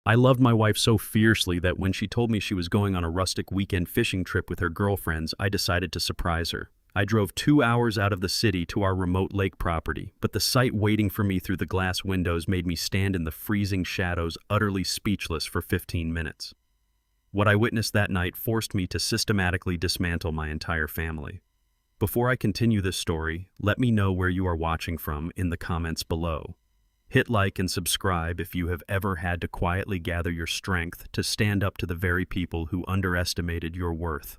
I loved my wife so fiercely that when she told me she was going on a rustic weekend fishing trip with her girlfriends, I decided to surprise her. I drove 2 hours out of the city to our remote lake property, but the sight waiting for me through the glass windows made me stand in the freezing shadows, utterly speechless for 15 minutes. What I witnessed that night forced me to systematically dismantle my entire family. Before I continue this story, let me know where you are watching from in the comments below. Hit like and subscribe if you have ever had to quietly gather your strength to stand up to the very people who underestimated your worth.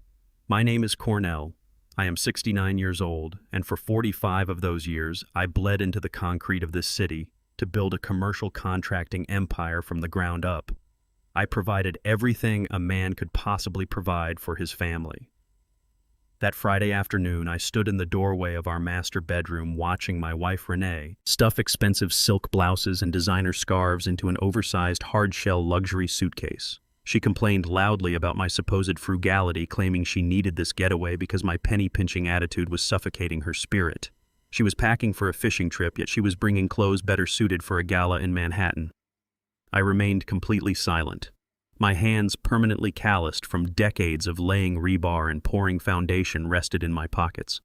My name is Cornell. I am 69 years old, and for 45 of those years, I bled into the concrete of this city to build a commercial contracting empire from the ground up. I provided everything a man could possibly provide for his family. That Friday afternoon, I stood in the doorway of our master bedroom watching my wife Renee stuff expensive silk blouses and designer scarves into an oversized hard-shell luxury suitcase. She complained loudly about my supposed frugality, claiming she needed this getaway because my penny-pinching attitude was suffocating her spirit. She was packing for a fishing trip, yet she was bringing clothes better suited for a gala in Manhattan. I remained completely silent. My hands, permanently calloused from decades of laying rebar and pouring foundation, rested in my pockets.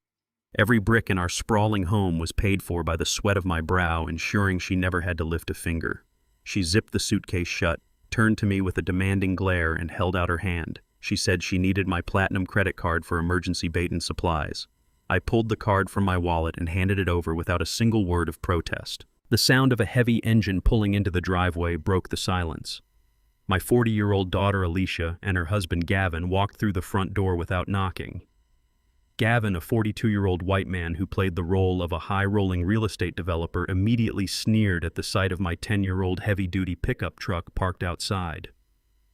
Every brick in our sprawling home was paid for by the sweat of my brow, ensuring she never had to lift a finger. She zipped the suitcase shut, turned to me with a demanding glare, and held out her hand. She said she needed my platinum credit card for emergency bait and supplies. I pulled the card from my wallet and handed it over without a single word of protest. The sound of a heavy engine pulling into the driveway broke the silence. My 40-year-old daughter Alicia and her husband Gavin walked through the front door without knocking. Gavin, a 42-year-old white man who played the role of a high-rolling real estate developer, immediately sneered at the sight of my 10-year-old heavy-duty pickup truck parked outside.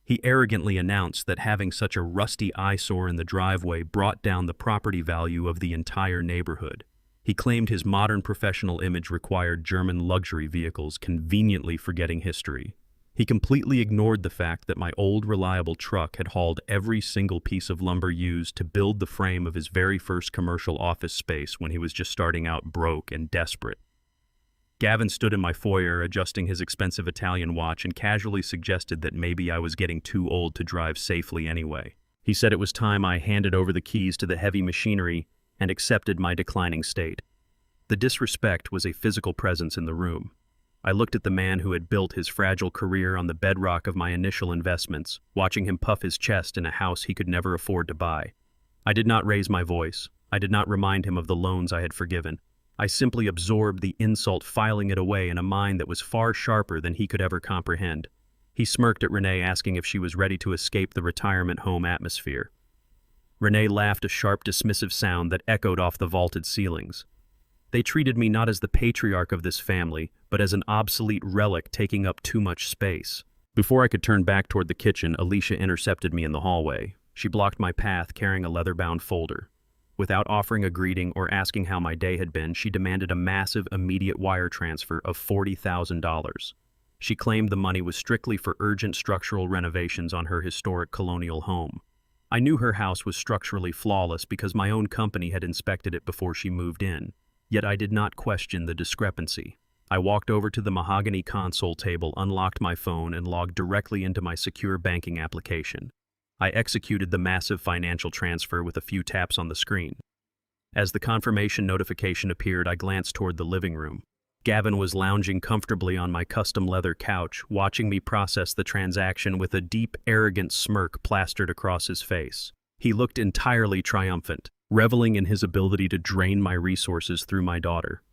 He arrogantly announced that having such a rusty eyesore in the driveway brought down the property value of the entire neighborhood. He claimed his modern professional image required German luxury vehicles, conveniently forgetting history. He completely ignored the fact that my old, reliable truck had hauled every single piece of lumber used to build the frame of his very first commercial office space when he was just starting out broke and desperate. Gavin stood in my foyer, adjusting his expensive Italian watch, and casually suggested that maybe I was getting too old to drive safely anyway. He said it was time I handed over the keys to the heavy machinery and accepted my declining state. The disrespect was a physical presence in the room. I looked at the man who had built his fragile career on the bedrock of my initial investments, watching him puff his chest in a house he could never afford to buy. I did not raise my voice. I did not remind him of the loans I had forgiven. I simply absorbed the insult, filing it away in a mind that was far sharper than he could ever comprehend. He smirked at Renee, asking if she was ready to escape the retirement home atmosphere. Renee laughed, a sharp, dismissive sound that echoed off the vaulted ceilings. They treated me not as the patriarch of this family, but as an obsolete relic taking up too much space. Before I could turn back toward the kitchen, Alicia intercepted me in the hallway. She blocked my path, carrying a leather-bound folder. Without offering a greeting or asking how my day had been, she demanded a massive, immediate wire transfer of $40,000. She claimed the money was strictly for urgent structural renovations on her historic colonial home. I knew her house was structurally flawless because my own company had inspected it before she moved in. Yet I did not question the discrepancy. I walked over to the mahogany console table, unlocked my phone, and logged directly into my secure banking application. I executed the massive financial transfer with a few taps on the screen. As the confirmation notification appeared, I glanced toward the living room. Gavin was lounging comfortably on my custom leather couch, watching me process the transaction with a deep, arrogant smirk plastered across his face. He looked entirely triumphant, reveling in his ability to drain my resources through my daughter.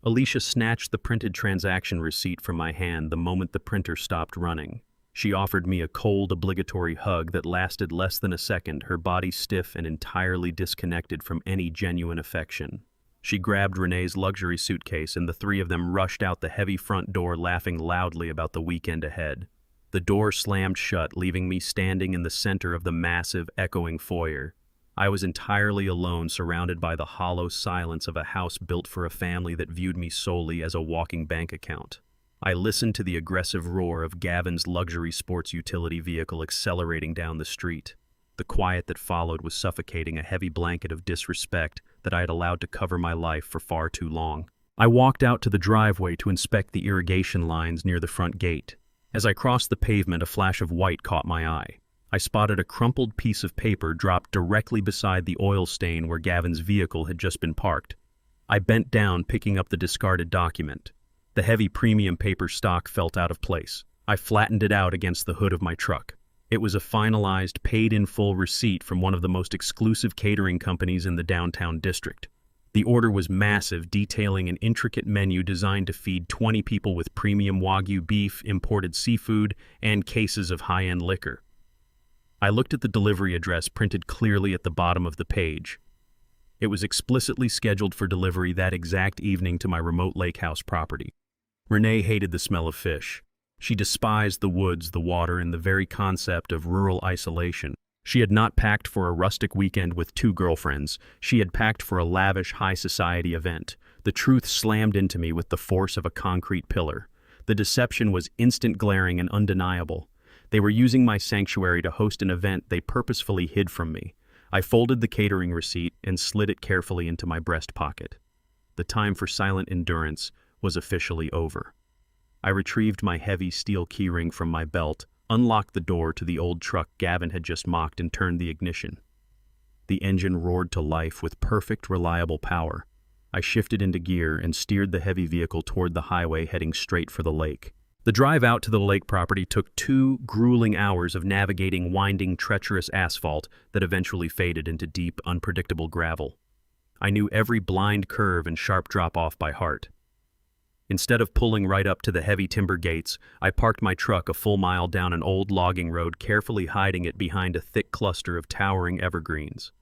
Alicia snatched the printed transaction receipt from my hand the moment the printer stopped running. She offered me a cold, obligatory hug that lasted less than a second, her body stiff and entirely disconnected from any genuine affection. She grabbed Renee's luxury suitcase, and the three of them rushed out the heavy front door, laughing loudly about the weekend ahead. The door slammed shut, leaving me standing in the center of the massive, echoing foyer. I was entirely alone, surrounded by the hollow silence of a house built for a family that viewed me solely as a walking bank account. I listened to the aggressive roar of Gavin's luxury sports utility vehicle accelerating down the street. The quiet that followed was suffocating, a heavy blanket of disrespect that I had allowed to cover my life for far too long. I walked out to the driveway to inspect the irrigation lines near the front gate. As I crossed the pavement, a flash of white caught my eye. I spotted a crumpled piece of paper dropped directly beside the oil stain where Gavin's vehicle had just been parked. I bent down, picking up the discarded document. The heavy premium paper stock felt out of place. I flattened it out against the hood of my truck. It was a finalized, paid-in-full receipt from one of the most exclusive catering companies in the downtown district. The order was massive, detailing an intricate menu designed to feed 20 people with premium Wagyu beef, imported seafood, and cases of high-end liquor. I looked at the delivery address printed clearly at the bottom of the page. It was explicitly scheduled for delivery that exact evening to my remote lake house property. Renee hated the smell of fish. She despised the woods, the water, and the very concept of rural isolation. She had not packed for a rustic weekend with two girlfriends. She had packed for a lavish, high-society event. The truth slammed into me with the force of a concrete pillar. The deception was instant, glaring, and undeniable. They were using my sanctuary to host an event they purposefully hid from me. I folded the catering receipt and slid it carefully into my breast pocket. The time for silent endurance was officially over. I retrieved my heavy steel keyring from my belt, unlocked the door to the old truck Gavin had just mocked, and turned the ignition. The engine roared to life with perfect, reliable power. I shifted into gear and steered the heavy vehicle toward the highway, heading straight for the lake. The drive out to the lake property took 2 grueling hours of navigating winding, treacherous asphalt that eventually faded into deep, unpredictable gravel. I knew every blind curve and sharp drop-off by heart. Instead of pulling right up to the heavy timber gates, I parked my truck a full mile down an old logging road, carefully hiding it behind a thick cluster of towering evergreens.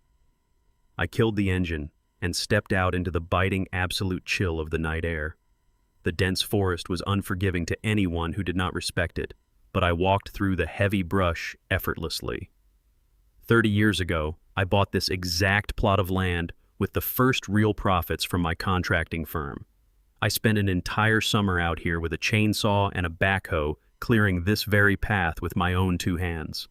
I killed the engine and stepped out into the biting, absolute chill of the night air. The dense forest was unforgiving to anyone who did not respect it, but I walked through the heavy brush effortlessly. 30 years ago, I bought this exact plot of land with the first real profits from my contracting firm. I spent an entire summer out here with a chainsaw and a backhoe, clearing this very path with my own 2 hands.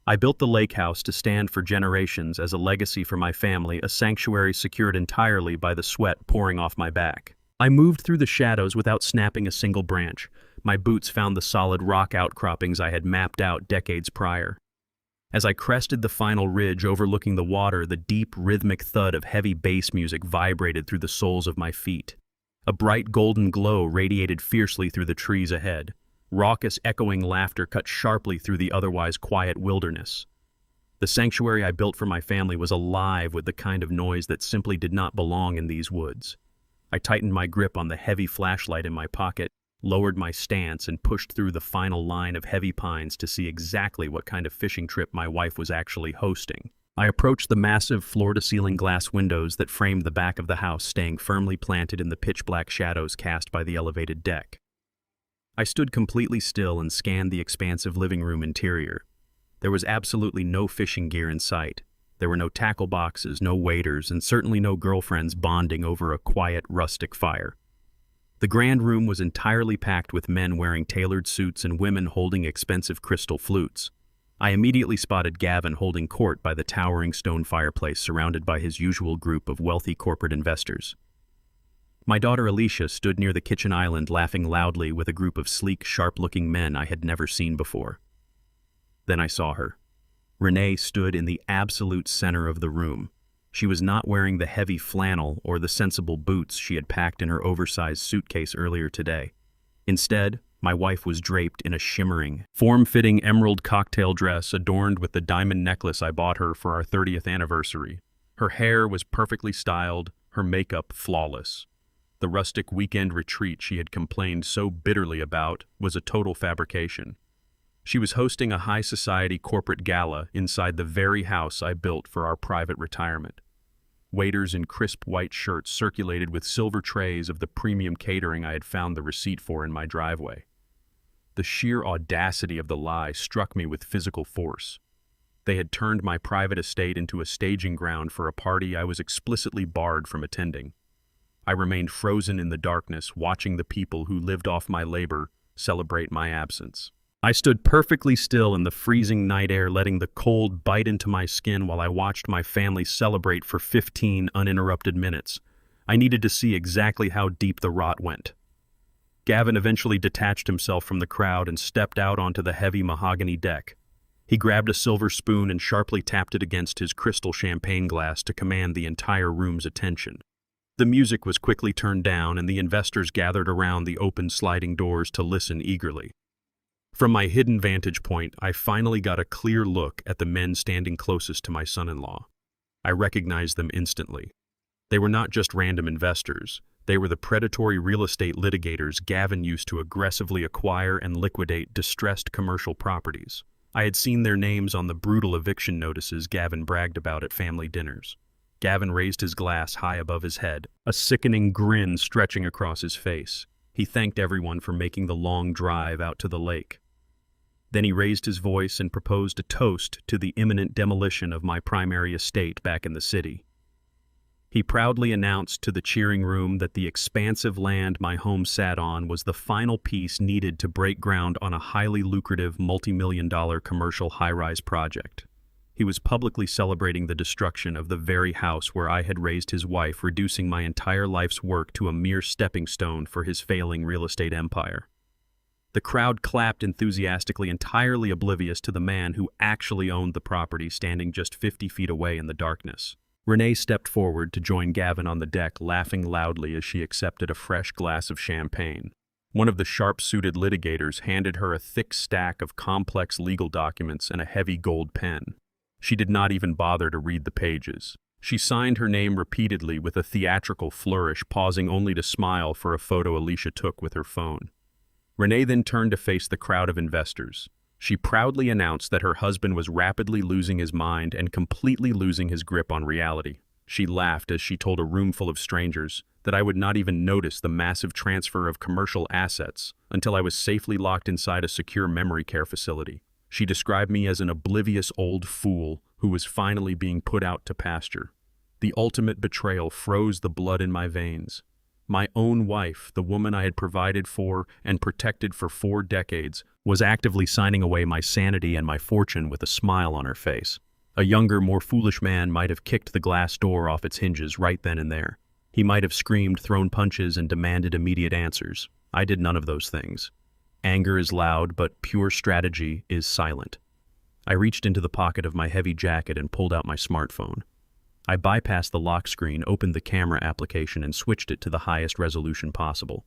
I built the lake house to stand for generations as a legacy for my family, a sanctuary secured entirely by the sweat pouring off my back. I moved through the shadows without snapping a single branch. My boots found the solid rock outcroppings I had mapped out decades prior. As I crested the final ridge overlooking the water, the deep, rhythmic thud of heavy bass music vibrated through the soles of my feet. A bright golden glow radiated fiercely through the trees ahead. Raucous, echoing laughter cut sharply through the otherwise quiet wilderness. The sanctuary I built for my family was alive with the kind of noise that simply did not belong in these woods. I tightened my grip on the heavy flashlight in my pocket, lowered my stance, and pushed through the final line of heavy pines to see exactly what kind of fishing trip my wife was actually hosting. I approached the massive floor-to-ceiling glass windows that framed the back of the house, staying firmly planted in the pitch-black shadows cast by the elevated deck. I stood completely still and scanned the expansive living room interior. There was absolutely no fishing gear in sight. There were no tackle boxes, no waiters, and certainly no girlfriends bonding over a quiet, rustic fire. The grand room was entirely packed with men wearing tailored suits and women holding expensive crystal flutes. I immediately spotted Gavin holding court by the towering stone fireplace, surrounded by his usual group of wealthy corporate investors. My daughter Alicia stood near the kitchen island, laughing loudly with a group of sleek, sharp-looking men I had never seen before. Then I saw her. Renee stood in the absolute center of the room. She was not wearing the heavy flannel or the sensible boots she had packed in her oversized suitcase earlier today. Instead, my wife was draped in a shimmering, form-fitting emerald cocktail dress adorned with the diamond necklace I bought her for our 30th anniversary. Her hair was perfectly styled, her makeup flawless. The rustic weekend retreat she had complained so bitterly about was a total fabrication. She was hosting a high-society corporate gala inside the very house I built for our private retirement. Waiters in crisp white shirts circulated with silver trays of the premium catering I had found the receipt for in my driveway. The sheer audacity of the lie struck me with physical force. They had turned my private estate into a staging ground for a party I was explicitly barred from attending. I remained frozen in the darkness, watching the people who lived off my labor celebrate my absence. I stood perfectly still in the freezing night air, letting the cold bite into my skin while I watched my family celebrate for 15 uninterrupted minutes. I needed to see exactly how deep the rot went. Gavin eventually detached himself from the crowd and stepped out onto the heavy mahogany deck. He grabbed a silver spoon and sharply tapped it against his crystal champagne glass to command the entire room's attention. The music was quickly turned down, and the investors gathered around the open sliding doors to listen eagerly. From my hidden vantage point, I finally got a clear look at the men standing closest to my son-in-law. I recognized them instantly. They were not just random investors. They were the predatory real estate litigators Gavin used to aggressively acquire and liquidate distressed commercial properties. I had seen their names on the brutal eviction notices Gavin bragged about at family dinners. Gavin raised his glass high above his head, a sickening grin stretching across his face. He thanked everyone for making the long drive out to the lake. Then he raised his voice and proposed a toast to the imminent demolition of my primary estate back in the city. He proudly announced to the cheering room that the expansive land my home sat on was the final piece needed to break ground on a highly lucrative multi-million-dollar commercial high-rise project. He was publicly celebrating the destruction of the very house where I had raised his wife, reducing my entire life's work to a mere stepping stone for his failing real estate empire. The crowd clapped enthusiastically, entirely oblivious to the man who actually owned the property standing just 50 feet away in the darkness. Renee stepped forward to join Gavin on the deck, laughing loudly as she accepted a fresh glass of champagne. One of the sharp-suited litigators handed her a thick stack of complex legal documents and a heavy gold pen. She did not even bother to read the pages. She signed her name repeatedly with a theatrical flourish, pausing only to smile for a photo Alicia took with her phone. Renee then turned to face the crowd of investors. She proudly announced that her husband was rapidly losing his mind and completely losing his grip on reality. She laughed as she told a room full of strangers that I would not even notice the massive transfer of commercial assets until I was safely locked inside a secure memory care facility. She described me as an oblivious old fool who was finally being put out to pasture. The ultimate betrayal froze the blood in my veins. My own wife, the woman I had provided for and protected for 4 decades, was actively signing away my sanity and my fortune with a smile on her face. A younger, more foolish man might have kicked the glass door off its hinges right then and there. He might have screamed, thrown punches, and demanded immediate answers. I did none of those things. Anger is loud, but pure strategy is silent. I reached into the pocket of my heavy jacket and pulled out my smartphone. I bypassed the lock screen, opened the camera application, and switched it to the highest resolution possible.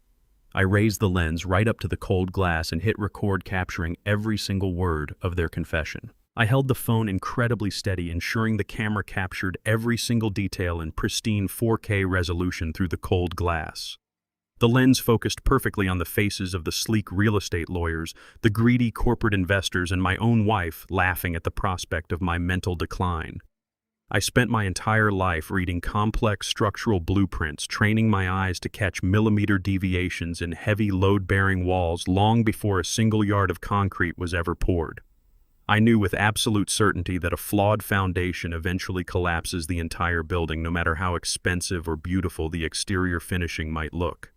I raised the lens right up to the cold glass and hit record, capturing every single word of their confession. I held the phone incredibly steady, ensuring the camera captured every single detail in pristine 4K resolution through the cold glass. The lens focused perfectly on the faces of the sleek real estate lawyers, the greedy corporate investors, and my own wife laughing at the prospect of my mental decline. I spent my entire life reading complex structural blueprints, training my eyes to catch millimeter deviations in heavy load-bearing walls long before a single yard of concrete was ever poured. I knew with absolute certainty that a flawed foundation eventually collapses the entire building, no matter how expensive or beautiful the exterior finishing might look.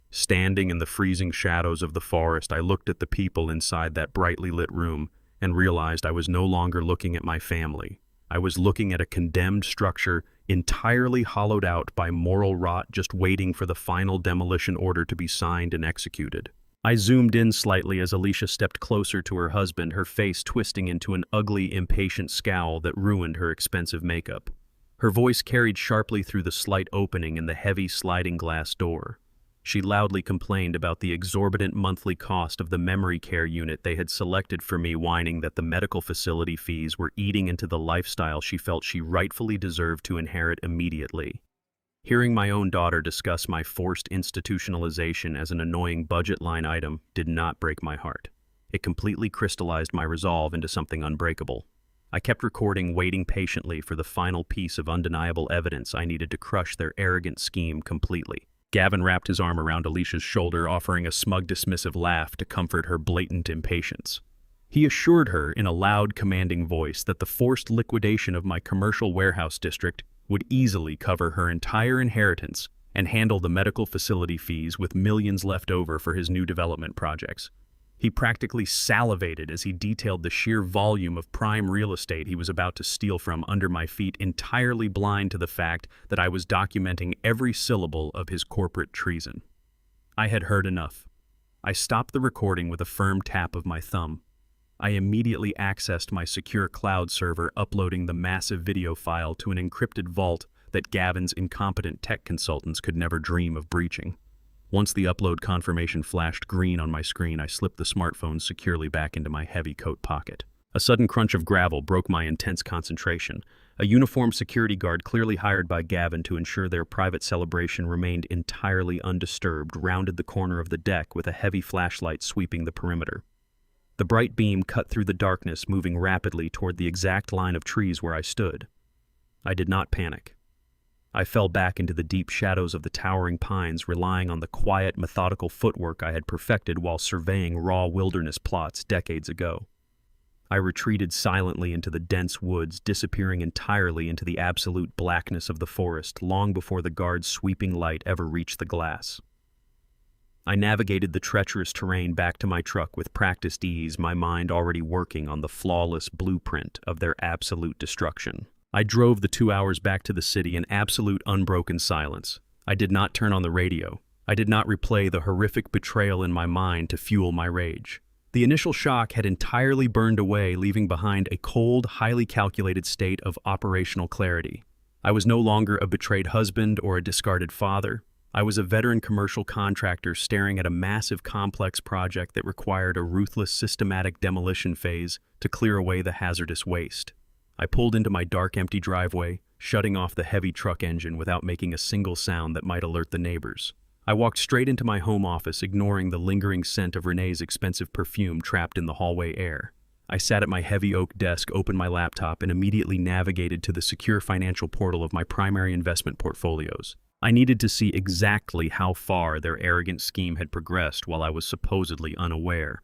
Standing in the freezing shadows of the forest, I looked at the people inside that brightly lit room and realized I was no longer looking at my family. I was looking at a condemned structure entirely hollowed out by moral rot, just waiting for the final demolition order to be signed and executed. I zoomed in slightly as Alicia stepped closer to her husband, her face twisting into an ugly, impatient scowl that ruined her expensive makeup. Her voice carried sharply through the slight opening in the heavy sliding glass door. She loudly complained about the exorbitant monthly cost of the memory care unit they had selected for me, whining that the medical facility fees were eating into the lifestyle she felt she rightfully deserved to inherit immediately. Hearing my own daughter discuss my forced institutionalization as an annoying budget line item did not break my heart. It completely crystallized my resolve into something unbreakable. I kept recording, waiting patiently for the final piece of undeniable evidence I needed to crush their arrogant scheme completely. Gavin wrapped his arm around Alicia's shoulder, offering a smug, dismissive laugh to comfort her blatant impatience. He assured her in a loud, commanding voice that the forced liquidation of my commercial warehouse district would easily cover her entire inheritance and handle the medical facility fees with millions left over for his new development projects. He practically salivated as he detailed the sheer volume of prime real estate he was about to steal from under my feet, entirely blind to the fact that I was documenting every syllable of his corporate treason. I had heard enough. I stopped the recording with a firm tap of my thumb. I immediately accessed my secure cloud server, uploading the massive video file to an encrypted vault that Gavin's incompetent tech consultants could never dream of breaching. Once the upload confirmation flashed green on my screen, I slipped the smartphone securely back into my heavy coat pocket. A sudden crunch of gravel broke my intense concentration. A uniformed security guard, clearly hired by Gavin to ensure their private celebration remained entirely undisturbed, rounded the corner of the deck with a heavy flashlight sweeping the perimeter. The bright beam cut through the darkness, moving rapidly toward the exact line of trees where I stood. I did not panic. I fell back into the deep shadows of the towering pines, relying on the quiet, methodical footwork I had perfected while surveying raw wilderness plots decades ago. I retreated silently into the dense woods, disappearing entirely into the absolute blackness of the forest long before the guard's sweeping light ever reached the glass. I navigated the treacherous terrain back to my truck with practiced ease, my mind already working on the flawless blueprint of their absolute destruction. I drove the 2 hours back to the city in absolute unbroken silence. I did not turn on the radio. I did not replay the horrific betrayal in my mind to fuel my rage. The initial shock had entirely burned away, leaving behind a cold, highly calculated state of operational clarity. I was no longer a betrayed husband or a discarded father. I was a veteran commercial contractor staring at a massive complex project that required a ruthless systematic demolition phase to clear away the hazardous waste. I pulled into my dark, empty driveway, shutting off the heavy truck engine without making a single sound that might alert the neighbors. I walked straight into my home office, ignoring the lingering scent of Renee's expensive perfume trapped in the hallway air. I sat at my heavy oak desk, opened my laptop, and immediately navigated to the secure financial portal of my primary investment portfolios. I needed to see exactly how far their arrogant scheme had progressed while I was supposedly unaware.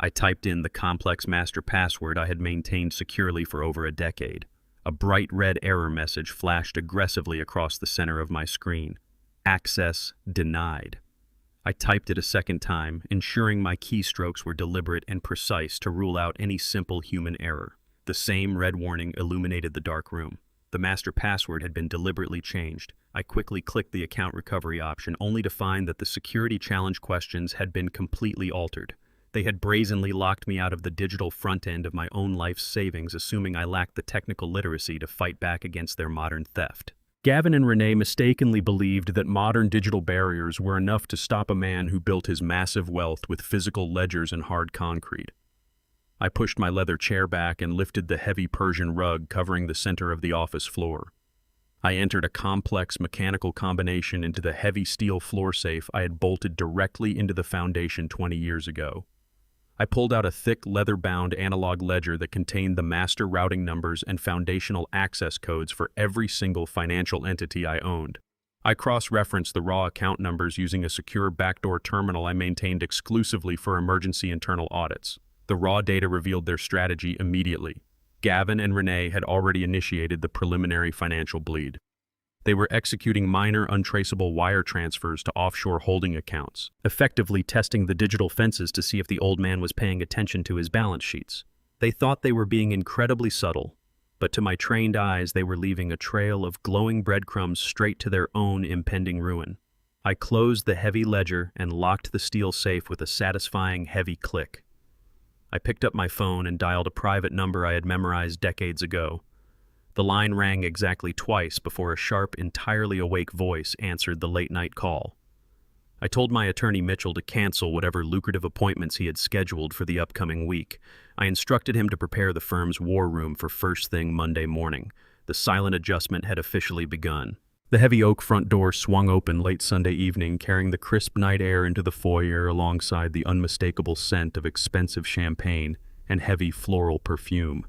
I typed in the complex master password I had maintained securely for over a decade. A bright red error message flashed aggressively across the center of my screen. Access denied. I typed it a second time, ensuring my keystrokes were deliberate and precise to rule out any simple human error. The same red warning illuminated the dark room. The master password had been deliberately changed. I quickly clicked the account recovery option, only to find that the security challenge questions had been completely altered. They had brazenly locked me out of the digital front end of my own life's savings, assuming I lacked the technical literacy to fight back against their modern theft. Gavin and Renee mistakenly believed that modern digital barriers were enough to stop a man who built his massive wealth with physical ledgers and hard concrete. I pushed my leather chair back and lifted the heavy Persian rug covering the center of the office floor. I entered a complex mechanical combination into the heavy steel floor safe I had bolted directly into the foundation 20 years ago. I pulled out a thick, leather-bound analog ledger that contained the master routing numbers and foundational access codes for every single financial entity I owned. I cross-referenced the raw account numbers using a secure backdoor terminal I maintained exclusively for emergency internal audits. The raw data revealed their strategy immediately. Gavin and Renee had already initiated the preliminary financial bleed. They were executing minor, untraceable wire transfers to offshore holding accounts, effectively testing the digital fences to see if the old man was paying attention to his balance sheets. They thought they were being incredibly subtle, but to my trained eyes they were leaving a trail of glowing breadcrumbs straight to their own impending ruin. I closed the heavy ledger and locked the steel safe with a satisfying heavy click. I picked up my phone and dialed a private number I had memorized decades ago. The line rang exactly twice before a sharp, entirely awake voice answered the late-night call. I told my attorney Mitchell to cancel whatever lucrative appointments he had scheduled for the upcoming week. I instructed him to prepare the firm's war room for first thing Monday morning. The silent adjustment had officially begun. The heavy oak front door swung open late Sunday evening, carrying the crisp night air into the foyer alongside the unmistakable scent of expensive champagne and heavy floral perfume.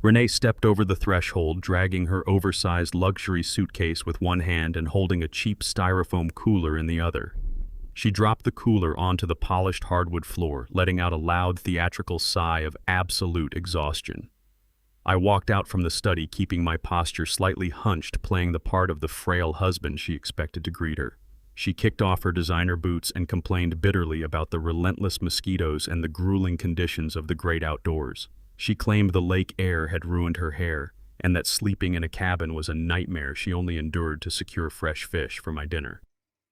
Renee stepped over the threshold, dragging her oversized luxury suitcase with one hand and holding a cheap styrofoam cooler in the other. She dropped the cooler onto the polished hardwood floor, letting out a loud theatrical sigh of absolute exhaustion. I walked out from the study, keeping my posture slightly hunched, playing the part of the frail husband she expected to greet her. She kicked off her designer boots and complained bitterly about the relentless mosquitoes and the grueling conditions of the great outdoors. She claimed the lake air had ruined her hair, and that sleeping in a cabin was a nightmare she only endured to secure fresh fish for my dinner.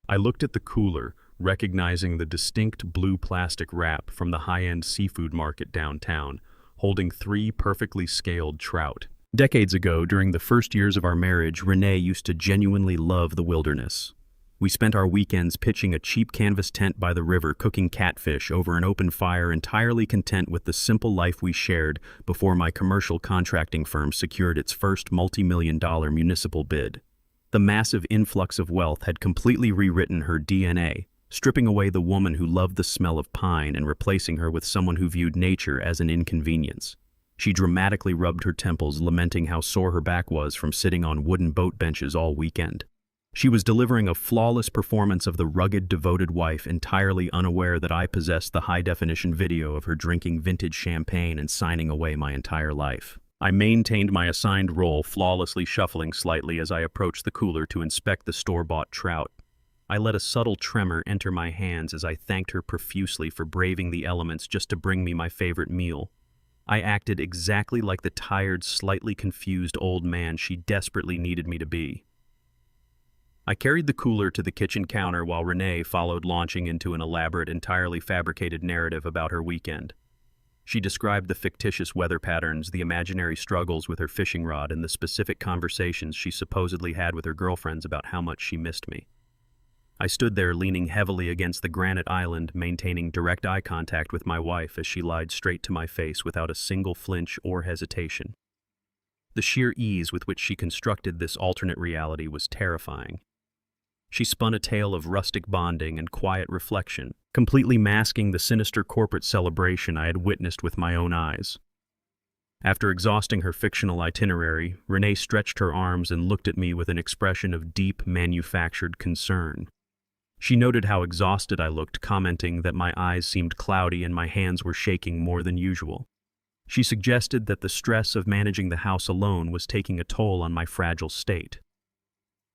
I looked at the cooler, recognizing the distinct blue plastic wrap from the high-end seafood market downtown, holding 3 perfectly scaled trout. Decades ago, during the first years of our marriage, Renee used to genuinely love the wilderness. We spent our weekends pitching a cheap canvas tent by the river, cooking catfish over an open fire, entirely content with the simple life we shared before my commercial contracting firm secured its first multi-million-dollar municipal bid. The massive influx of wealth had completely rewritten her DNA, stripping away the woman who loved the smell of pine and replacing her with someone who viewed nature as an inconvenience. She dramatically rubbed her temples, lamenting how sore her back was from sitting on wooden boat benches all weekend. She was delivering a flawless performance of the rugged, devoted wife, entirely unaware that I possessed the high-definition video of her drinking vintage champagne and signing away my entire life. I maintained my assigned role, flawlessly shuffling slightly as I approached the cooler to inspect the store-bought trout. I let a subtle tremor enter my hands as I thanked her profusely for braving the elements just to bring me my favorite meal. I acted exactly like the tired, slightly confused old man she desperately needed me to be. I carried the cooler to the kitchen counter while Renee followed, launching into an elaborate, entirely fabricated narrative about her weekend. She described the fictitious weather patterns, the imaginary struggles with her fishing rod, and the specific conversations she supposedly had with her girlfriends about how much she missed me. I stood there leaning heavily against the granite island, maintaining direct eye contact with my wife as she lied straight to my face without a single flinch or hesitation. The sheer ease with which she constructed this alternate reality was terrifying. She spun a tale of rustic bonding and quiet reflection, completely masking the sinister corporate celebration I had witnessed with my own eyes. After exhausting her fictional itinerary, Renee stretched her arms and looked at me with an expression of deep, manufactured concern. She noted how exhausted I looked, commenting that my eyes seemed cloudy and my hands were shaking more than usual. She suggested that the stress of managing the house alone was taking a toll on my fragile state.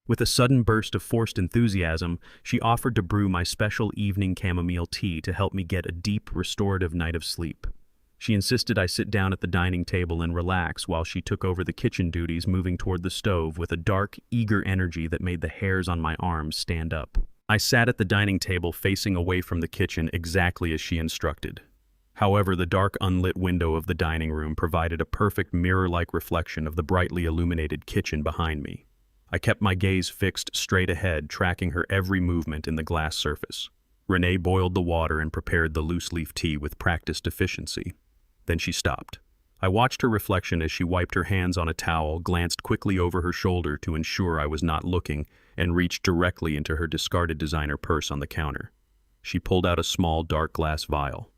With a sudden burst of forced enthusiasm, she offered to brew my special evening chamomile tea to help me get a deep, restorative night of sleep. She insisted I sit down at the dining table and relax while she took over the kitchen duties, moving toward the stove with a dark, eager energy that made the hairs on my arms stand up. I sat at the dining table facing away from the kitchen exactly as she instructed. However, the dark, unlit window of the dining room provided a perfect mirror-like reflection of the brightly illuminated kitchen behind me. I kept my gaze fixed straight ahead, tracking her every movement in the glass surface. Renee boiled the water and prepared the loose-leaf tea with practiced efficiency. Then she stopped. I watched her reflection as she wiped her hands on a towel, glanced quickly over her shoulder to ensure I was not looking, and reached directly into her discarded designer purse on the counter. She pulled out a small, dark glass vial.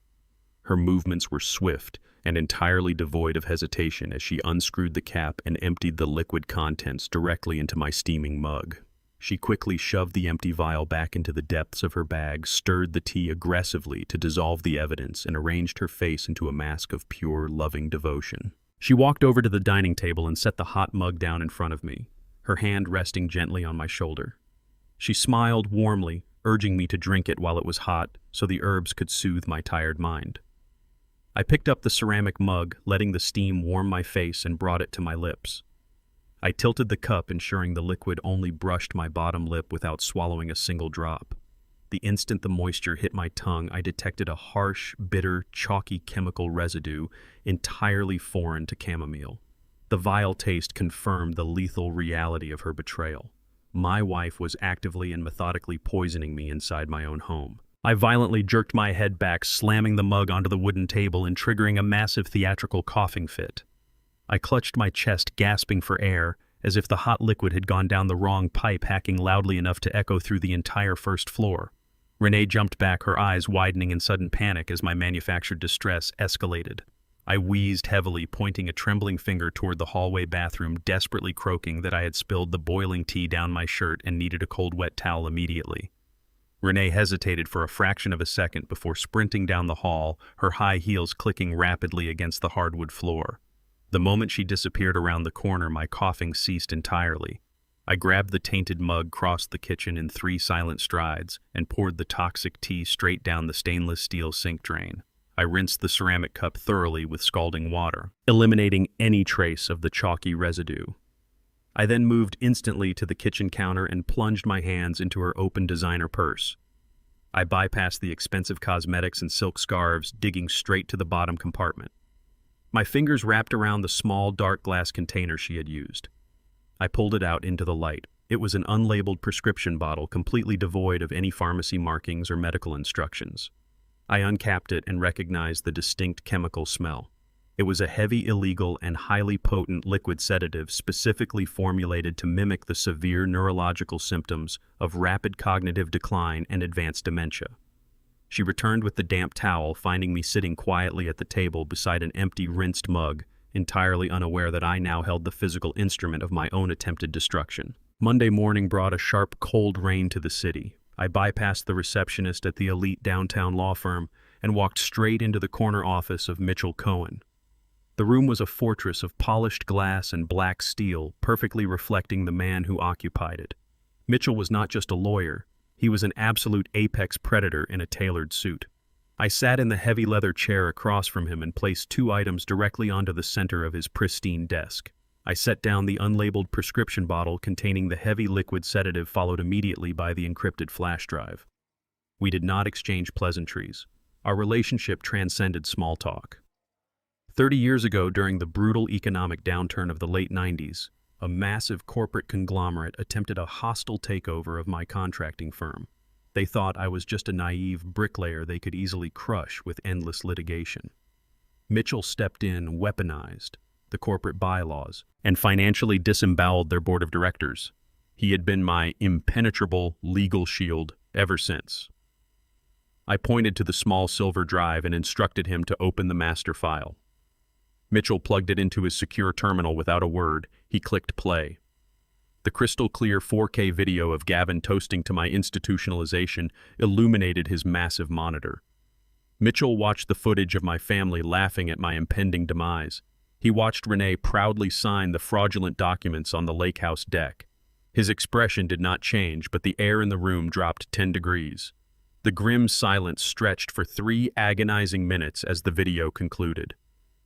Her movements were swift and entirely devoid of hesitation as she unscrewed the cap and emptied the liquid contents directly into my steaming mug. She quickly shoved the empty vial back into the depths of her bag, stirred the tea aggressively to dissolve the evidence, and arranged her face into a mask of pure, loving devotion. She walked over to the dining table and set the hot mug down in front of me, her hand resting gently on my shoulder. She smiled warmly, urging me to drink it while it was hot so the herbs could soothe my tired mind. I picked up the ceramic mug, letting the steam warm my face, and brought it to my lips. I tilted the cup, ensuring the liquid only brushed my bottom lip without swallowing a single drop. The instant the moisture hit my tongue, I detected a harsh, bitter, chalky chemical residue entirely foreign to chamomile. The vile taste confirmed the lethal reality of her betrayal. My wife was actively and methodically poisoning me inside my own home. I violently jerked my head back, slamming the mug onto the wooden table and triggering a massive theatrical coughing fit. I clutched my chest, gasping for air, as if the hot liquid had gone down the wrong pipe, hacking loudly enough to echo through the entire first floor. Renee jumped back, her eyes widening in sudden panic as my manufactured distress escalated. I wheezed heavily, pointing a trembling finger toward the hallway bathroom, desperately croaking that I had spilled the boiling tea down my shirt and needed a cold, wet towel immediately. Renee hesitated for a fraction of a second before sprinting down the hall, her high heels clicking rapidly against the hardwood floor. The moment she disappeared around the corner, my coughing ceased entirely. I grabbed the tainted mug, crossed the kitchen in 3 silent strides, and poured the toxic tea straight down the stainless steel sink drain. I rinsed the ceramic cup thoroughly with scalding water, eliminating any trace of the chalky residue. I then moved instantly to the kitchen counter and plunged my hands into her open designer purse. I bypassed the expensive cosmetics and silk scarves, digging straight to the bottom compartment. My fingers wrapped around the small, dark glass container she had used. I pulled it out into the light. It was an unlabeled prescription bottle, completely devoid of any pharmacy markings or medical instructions. I uncapped it and recognized the distinct chemical smell. It was a heavy, illegal, and highly potent liquid sedative specifically formulated to mimic the severe neurological symptoms of rapid cognitive decline and advanced dementia. She returned with the damp towel, finding me sitting quietly at the table beside an empty, rinsed mug, entirely unaware that I now held the physical instrument of my own attempted destruction. Monday morning brought a sharp, cold rain to the city. I bypassed the receptionist at the elite downtown law firm and walked straight into the corner office of Mitchell Cohen. The room was a fortress of polished glass and black steel, perfectly reflecting the man who occupied it. Mitchell was not just a lawyer, he was an absolute apex predator in a tailored suit. I sat in the heavy leather chair across from him and placed 2 items directly onto the center of his pristine desk. I set down the unlabeled prescription bottle containing the heavy liquid sedative, followed immediately by the encrypted flash drive. We did not exchange pleasantries. Our relationship transcended small talk. 30 years ago, during the brutal economic downturn of the late 90s, a massive corporate conglomerate attempted a hostile takeover of my contracting firm. They thought I was just a naive bricklayer they could easily crush with endless litigation. Mitchell stepped in, weaponized the corporate bylaws, and financially disemboweled their board of directors. He had been my impenetrable legal shield ever since. I pointed to the small silver drive and instructed him to open the master file. Mitchell plugged it into his secure terminal without a word. He clicked play. The crystal-clear 4K video of Gavin toasting to my institutionalization illuminated his massive monitor. Mitchell watched the footage of my family laughing at my impending demise. He watched Renee proudly sign the fraudulent documents on the lake house deck. His expression did not change, but the air in the room dropped 10 degrees. The grim silence stretched for 3 agonizing minutes as the video concluded.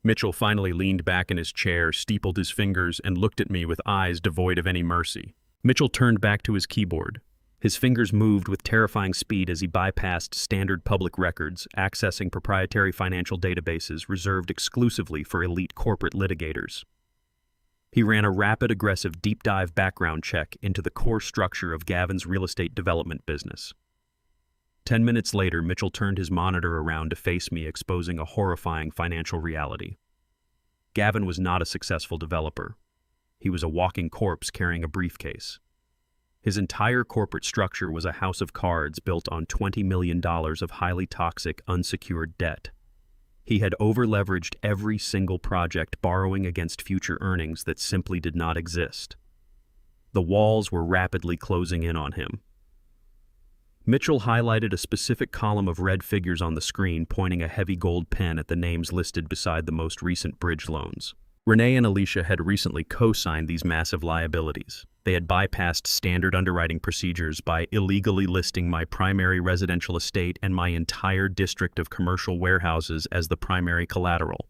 Mitchell finally leaned back in his chair, steepled his fingers, and looked at me with eyes devoid of any mercy. Mitchell turned back to his keyboard. His fingers moved with terrifying speed as he bypassed standard public records, accessing proprietary financial databases reserved exclusively for elite corporate litigators. He ran a rapid, aggressive, deep-dive background check into the core structure of Gavin's real estate development business. 10 minutes later, Mitchell turned his monitor around to face me, exposing a horrifying financial reality. Gavin was not a successful developer. He was a walking corpse carrying a briefcase. His entire corporate structure was a house of cards built on $20 million of highly toxic, unsecured debt. He had over-leveraged every single project, borrowing against future earnings that simply did not exist. The walls were rapidly closing in on him. Mitchell highlighted a specific column of red figures on the screen, pointing a heavy gold pen at the names listed beside the most recent bridge loans. Renee and Alicia had recently co-signed these massive liabilities. They had bypassed standard underwriting procedures by illegally listing my primary residential estate and my entire district of commercial warehouses as the primary collateral.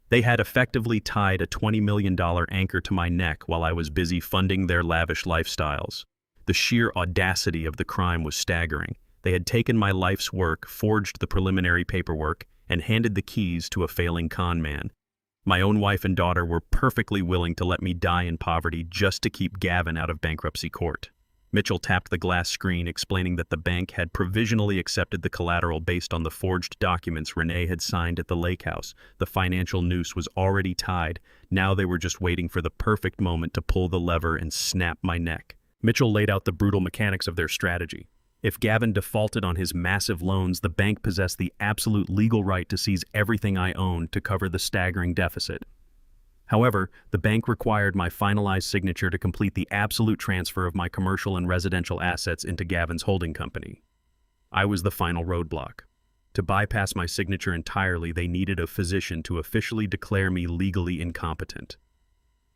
They had effectively tied a $20 million anchor to my neck while I was busy funding their lavish lifestyles. The sheer audacity of the crime was staggering. They had taken my life's work, forged the preliminary paperwork, and handed the keys to a failing con man. My own wife and daughter were perfectly willing to let me die in poverty just to keep Gavin out of bankruptcy court. Mitchell tapped the glass screen, explaining that the bank had provisionally accepted the collateral based on the forged documents Renee had signed at the lake house. The financial noose was already tied. Now they were just waiting for the perfect moment to pull the lever and snap my neck. Mitchell laid out the brutal mechanics of their strategy. If Gavin defaulted on his massive loans, the bank possessed the absolute legal right to seize everything I owned to cover the staggering deficit. However, the bank required my finalized signature to complete the absolute transfer of my commercial and residential assets into Gavin's holding company. I was the final roadblock. To bypass my signature entirely, they needed a physician to officially declare me legally incompetent.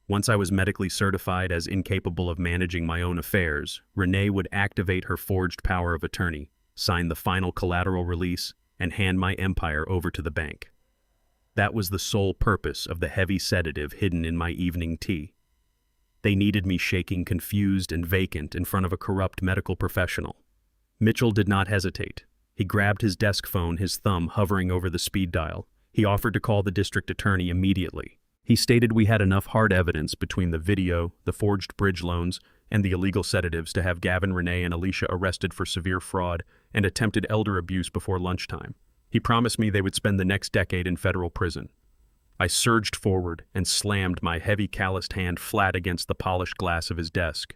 Once I was medically certified as incapable of managing my own affairs, Renee would activate her forged power of attorney, sign the final collateral release, and hand my empire over to the bank. That was the sole purpose of the heavy sedative hidden in my evening tea. They needed me shaking, confused, and vacant in front of a corrupt medical professional. Mitchell did not hesitate. He grabbed his desk phone, his thumb hovering over the speed dial. He offered to call the district attorney immediately. He stated we had enough hard evidence between the video, the forged bridge loans, and the illegal sedatives to have Gavin, Renee, and Alicia arrested for severe fraud and attempted elder abuse before lunchtime. He promised me they would spend the next decade in federal prison. I surged forward and slammed my heavy calloused hand flat against the polished glass of his desk.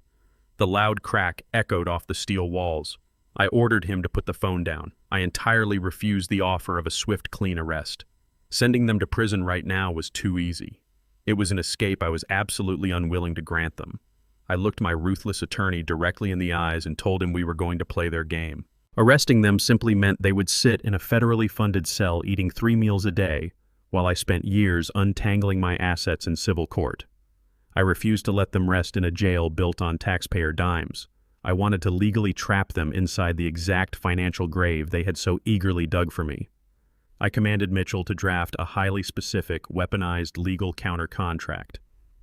The loud crack echoed off the steel walls. I ordered him to put the phone down. I entirely refused the offer of a swift, clean arrest. Sending them to prison right now was too easy. It was an escape I was absolutely unwilling to grant them. I looked my ruthless attorney directly in the eyes and told him we were going to play their game. Arresting them simply meant they would sit in a federally funded cell eating 3 meals a day, while I spent years untangling my assets in civil court. I refused to let them rest in a jail built on taxpayer dimes. I wanted to legally trap them inside the exact financial grave they had so eagerly dug for me. I commanded Mitchell to draft a highly specific, weaponized legal counter-contract.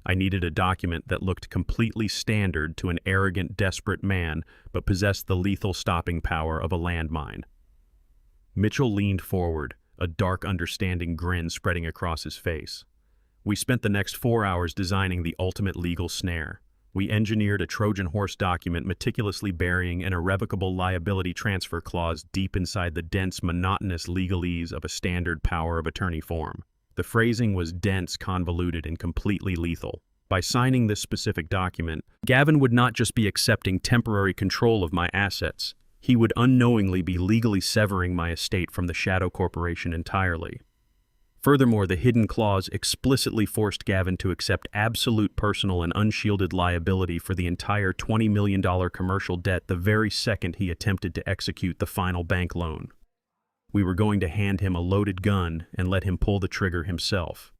I needed a document that looked completely standard to an arrogant, desperate man, but possessed the lethal stopping power of a landmine. Mitchell leaned forward, a dark, understanding grin spreading across his face. We spent the next 4 hours designing the ultimate legal snare. We engineered a Trojan horse document meticulously burying an irrevocable liability transfer clause deep inside the dense, monotonous legalese of a standard power of attorney form. The phrasing was dense, convoluted, and completely lethal. By signing this specific document, Gavin would not just be accepting temporary control of my assets, he would unknowingly be legally severing my estate from the Shadow Corporation entirely. Furthermore, the hidden clause explicitly forced Gavin to accept absolute personal and unshielded liability for the entire $20 million commercial debt the very second he attempted to execute the final bank loan. We were going to hand him a loaded gun and let him pull the trigger himself.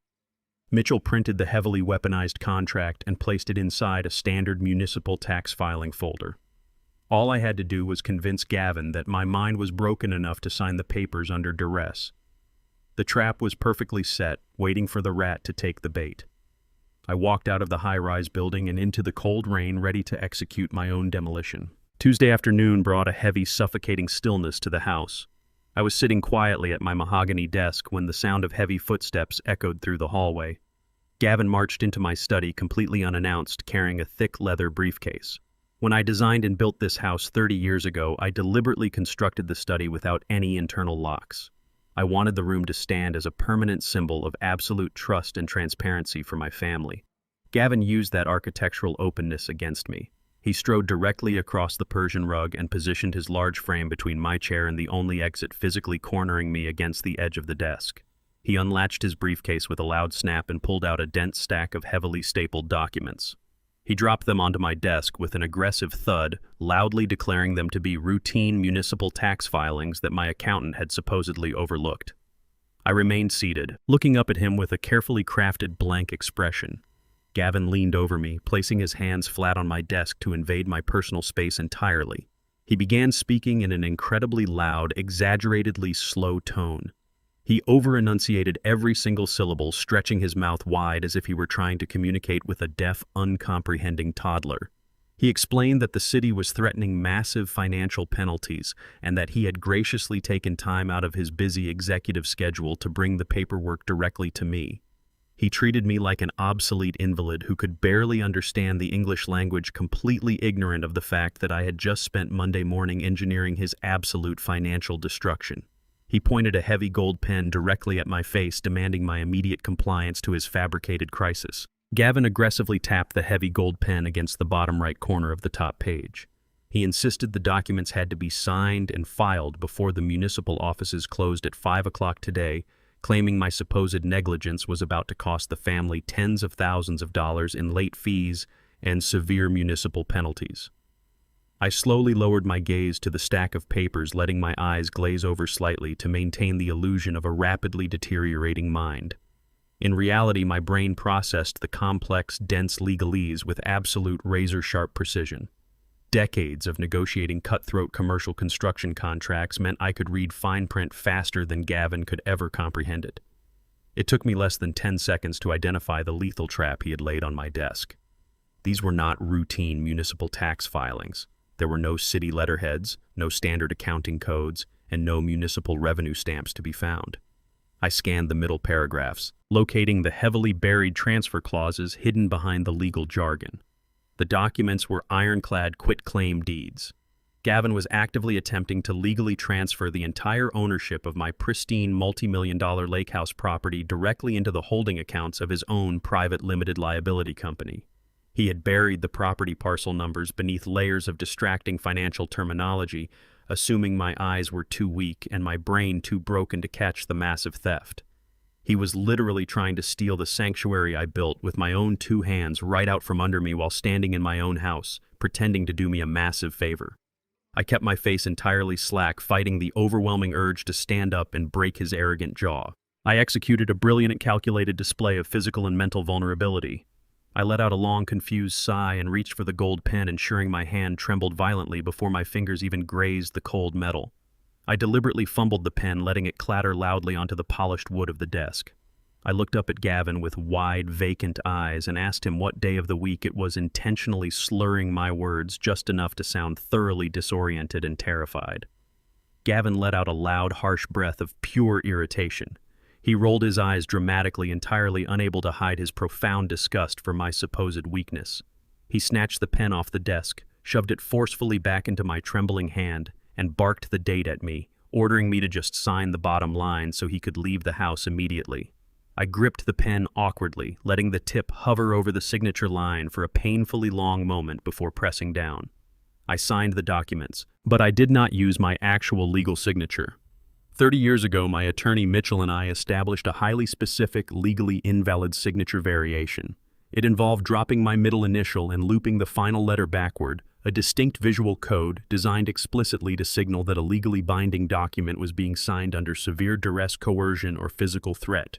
Mitchell printed the heavily weaponized contract and placed it inside a standard municipal tax filing folder. All I had to do was convince Gavin that my mind was broken enough to sign the papers under duress. The trap was perfectly set, waiting for the rat to take the bait. I walked out of the high-rise building and into the cold rain, ready to execute my own demolition. Tuesday afternoon brought a heavy, suffocating stillness to the house. I was sitting quietly at my mahogany desk when the sound of heavy footsteps echoed through the hallway. Gavin marched into my study completely unannounced, carrying a thick leather briefcase. When I designed and built this house 30 years ago, I deliberately constructed the study without any internal locks. I wanted the room to stand as a permanent symbol of absolute trust and transparency for my family. Gavin used that architectural openness against me. He strode directly across the Persian rug and positioned his large frame between my chair and the only exit, physically cornering me against the edge of the desk. He unlatched his briefcase with a loud snap and pulled out a dense stack of heavily stapled documents. He dropped them onto my desk with an aggressive thud, loudly declaring them to be routine municipal tax filings that my accountant had supposedly overlooked. I remained seated, looking up at him with a carefully crafted blank expression. Gavin leaned over me, placing his hands flat on my desk to invade my personal space entirely. He began speaking in an incredibly loud, exaggeratedly slow tone. He over-enunciated every single syllable, stretching his mouth wide as if he were trying to communicate with a deaf, uncomprehending toddler. He explained that the city was threatening massive financial penalties and that he had graciously taken time out of his busy executive schedule to bring the paperwork directly to me. He treated me like an obsolete invalid who could barely understand the English language, completely ignorant of the fact that I had just spent Monday morning engineering his absolute financial destruction. He pointed a heavy gold pen directly at my face, demanding my immediate compliance to his fabricated crisis. Gavin aggressively tapped the heavy gold pen against the bottom right corner of the top page. He insisted the documents had to be signed and filed before the municipal offices closed at 5 o'clock today, claiming my supposed negligence was about to cost the family tens of thousands of dollars in late fees and severe municipal penalties. I slowly lowered my gaze to the stack of papers, letting my eyes glaze over slightly to maintain the illusion of a rapidly deteriorating mind. In reality, my brain processed the complex, dense legalese with absolute razor-sharp precision. Decades of negotiating cutthroat commercial construction contracts meant I could read fine print faster than Gavin could ever comprehend it. It took me less than 10 seconds to identify the lethal trap he had laid on my desk. These were not routine municipal tax filings. There were no city letterheads, no standard accounting codes, and no municipal revenue stamps to be found. I scanned the middle paragraphs, locating the heavily buried transfer clauses hidden behind the legal jargon. The documents were ironclad quitclaim deeds. Gavin was actively attempting to legally transfer the entire ownership of my pristine multi-million-dollar lake house property directly into the holding accounts of his own private limited liability company. He had buried the property parcel numbers beneath layers of distracting financial terminology, assuming my eyes were too weak and my brain too broken to catch the massive theft. He was literally trying to steal the sanctuary I built with my own two hands right out from under me while standing in my own house, pretending to do me a massive favor. I kept my face entirely slack, fighting the overwhelming urge to stand up and break his arrogant jaw. I executed a brilliant and calculated display of physical and mental vulnerability. I let out a long, confused sigh and reached for the gold pen, ensuring my hand trembled violently before my fingers even grazed the cold metal. I deliberately fumbled the pen, letting it clatter loudly onto the polished wood of the desk. I looked up at Gavin with wide, vacant eyes and asked him what day of the week it was, intentionally slurring my words just enough to sound thoroughly disoriented and terrified. Gavin let out a loud, harsh breath of pure irritation. He rolled his eyes dramatically, entirely unable to hide his profound disgust for my supposed weakness. He snatched the pen off the desk, shoved it forcefully back into my trembling hand, and barked the date at me, ordering me to just sign the bottom line so he could leave the house immediately. I gripped the pen awkwardly, letting the tip hover over the signature line for a painfully long moment before pressing down. I signed the documents, but I did not use my actual legal signature. 30 years ago, my attorney Mitchell and I established a highly specific, legally invalid signature variation. It involved dropping my middle initial and looping the final letter backward, a distinct visual code designed explicitly to signal that a legally binding document was being signed under severe duress, coercion, or physical threat.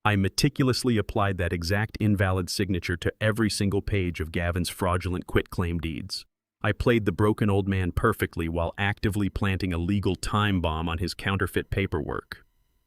I meticulously applied that exact invalid signature to every single page of Gavin's fraudulent quitclaim deeds. I played the broken old man perfectly while actively planting a legal time bomb on his counterfeit paperwork.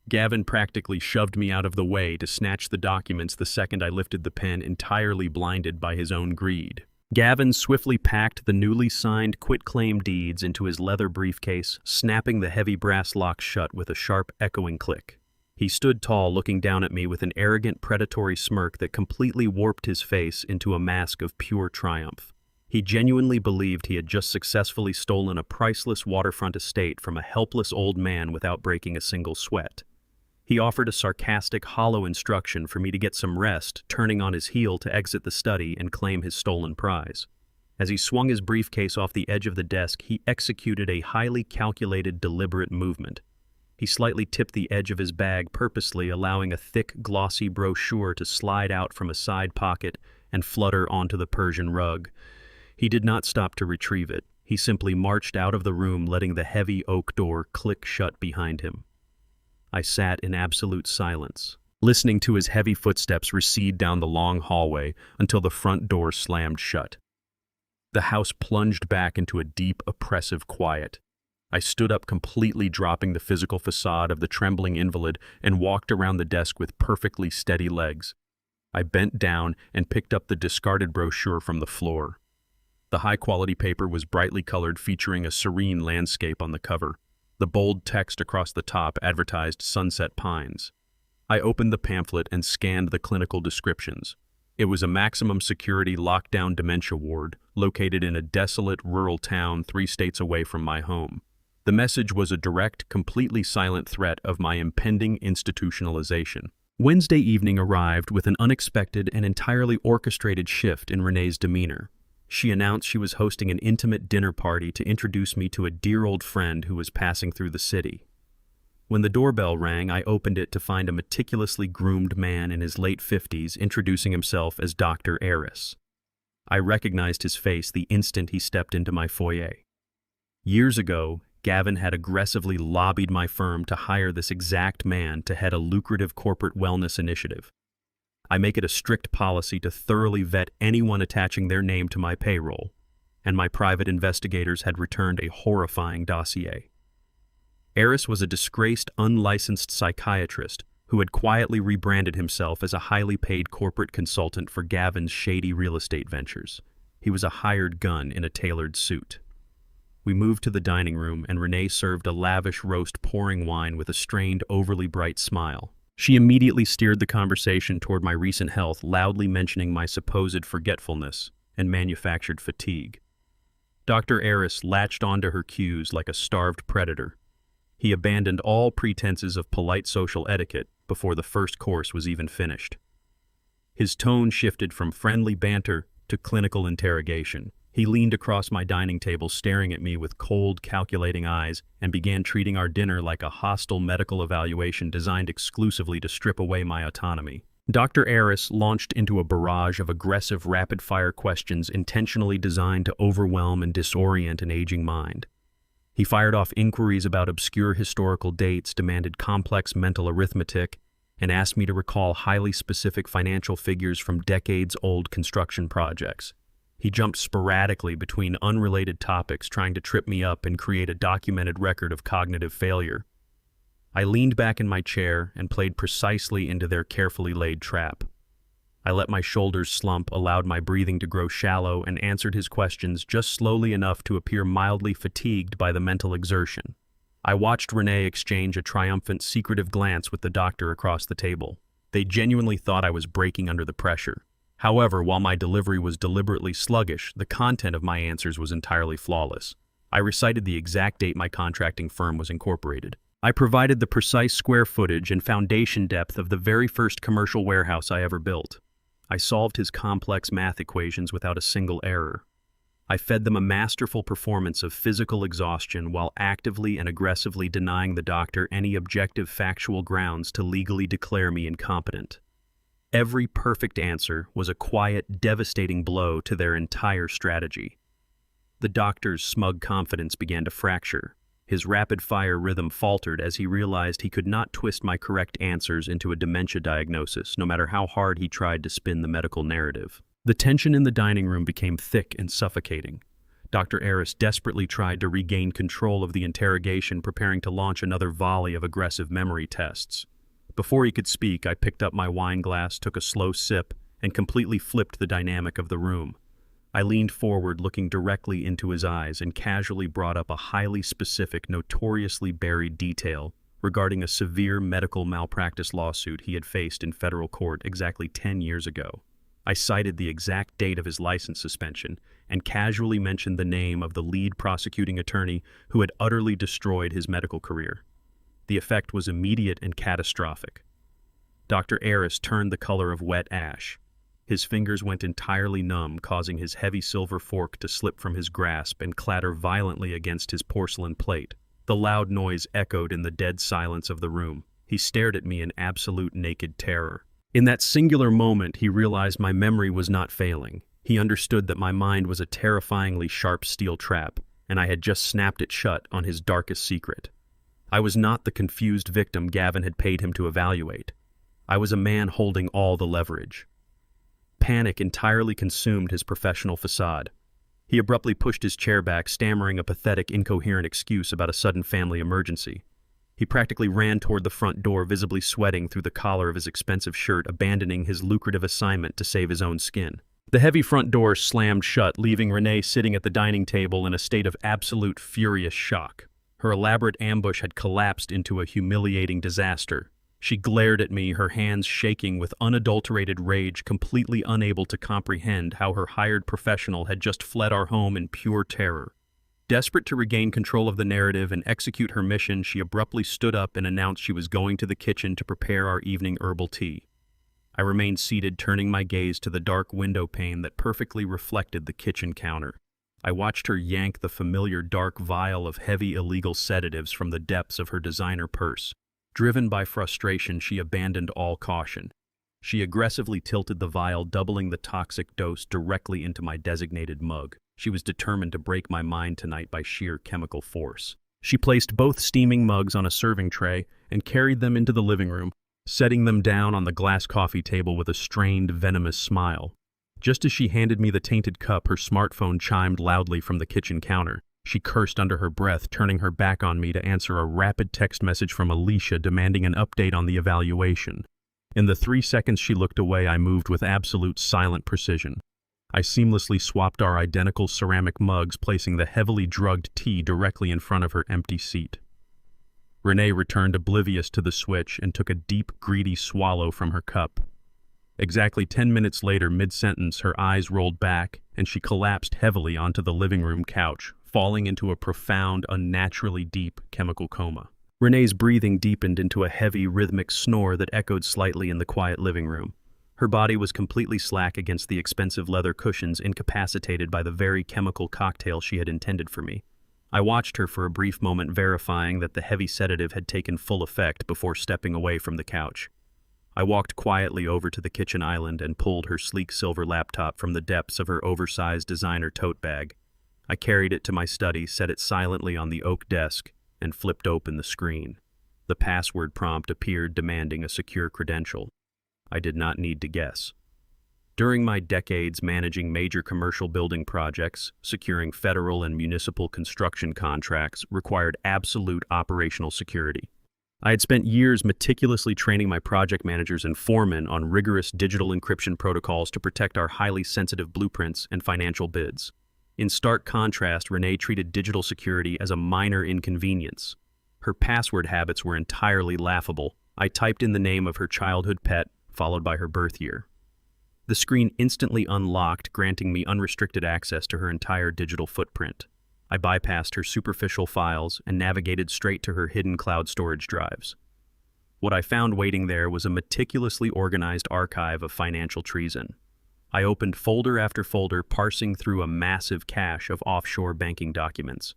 Gavin practically shoved me out of the way to snatch the documents the second I lifted the pen, entirely blinded by his own greed. Gavin swiftly packed the newly signed quitclaim deeds into his leather briefcase, snapping the heavy brass lock shut with a sharp, echoing click. He stood tall, looking down at me with an arrogant, predatory smirk that completely warped his face into a mask of pure triumph. He genuinely believed he had just successfully stolen a priceless waterfront estate from a helpless old man without breaking a single sweat. He offered a sarcastic, hollow instruction for me to get some rest, turning on his heel to exit the study and claim his stolen prize. As he swung his briefcase off the edge of the desk, he executed a highly calculated, deliberate movement. He slightly tipped the edge of his bag purposely, allowing a thick, glossy brochure to slide out from a side pocket and flutter onto the Persian rug. He did not stop to retrieve it. He simply marched out of the room, letting the heavy oak door click shut behind him. I sat in absolute silence, listening to his heavy footsteps recede down the long hallway until the front door slammed shut. The house plunged back into a deep, oppressive quiet. I stood up, completely dropping the physical facade of the trembling invalid, and walked around the desk with perfectly steady legs. I bent down and picked up the discarded brochure from the floor. The high-quality paper was brightly colored, featuring a serene landscape on the cover. The bold text across the top advertised Sunset Pines. I opened the pamphlet and scanned the clinical descriptions. It was a maximum security lockdown dementia ward located in a desolate rural town 3 states away from my home. The message was a direct, completely silent threat of my impending institutionalization. Wednesday evening arrived with an unexpected and entirely orchestrated shift in Renee's demeanor. She announced she was hosting an intimate dinner party to introduce me to a dear old friend who was passing through the city. When the doorbell rang, I opened it to find a meticulously groomed man in his late 50s introducing himself as Dr. Eris. I recognized his face the instant he stepped into my foyer. Years ago, Gavin had aggressively lobbied my firm to hire this exact man to head a lucrative corporate wellness initiative. I make it a strict policy to thoroughly vet anyone attaching their name to my payroll, and my private investigators had returned a horrifying dossier. Eris was a disgraced, unlicensed psychiatrist who had quietly rebranded himself as a highly paid corporate consultant for Gavin's shady real estate ventures. He was a hired gun in a tailored suit. We moved to the dining room, and Renee served a lavish roast pouring wine with a strained, overly bright smile. She immediately steered the conversation toward my recent health, loudly mentioning my supposed forgetfulness and manufactured fatigue. Dr. Eris latched onto her cues like a starved predator. He abandoned all pretenses of polite social etiquette before the first course was even finished. His tone shifted from friendly banter to clinical interrogation. He leaned across my dining table, staring at me with cold, calculating eyes, and began treating our dinner like a hostile medical evaluation designed exclusively to strip away my autonomy. Dr. Eris launched into a barrage of aggressive, rapid-fire questions intentionally designed to overwhelm and disorient an aging mind. He fired off inquiries about obscure historical dates, demanded complex mental arithmetic, and asked me to recall highly specific financial figures from decades-old construction projects. He jumped sporadically between unrelated topics, trying to trip me up and create a documented record of cognitive failure. I leaned back in my chair and played precisely into their carefully laid trap. I let my shoulders slump, allowed my breathing to grow shallow, and answered his questions just slowly enough to appear mildly fatigued by the mental exertion. I watched Renee exchange a triumphant, secretive glance with the doctor across the table. They genuinely thought I was breaking under the pressure. However, while my delivery was deliberately sluggish, the content of my answers was entirely flawless. I recited the exact date my contracting firm was incorporated. I provided the precise square footage and foundation depth of the very first commercial warehouse I ever built. I solved his complex math equations without a single error. I fed them a masterful performance of physical exhaustion while actively and aggressively denying the doctor any objective factual grounds to legally declare me incompetent. Every perfect answer was a quiet, devastating blow to their entire strategy. The doctor's smug confidence began to fracture. His rapid-fire rhythm faltered as he realized he could not twist my correct answers into a dementia diagnosis, no matter how hard he tried to spin the medical narrative. The tension in the dining room became thick and suffocating. Dr. Eris desperately tried to regain control of the interrogation, preparing to launch another volley of aggressive memory tests. Before he could speak, I picked up my wine glass, took a slow sip, and completely flipped the dynamic of the room. I leaned forward, looking directly into his eyes, and casually brought up a highly specific, notoriously buried detail regarding a severe medical malpractice lawsuit he had faced in federal court exactly 10 years ago. I cited the exact date of his license suspension and casually mentioned the name of the lead prosecuting attorney who had utterly destroyed his medical career. The effect was immediate and catastrophic. Dr. Eris turned the color of wet ash. His fingers went entirely numb, causing his heavy silver fork to slip from his grasp and clatter violently against his porcelain plate. The loud noise echoed in the dead silence of the room. He stared at me in absolute naked terror. In that singular moment, he realized my memory was not failing. He understood that my mind was a terrifyingly sharp steel trap, and I had just snapped it shut on his darkest secret. I was not the confused victim Gavin had paid him to evaluate. I was a man holding all the leverage. Panic entirely consumed his professional facade. He abruptly pushed his chair back, stammering a pathetic, incoherent excuse about a sudden family emergency. He practically ran toward the front door, visibly sweating through the collar of his expensive shirt, abandoning his lucrative assignment to save his own skin. The heavy front door slammed shut, leaving Renee sitting at the dining table in a state of absolute furious shock. Her elaborate ambush had collapsed into a humiliating disaster. She glared at me, her hands shaking with unadulterated rage, completely unable to comprehend how her hired professional had just fled our home in pure terror. Desperate to regain control of the narrative and execute her mission, she abruptly stood up and announced she was going to the kitchen to prepare our evening herbal tea. I remained seated, turning my gaze to the dark window pane that perfectly reflected the kitchen counter. I watched her yank the familiar dark vial of heavy illegal sedatives from the depths of her designer purse. Driven by frustration, she abandoned all caution. She aggressively tilted the vial, doubling the toxic dose directly into my designated mug. She was determined to break my mind tonight by sheer chemical force. She placed both steaming mugs on a serving tray and carried them into the living room, setting them down on the glass coffee table with a strained, venomous smile. Just as she handed me the tainted cup, her smartphone chimed loudly from the kitchen counter. She cursed under her breath, turning her back on me to answer a rapid text message from Alicia demanding an update on the evaluation. In the 3 seconds she looked away, I moved with absolute silent precision. I seamlessly swapped our identical ceramic mugs, placing the heavily drugged tea directly in front of her empty seat. Renee returned oblivious to the switch and took a deep, greedy swallow from her cup. Exactly 10 minutes later, mid-sentence, her eyes rolled back, and she collapsed heavily onto the living room couch, falling into a profound, unnaturally deep chemical coma. Renee's breathing deepened into a heavy, rhythmic snore that echoed slightly in the quiet living room. Her body was completely slack against the expensive leather cushions, incapacitated by the very chemical cocktail she had intended for me. I watched her for a brief moment, verifying that the heavy sedative had taken full effect before stepping away from the couch. I walked quietly over to the kitchen island and pulled her sleek silver laptop from the depths of her oversized designer tote bag. I carried it to my study, set it silently on the oak desk, and flipped open the screen. The password prompt appeared, demanding a secure credential. I did not need to guess. During my decades managing major commercial building projects, securing federal and municipal construction contracts required absolute operational security. I had spent years meticulously training my project managers and foremen on rigorous digital encryption protocols to protect our highly sensitive blueprints and financial bids. In stark contrast, Renee treated digital security as a minor inconvenience. Her password habits were entirely laughable. I typed in the name of her childhood pet, followed by her birth year. The screen instantly unlocked, granting me unrestricted access to her entire digital footprint. I bypassed her superficial files and navigated straight to her hidden cloud storage drives. What I found waiting there was a meticulously organized archive of financial treason. I opened folder after folder, parsing through a massive cache of offshore banking documents.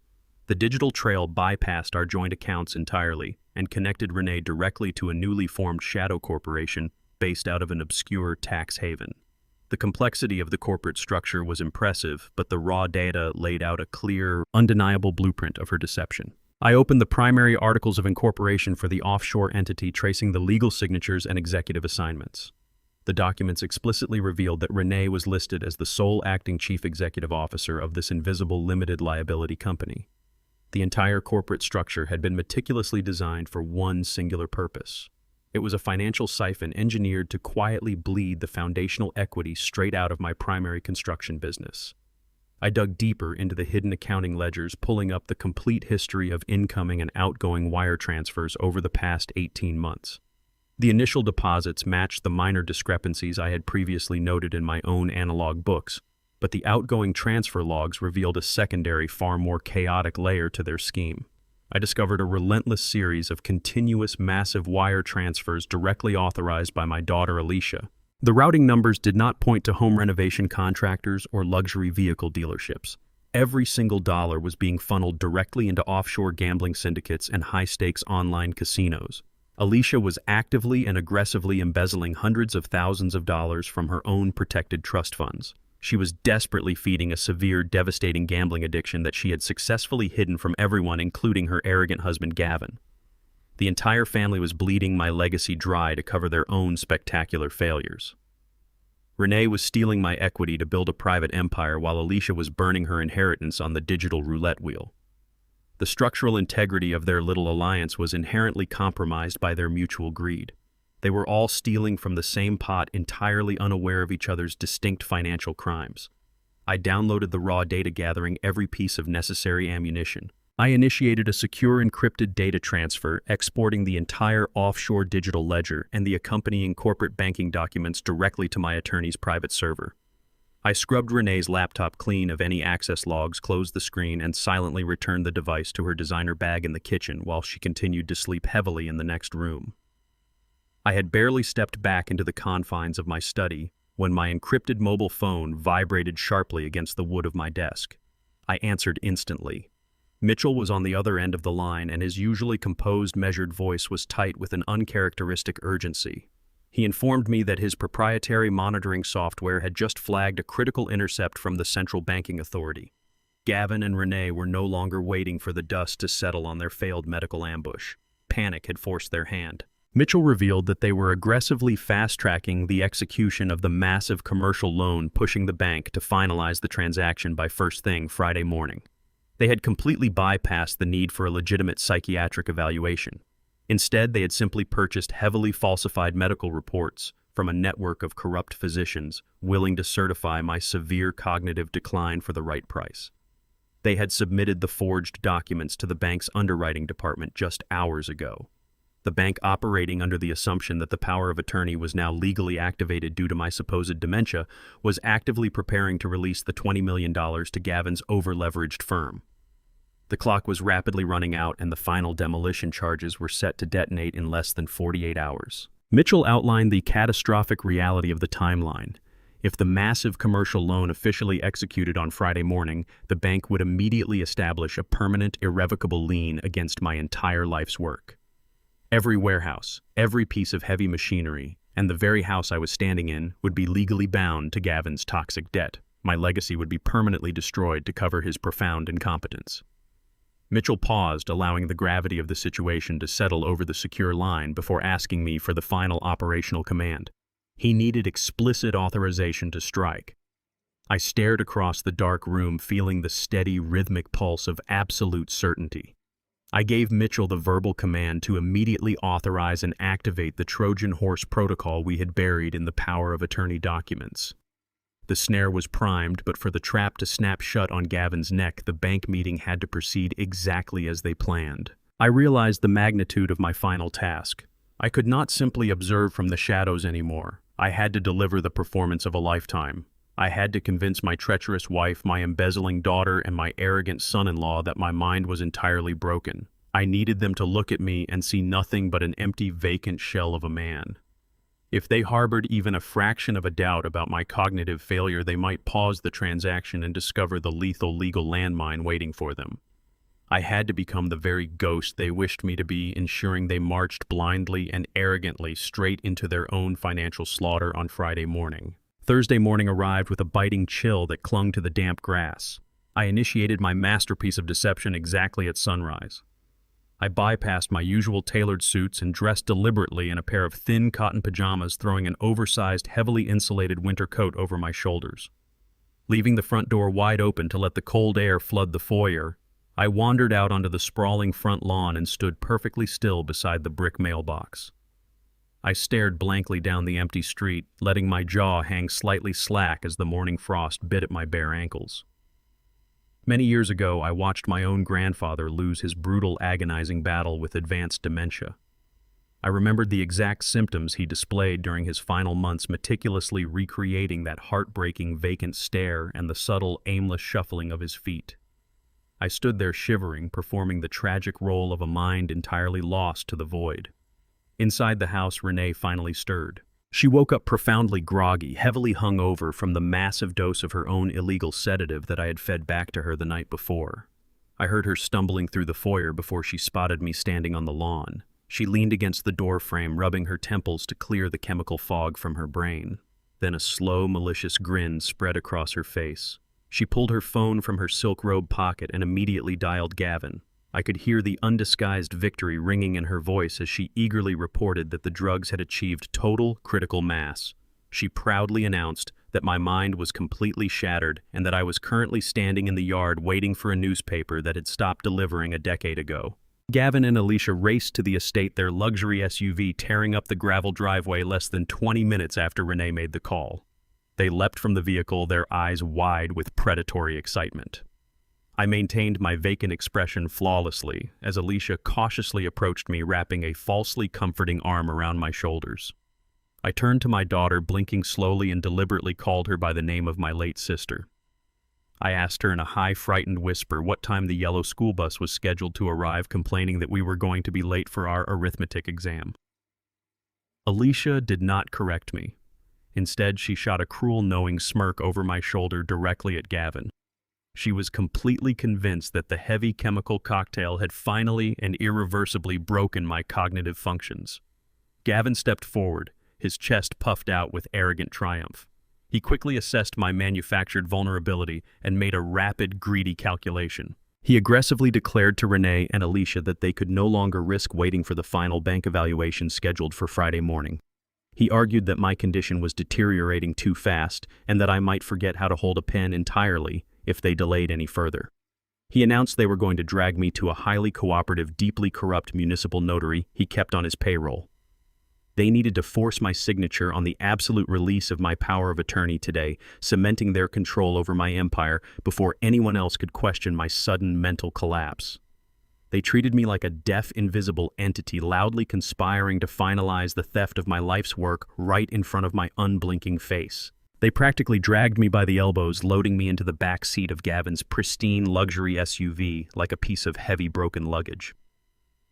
The digital trail bypassed our joint accounts entirely and connected Renee directly to a newly formed shadow corporation based out of an obscure tax haven. The complexity of the corporate structure was impressive, but the raw data laid out a clear, undeniable blueprint of her deception. I opened the primary articles of incorporation for the offshore entity, tracing the legal signatures and executive assignments. The documents explicitly revealed that Renee was listed as the sole acting chief executive officer of this invisible limited liability company. The entire corporate structure had been meticulously designed for one singular purpose. It was a financial siphon engineered to quietly bleed the foundational equity straight out of my primary construction business. I dug deeper into the hidden accounting ledgers, pulling up the complete history of incoming and outgoing wire transfers over the past 18 months. The initial deposits matched the minor discrepancies I had previously noted in my own analog books, but the outgoing transfer logs revealed a secondary, far more chaotic layer to their scheme. I discovered a relentless series of continuous, massive wire transfers directly authorized by my daughter Alicia. The routing numbers did not point to home renovation contractors or luxury vehicle dealerships. Every single dollar was being funneled directly into offshore gambling syndicates and high-stakes online casinos. Alicia was actively and aggressively embezzling hundreds of thousands of dollars from her own protected trust funds. She was desperately feeding a severe, devastating gambling addiction that she had successfully hidden from everyone, including her arrogant husband, Gavin. The entire family was bleeding my legacy dry to cover their own spectacular failures. Renee was stealing my equity to build a private empire, while Alicia was burning her inheritance on the digital roulette wheel. The structural integrity of their little alliance was inherently compromised by their mutual greed. They were all stealing from the same pot, entirely unaware of each other's distinct financial crimes. I downloaded the raw data, gathering every piece of necessary ammunition. I initiated a secure encrypted data transfer, exporting the entire offshore digital ledger and the accompanying corporate banking documents directly to my attorney's private server. I scrubbed Renee's laptop clean of any access logs, closed the screen, and silently returned the device to her designer bag in the kitchen while she continued to sleep heavily in the next room. I had barely stepped back into the confines of my study when my encrypted mobile phone vibrated sharply against the wood of my desk. I answered instantly. Mitchell was on the other end of the line, and his usually composed, measured voice was tight with an uncharacteristic urgency. He informed me that his proprietary monitoring software had just flagged a critical intercept from the Central Banking Authority. Gavin and Renee were no longer waiting for the dust to settle on their failed medical ambush. Panic had forced their hand. Mitchell revealed that they were aggressively fast-tracking the execution of the massive commercial loan, pushing the bank to finalize the transaction by first thing Friday morning. They had completely bypassed the need for a legitimate psychiatric evaluation. Instead, they had simply purchased heavily falsified medical reports from a network of corrupt physicians willing to certify my severe cognitive decline for the right price. They had submitted the forged documents to the bank's underwriting department just hours ago. The bank, operating under the assumption that the power of attorney was now legally activated due to my supposed dementia, was actively preparing to release the $20 million to Gavin's over-leveraged firm. The clock was rapidly running out, and the final demolition charges were set to detonate in less than 48 hours. Mitchell outlined the catastrophic reality of the timeline. If the massive commercial loan officially executed on Friday morning, the bank would immediately establish a permanent, irrevocable lien against my entire life's work. Every warehouse, every piece of heavy machinery, and the very house I was standing in would be legally bound to Gavin's toxic debt. My legacy would be permanently destroyed to cover his profound incompetence. Mitchell paused, allowing the gravity of the situation to settle over the secure line before asking me for the final operational command. He needed explicit authorization to strike. I stared across the dark room, feeling the steady, rhythmic pulse of absolute certainty. I gave Mitchell the verbal command to immediately authorize and activate the Trojan horse protocol we had buried in the power of attorney documents. The snare was primed, but for the trap to snap shut on Gavin's neck, the bank meeting had to proceed exactly as they planned. I realized the magnitude of my final task. I could not simply observe from the shadows anymore. I had to deliver the performance of a lifetime. I had to convince my treacherous wife, my embezzling daughter, and my arrogant son-in-law that my mind was entirely broken. I needed them to look at me and see nothing but an empty, vacant shell of a man. If they harbored even a fraction of a doubt about my cognitive failure, they might pause the transaction and discover the lethal legal landmine waiting for them. I had to become the very ghost they wished me to be, ensuring they marched blindly and arrogantly straight into their own financial slaughter on Friday morning. Thursday morning arrived with a biting chill that clung to the damp grass. I initiated my masterpiece of deception exactly at sunrise. I bypassed my usual tailored suits and dressed deliberately in a pair of thin cotton pajamas, throwing an oversized, heavily insulated winter coat over my shoulders. Leaving the front door wide open to let the cold air flood the foyer, I wandered out onto the sprawling front lawn and stood perfectly still beside the brick mailbox. I stared blankly down the empty street, letting my jaw hang slightly slack as the morning frost bit at my bare ankles. Many years ago, I watched my own grandfather lose his brutal, agonizing battle with advanced dementia. I remembered the exact symptoms he displayed during his final months, meticulously recreating that heartbreaking, vacant stare and the subtle, aimless shuffling of his feet. I stood there shivering, performing the tragic role of a mind entirely lost to the void. Inside the house, Renee finally stirred. She woke up profoundly groggy, heavily hungover from the massive dose of her own illegal sedative that I had fed back to her the night before. I heard her stumbling through the foyer before she spotted me standing on the lawn. She leaned against the door frame, rubbing her temples to clear the chemical fog from her brain. Then a slow, malicious grin spread across her face. She pulled her phone from her silk robe pocket and immediately dialed Gavin. I could hear the undisguised victory ringing in her voice as she eagerly reported that the drugs had achieved total critical mass. She proudly announced that my mind was completely shattered and that I was currently standing in the yard waiting for a newspaper that had stopped delivering a decade ago. Gavin and Alicia raced to the estate, their luxury SUV tearing up the gravel driveway less than 20 minutes after Renee made the call. They leapt from the vehicle, their eyes wide with predatory excitement. I maintained my vacant expression flawlessly as Alicia cautiously approached me, wrapping a falsely comforting arm around my shoulders. I turned to my daughter, blinking slowly, and deliberately called her by the name of my late sister. I asked her in a high, frightened whisper what time the yellow school bus was scheduled to arrive, complaining that we were going to be late for our arithmetic exam. Alicia did not correct me. Instead, she shot a cruel, knowing smirk over my shoulder directly at Gavin. She was completely convinced that the heavy chemical cocktail had finally and irreversibly broken my cognitive functions. Gavin stepped forward, his chest puffed out with arrogant triumph. He quickly assessed my manufactured vulnerability and made a rapid, greedy calculation. He aggressively declared to Renee and Alicia that they could no longer risk waiting for the final bank evaluation scheduled for Friday morning. He argued that my condition was deteriorating too fast and that I might forget how to hold a pen entirely if they delayed any further. He announced they were going to drag me to a highly cooperative, deeply corrupt municipal notary he kept on his payroll. They needed to force my signature on the absolute release of my power of attorney today, cementing their control over my empire before anyone else could question my sudden mental collapse. They treated me like a deaf, invisible entity, loudly conspiring to finalize the theft of my life's work right in front of my unblinking face. They practically dragged me by the elbows, loading me into the back seat of Gavin's pristine luxury SUV like a piece of heavy broken luggage.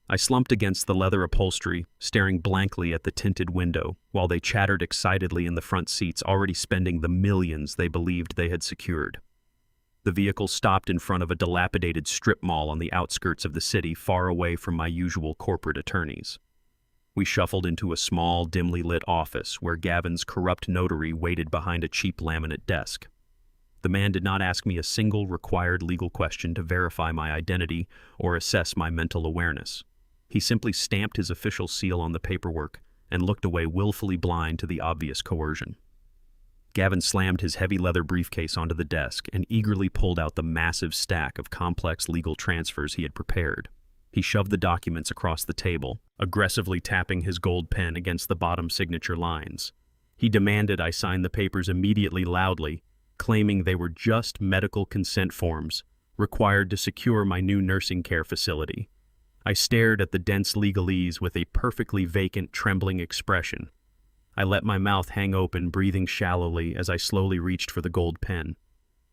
I slumped against the leather upholstery, staring blankly at the tinted window, while they chattered excitedly in the front seats, already spending the millions they believed they had secured. The vehicle stopped in front of a dilapidated strip mall on the outskirts of the city, far away from my usual corporate attorneys. We shuffled into a small, dimly lit office where Gavin's corrupt notary waited behind a cheap laminate desk. The man did not ask me a single required legal question to verify my identity or assess my mental awareness. He simply stamped his official seal on the paperwork and looked away, willfully blind to the obvious coercion. Gavin slammed his heavy leather briefcase onto the desk and eagerly pulled out the massive stack of complex legal transfers he had prepared. He shoved the documents across the table, aggressively tapping his gold pen against the bottom signature lines. He demanded I sign the papers immediately, loudly, claiming they were just medical consent forms required to secure my new nursing care facility. I stared at the dense legalese with a perfectly vacant, trembling expression. I let my mouth hang open, breathing shallowly as I slowly reached for the gold pen.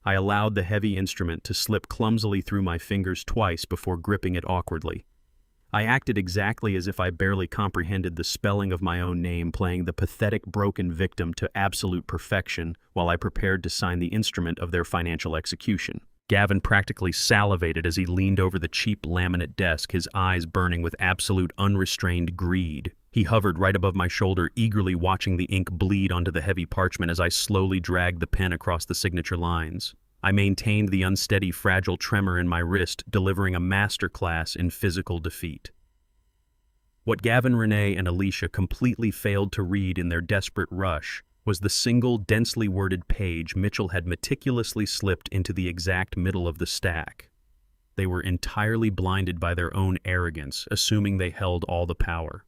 I allowed the heavy instrument to slip clumsily through my fingers twice before gripping it awkwardly. I acted exactly as if I barely comprehended the spelling of my own name, playing the pathetic broken victim to absolute perfection while I prepared to sign the instrument of their financial execution. Gavin practically salivated as he leaned over the cheap laminate desk, his eyes burning with absolute unrestrained greed. He hovered right above my shoulder, eagerly watching the ink bleed onto the heavy parchment as I slowly dragged the pen across the signature lines. I maintained the unsteady, fragile tremor in my wrist, delivering a masterclass in physical defeat. What Gavin, Renee, and Alicia completely failed to read in their desperate rush was the single, densely worded page Mitchell had meticulously slipped into the exact middle of the stack. They were entirely blinded by their own arrogance, assuming they held all the power.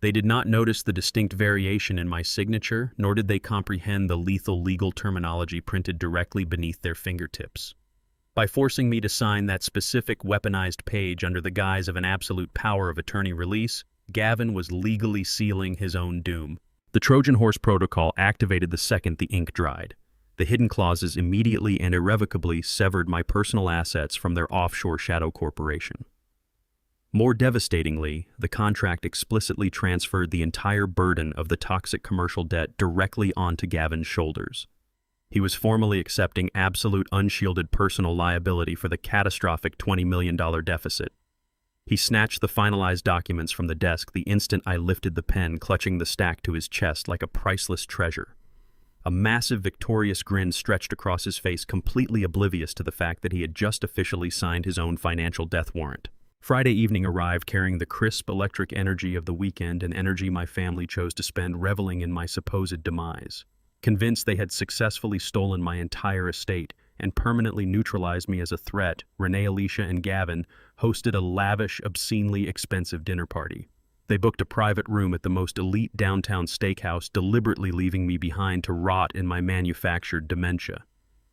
They did not notice the distinct variation in my signature, nor did they comprehend the lethal legal terminology printed directly beneath their fingertips. By forcing me to sign that specific weaponized page under the guise of an absolute power of attorney release, Gavin was legally sealing his own doom. The Trojan Horse Protocol activated the second the ink dried. The hidden clauses immediately and irrevocably severed my personal assets from their offshore shadow corporation. More devastatingly, the contract explicitly transferred the entire burden of the toxic commercial debt directly onto Gavin's shoulders. He was formally accepting absolute unshielded personal liability for the catastrophic $20 million deficit. He snatched the finalized documents from the desk the instant I lifted the pen, clutching the stack to his chest like a priceless treasure. A massive, victorious grin stretched across his face, completely oblivious to the fact that he had just officially signed his own financial death warrant. Friday evening arrived, carrying the crisp electric energy of the weekend, an energy my family chose to spend reveling in my supposed demise. Convinced they had successfully stolen my entire estate and permanently neutralized me as a threat, Renee, Alicia, and Gavin hosted a lavish, obscenely expensive dinner party. They booked a private room at the most elite downtown steakhouse, deliberately leaving me behind to rot in my manufactured dementia.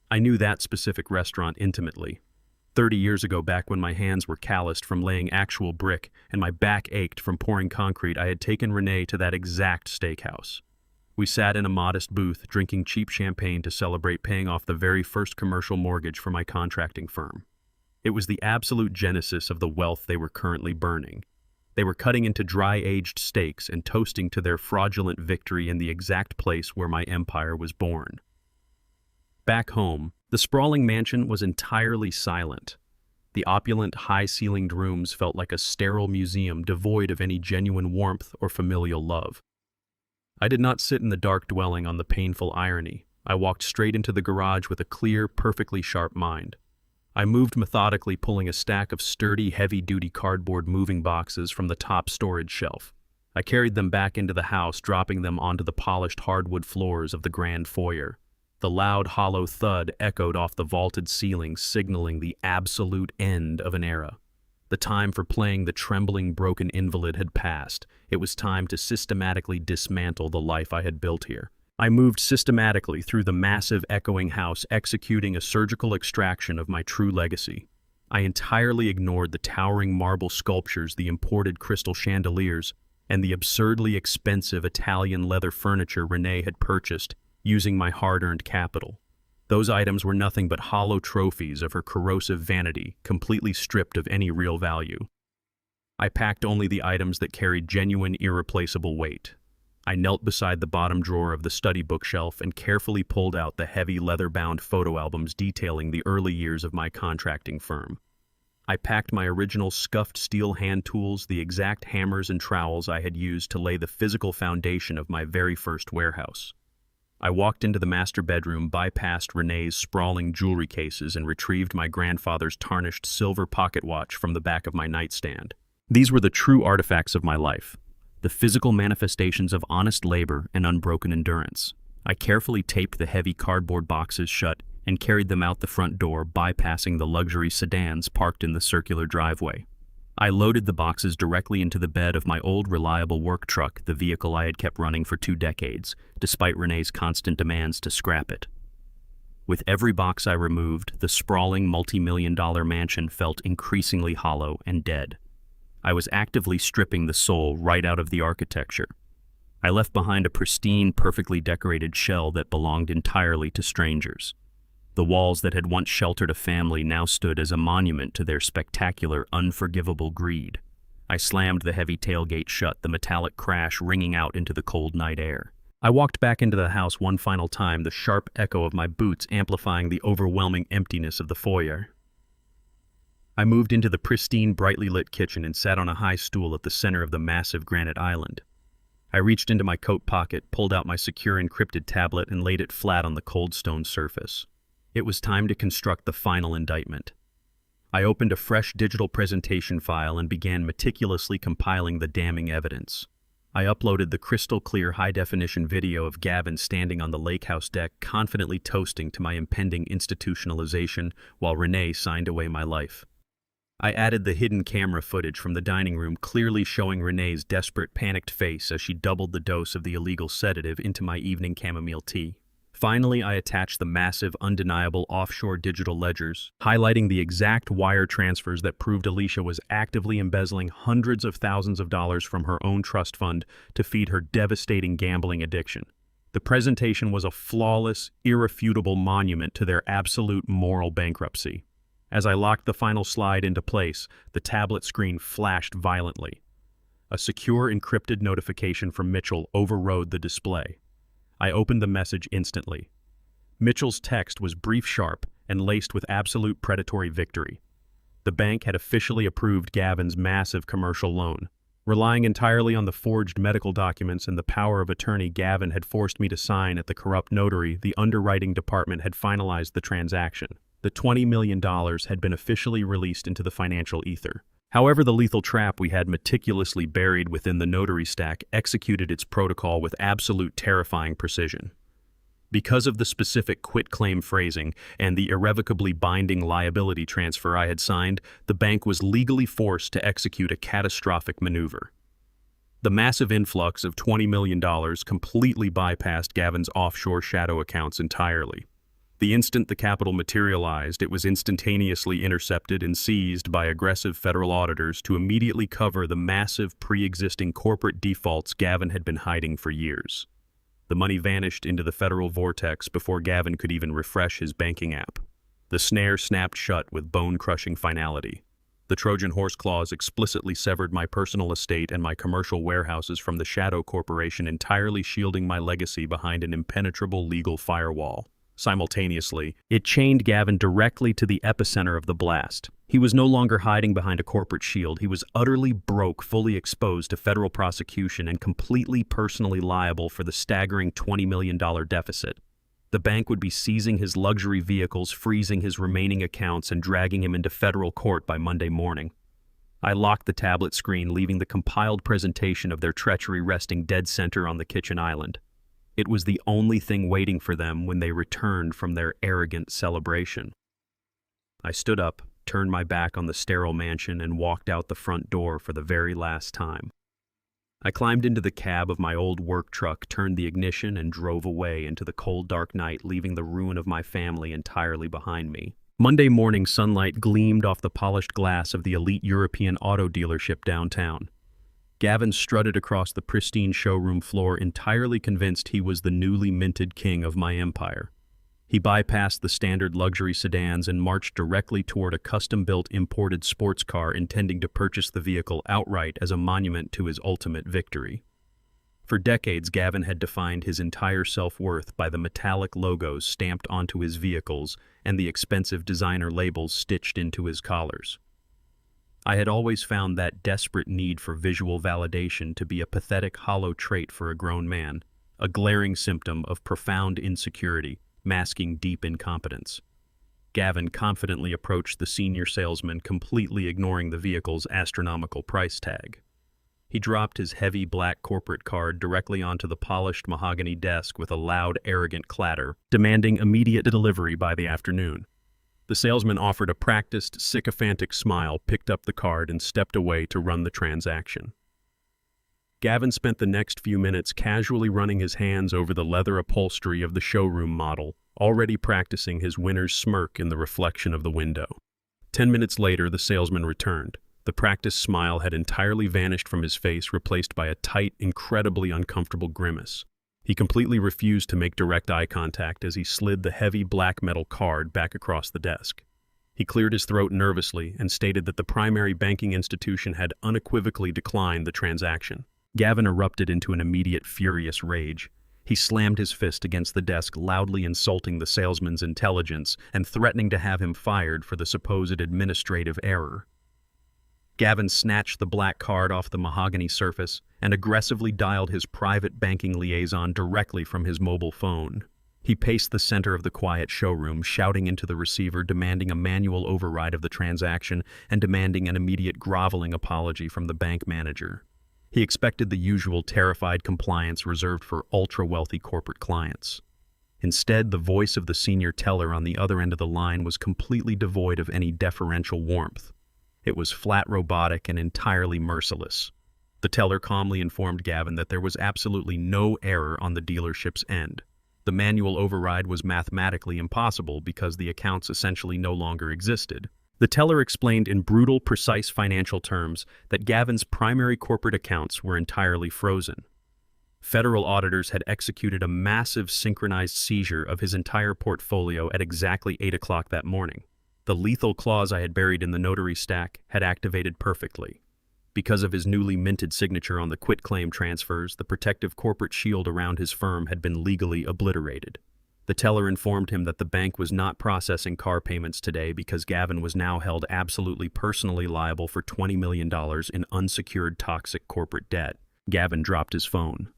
I knew that specific restaurant intimately. 30 years ago, back when my hands were calloused from laying actual brick and my back ached from pouring concrete, I had taken Renee to that exact steakhouse. We sat in a modest booth, drinking cheap champagne to celebrate paying off the very first commercial mortgage for my contracting firm. It was the absolute genesis of the wealth they were currently burning. They were cutting into dry-aged steaks and toasting to their fraudulent victory in the exact place where my empire was born. Back home, the sprawling mansion was entirely silent. The opulent, high-ceilinged rooms felt like a sterile museum devoid of any genuine warmth or familial love. I did not sit in the dark dwelling on the painful irony. I walked straight into the garage with a clear, perfectly sharp mind. I moved methodically, pulling a stack of sturdy, heavy-duty cardboard moving boxes from the top storage shelf. I carried them back into the house, dropping them onto the polished hardwood floors of the grand foyer. The loud, hollow thud echoed off the vaulted ceiling, signaling the absolute end of an era. The time for playing the trembling, broken invalid had passed. It was time to systematically dismantle the life I had built here. I moved systematically through the massive, echoing house, executing a surgical extraction of my true legacy. I entirely ignored the towering marble sculptures, the imported crystal chandeliers, and the absurdly expensive Italian leather furniture Renee had purchased using my hard-earned capital. Those items were nothing but hollow trophies of her corrosive vanity, completely stripped of any real value. I packed only the items that carried genuine, irreplaceable weight. I knelt beside the bottom drawer of the study bookshelf and carefully pulled out the heavy leather-bound photo albums detailing the early years of my contracting firm. I packed my original scuffed steel hand tools, the exact hammers and trowels I had used to lay the physical foundation of my very first warehouse. I walked into the master bedroom, bypassed Renee's sprawling jewelry cases, and retrieved my grandfather's tarnished silver pocket watch from the back of my nightstand. These were the true artifacts of my life, the physical manifestations of honest labor and unbroken endurance. I carefully taped the heavy cardboard boxes shut and carried them out the front door, bypassing the luxury sedans parked in the circular driveway. I loaded the boxes directly into the bed of my old reliable work truck, the vehicle I had kept running for 2 decades, despite Renee's constant demands to scrap it. With every box I removed, the sprawling multi-million-dollar mansion felt increasingly hollow and dead. I was actively stripping the soul right out of the architecture. I left behind a pristine, perfectly decorated shell that belonged entirely to strangers. The walls that had once sheltered a family now stood as a monument to their spectacular, unforgivable greed. I slammed the heavy tailgate shut, the metallic crash ringing out into the cold night air. I walked back into the house one final time, the sharp echo of my boots amplifying the overwhelming emptiness of the foyer. I moved into the pristine, brightly lit kitchen and sat on a high stool at the center of the massive granite island. I reached into my coat pocket, pulled out my secure encrypted tablet, and laid it flat on the cold stone surface. It was time to construct the final indictment. I opened a fresh digital presentation file and began meticulously compiling the damning evidence. I uploaded the crystal-clear high-definition video of Gavin standing on the lake house deck, confidently toasting to my impending institutionalization while Renee signed away my life. I added the hidden camera footage from the dining room, clearly showing Renee's desperate, panicked face as she doubled the dose of the illegal sedative into my evening chamomile tea. Finally, I attached the massive, undeniable offshore digital ledgers, highlighting the exact wire transfers that proved Alicia was actively embezzling hundreds of thousands of dollars from her own trust fund to feed her devastating gambling addiction. The presentation was a flawless, irrefutable monument to their absolute moral bankruptcy. As I locked the final slide into place, the tablet screen flashed violently. A secure, encrypted notification from Mitchell overrode the display. I opened the message instantly. Mitchell's text was brief, sharp, and laced with absolute predatory victory. The bank had officially approved Gavin's massive commercial loan. Relying entirely on the forged medical documents and the power of attorney Gavin had forced me to sign at the corrupt notary, the underwriting department had finalized the transaction. The $20 million had been officially released into the financial ether. However, the lethal trap we had meticulously buried within the notary stack executed its protocol with absolute terrifying precision. Because of the specific quitclaim phrasing and the irrevocably binding liability transfer I had signed, the bank was legally forced to execute a catastrophic maneuver. The massive influx of $20 million completely bypassed Gavin's offshore shadow accounts entirely. The instant the capital materialized, it was instantaneously intercepted and seized by aggressive federal auditors to immediately cover the massive pre-existing corporate defaults Gavin had been hiding for years. The money vanished into the federal vortex before Gavin could even refresh his banking app. The snare snapped shut with bone-crushing finality. The Trojan horse clause explicitly severed my personal estate and my commercial warehouses from the Shadow Corporation, entirely shielding my legacy behind an impenetrable legal firewall. Simultaneously, it chained Gavin directly to the epicenter of the blast. He was no longer hiding behind a corporate shield. He was utterly broke, fully exposed to federal prosecution, and completely personally liable for the staggering $20 million deficit. The bank would be seizing his luxury vehicles, freezing his remaining accounts, and dragging him into federal court by Monday morning. I locked the tablet screen, leaving the compiled presentation of their treachery resting dead center on the kitchen island. It was the only thing waiting for them when they returned from their arrogant celebration. I stood up, turned my back on the sterile mansion, and walked out the front door for the very last time. I climbed into the cab of my old work truck, turned the ignition, and drove away into the cold, dark night, leaving the ruin of my family entirely behind me. Monday morning sunlight gleamed off the polished glass of the elite European auto dealership downtown. Gavin strutted across the pristine showroom floor, entirely convinced he was the newly minted king of my empire. He bypassed the standard luxury sedans and marched directly toward a custom-built imported sports car, intending to purchase the vehicle outright as a monument to his ultimate victory. For decades, Gavin had defined his entire self-worth by the metallic logos stamped onto his vehicles and the expensive designer labels stitched into his collars. I had always found that desperate need for visual validation to be a pathetic, hollow trait for a grown man, a glaring symptom of profound insecurity, masking deep incompetence. Gavin confidently approached the senior salesman, completely ignoring the vehicle's astronomical price tag. He dropped his heavy black corporate card directly onto the polished mahogany desk with a loud, arrogant clatter, demanding immediate delivery by the afternoon. The salesman offered a practiced, sycophantic smile, picked up the card, and stepped away to run the transaction. Gavin spent the next few minutes casually running his hands over the leather upholstery of the showroom model, already practicing his winner's smirk in the reflection of the window. 10 minutes later, the salesman returned. The practiced smile had entirely vanished from his face, replaced by a tight, incredibly uncomfortable grimace. He completely refused to make direct eye contact as he slid the heavy black metal card back across the desk. He cleared his throat nervously and stated that the primary banking institution had unequivocally declined the transaction. Gavin erupted into an immediate, furious rage. He slammed his fist against the desk, loudly insulting the salesman's intelligence and threatening to have him fired for the supposed administrative error. Gavin snatched the black card off the mahogany surface and aggressively dialed his private banking liaison directly from his mobile phone. He paced the center of the quiet showroom, shouting into the receiver, demanding a manual override of the transaction and demanding an immediate groveling apology from the bank manager. He expected the usual terrified compliance reserved for ultra-wealthy corporate clients. Instead, the voice of the senior teller on the other end of the line was completely devoid of any deferential warmth. It was flat, robotic, and entirely merciless. The teller calmly informed Gavin that there was absolutely no error on the dealership's end. The manual override was mathematically impossible because the accounts essentially no longer existed. The teller explained in brutal, precise financial terms that Gavin's primary corporate accounts were entirely frozen. Federal auditors had executed a massive synchronized seizure of his entire portfolio at exactly 8 o'clock that morning. The lethal clause I had buried in the notary stack had activated perfectly. Because of his newly minted signature on the quitclaim transfers, the protective corporate shield around his firm had been legally obliterated. The teller informed him that the bank was not processing car payments today because Gavin was now held absolutely personally liable for $20 million in unsecured toxic corporate debt. Gavin dropped his phone.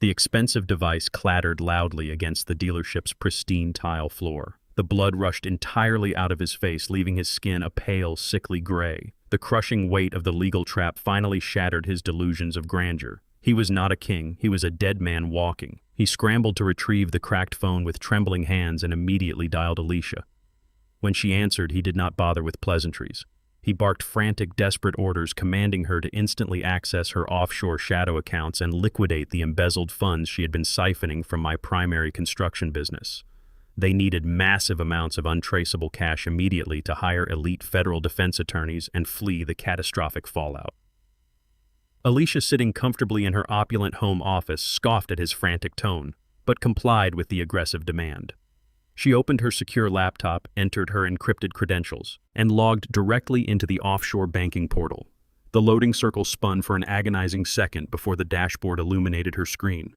The expensive device clattered loudly against the dealership's pristine tile floor. The blood rushed entirely out of his face, leaving his skin a pale, sickly gray. The crushing weight of the legal trap finally shattered his delusions of grandeur. He was not a king, he was a dead man walking. He scrambled to retrieve the cracked phone with trembling hands and immediately dialed Alicia. When she answered, he did not bother with pleasantries. He barked frantic, desperate orders, commanding her to instantly access her offshore shadow accounts and liquidate the embezzled funds she had been siphoning from my primary construction business. They needed massive amounts of untraceable cash immediately to hire elite federal defense attorneys and flee the catastrophic fallout. Alicia, sitting comfortably in her opulent home office, scoffed at his frantic tone, but complied with the aggressive demand. She opened her secure laptop, entered her encrypted credentials, and logged directly into the offshore banking portal. The loading circle spun for an agonizing second before the dashboard illuminated her screen.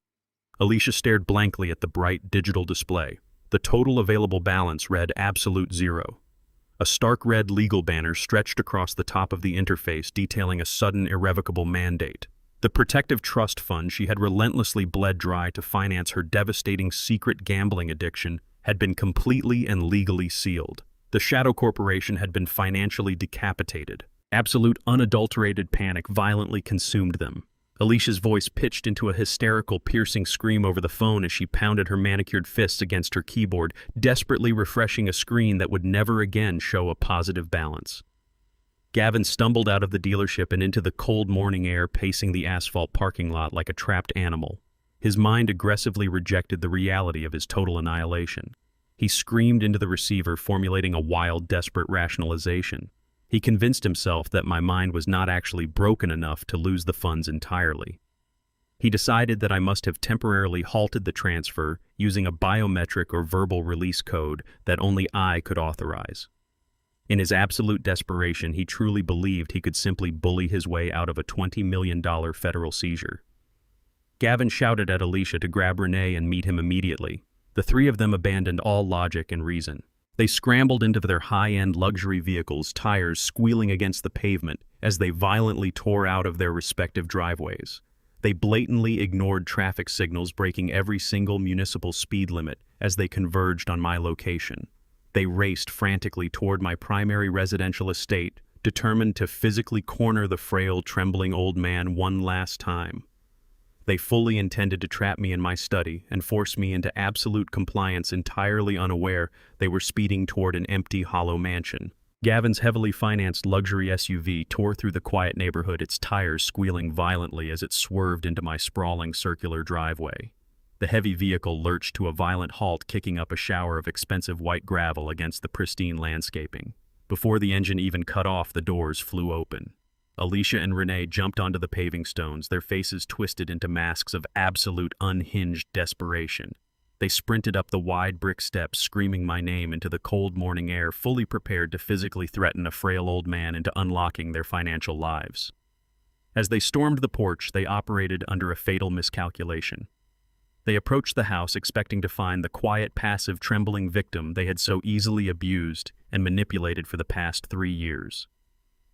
Alicia stared blankly at the bright digital display. The total available balance read absolute zero. A stark red legal banner stretched across the top of the interface, detailing a sudden, irrevocable mandate. The protective trust fund she had relentlessly bled dry to finance her devastating secret gambling addiction had been completely and legally sealed. The Shadow Corporation had been financially decapitated. Absolute, unadulterated panic violently consumed them. Alicia's voice pitched into a hysterical, piercing scream over the phone as she pounded her manicured fists against her keyboard, desperately refreshing a screen that would never again show a positive balance. Gavin stumbled out of the dealership and into the cold morning air, pacing the asphalt parking lot like a trapped animal. His mind aggressively rejected the reality of his total annihilation. He screamed into the receiver, formulating a wild, desperate rationalization. He convinced himself that my mind was not actually broken enough to lose the funds entirely. He decided that I must have temporarily halted the transfer using a biometric or verbal release code that only I could authorize. In his absolute desperation, he truly believed he could simply bully his way out of a $20 million federal seizure. Gavin shouted at Alicia to grab Renee and meet him immediately. The three of them abandoned all logic and reason. They scrambled into their high-end luxury vehicles, tires squealing against the pavement as they violently tore out of their respective driveways. They blatantly ignored traffic signals, breaking every single municipal speed limit as they converged on my location. They raced frantically toward my primary residential estate, determined to physically corner the frail, trembling old man one last time. They fully intended to trap me in my study and force me into absolute compliance, entirely unaware they were speeding toward an empty, hollow mansion. Gavin's heavily financed luxury SUV tore through the quiet neighborhood, its tires squealing violently as it swerved into my sprawling circular driveway. The heavy vehicle lurched to a violent halt, kicking up a shower of expensive white gravel against the pristine landscaping. Before the engine even cut off, the doors flew open. Alicia and Renee jumped onto the paving stones, their faces twisted into masks of absolute unhinged desperation. They sprinted up the wide brick steps, screaming my name into the cold morning air, fully prepared to physically threaten a frail old man into unlocking their financial lives. As they stormed the porch, they operated under a fatal miscalculation. They approached the house expecting to find the quiet, passive, trembling victim they had so easily abused and manipulated for the past 3 years.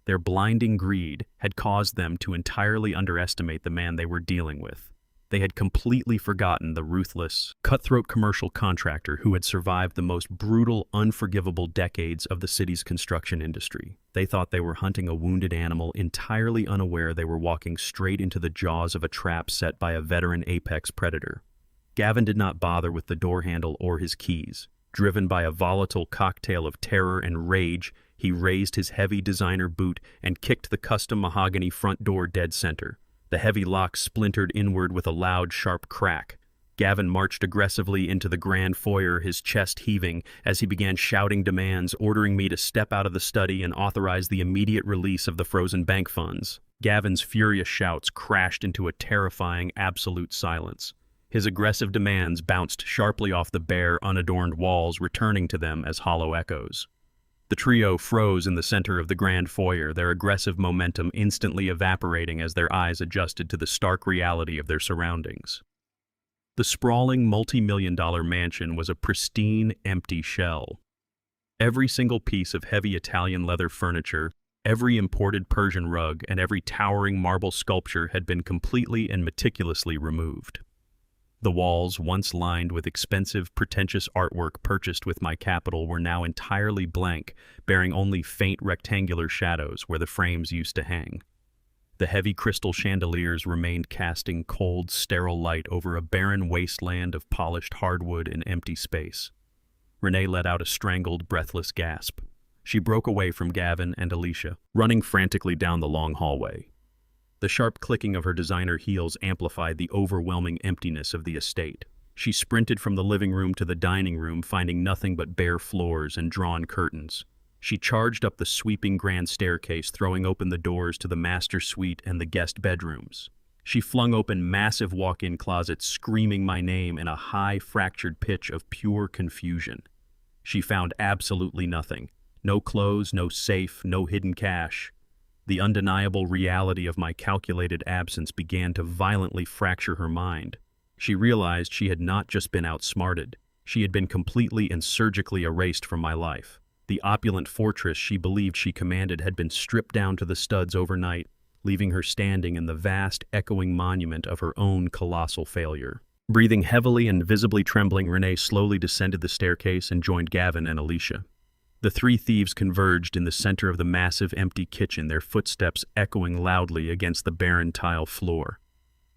Their blinding greed had caused them to entirely underestimate the man they were dealing with. They had completely forgotten the ruthless, cutthroat commercial contractor who had survived the most brutal, unforgivable decades of the city's construction industry. They thought they were hunting a wounded animal, entirely unaware they were walking straight into the jaws of a trap set by a veteran apex predator. Gavin did not bother with the door handle or his keys. Driven by a volatile cocktail of terror and rage, he raised his heavy designer boot and kicked the custom mahogany front door dead center. The heavy lock splintered inward with a loud, sharp crack. Gavin marched aggressively into the grand foyer, his chest heaving, as he began shouting demands, ordering me to step out of the study and authorize the immediate release of the frozen bank funds. Gavin's furious shouts crashed into a terrifying, absolute silence. His aggressive demands bounced sharply off the bare, unadorned walls, returning to them as hollow echoes. The trio froze in the center of the grand foyer, their aggressive momentum instantly evaporating as their eyes adjusted to the stark reality of their surroundings. The sprawling, multi-million-dollar mansion was a pristine, empty shell. Every single piece of heavy Italian leather furniture, every imported Persian rug, and every towering marble sculpture had been completely and meticulously removed. The walls, once lined with expensive, pretentious artwork purchased with my capital, were now entirely blank, bearing only faint rectangular shadows where the frames used to hang. The heavy crystal chandeliers remained casting cold, sterile light over a barren wasteland of polished hardwood and empty space. Renee let out a strangled, breathless gasp. She broke away from Gavin and Alicia, running frantically down the long hallway. The sharp clicking of her designer heels amplified the overwhelming emptiness of the estate. She sprinted from the living room to the dining room, finding nothing but bare floors and drawn curtains. She charged up the sweeping grand staircase, throwing open the doors to the master suite and the guest bedrooms. She flung open massive walk-in closets, screaming my name in a high, fractured pitch of pure confusion. She found absolutely nothing. No clothes, no safe, no hidden cash. The undeniable reality of my calculated absence began to violently fracture her mind. She realized she had not just been outsmarted. She had been completely and surgically erased from my life. The opulent fortress she believed she commanded had been stripped down to the studs overnight, leaving her standing in the vast, echoing monument of her own colossal failure. Breathing heavily and visibly trembling, Renee slowly descended the staircase and joined Gavin and Alicia. The three thieves converged in the center of the massive empty kitchen, their footsteps echoing loudly against the barren tile floor.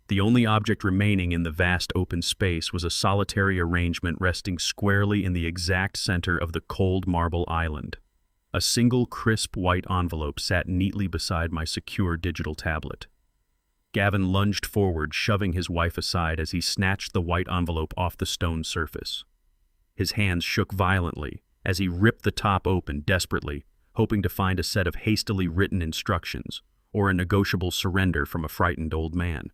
The only object remaining in the vast open space was a solitary arrangement resting squarely in the exact center of the cold marble island. A single crisp white envelope sat neatly beside my secure digital tablet. Gavin lunged forward, shoving his wife aside as he snatched the white envelope off the stone surface. His hands shook violently as he ripped the top open desperately, hoping to find a set of hastily written instructions or a negotiable surrender from a frightened old man.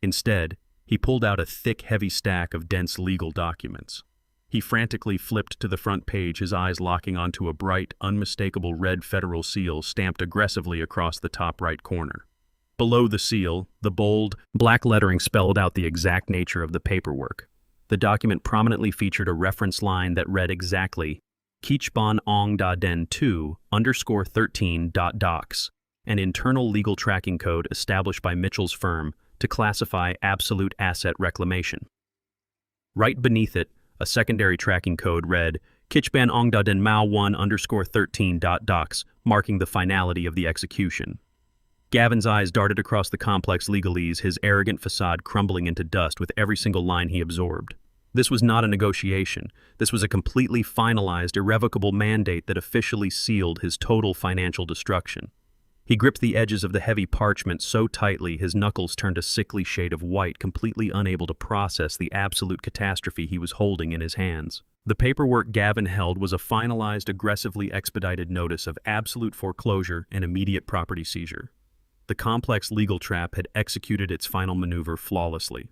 Instead, he pulled out a thick, heavy stack of dense legal documents. He frantically flipped to the front page, his eyes locking onto a bright, unmistakable red federal seal stamped aggressively across the top right corner. Below the seal, the bold, black lettering spelled out the exact nature of the paperwork. The document prominently featured a reference line that read exactly, Kichban Ong Da Den 2 _13.docs, an internal legal tracking code established by Mitchell's firm to classify absolute asset reclamation. Right beneath it, a secondary tracking code read, Kichban Ong Da Den Mao 1 _13.docs, marking the finality of the execution. Gavin's eyes darted across the complex legalese, his arrogant facade crumbling into dust with every single line he absorbed. This was not a negotiation. This was a completely finalized, irrevocable mandate that officially sealed his total financial destruction. He gripped the edges of the heavy parchment so tightly his knuckles turned a sickly shade of white, completely unable to process the absolute catastrophe he was holding in his hands. The paperwork Gavin held was a finalized, aggressively expedited notice of absolute foreclosure and immediate property seizure. The complex legal trap had executed its final maneuver flawlessly.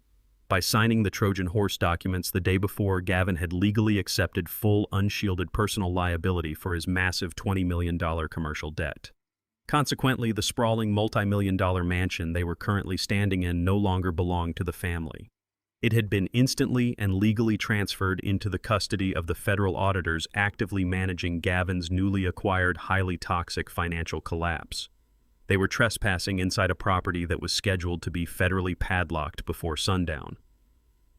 By signing the Trojan horse documents the day before, Gavin had legally accepted full, unshielded personal liability for his massive $20 million commercial debt. Consequently, the sprawling multi-million-dollar mansion they were currently standing in no longer belonged to the family. It had been instantly and legally transferred into the custody of the federal auditors actively managing Gavin's newly acquired, highly toxic financial collapse. They were trespassing inside a property that was scheduled to be federally padlocked before sundown.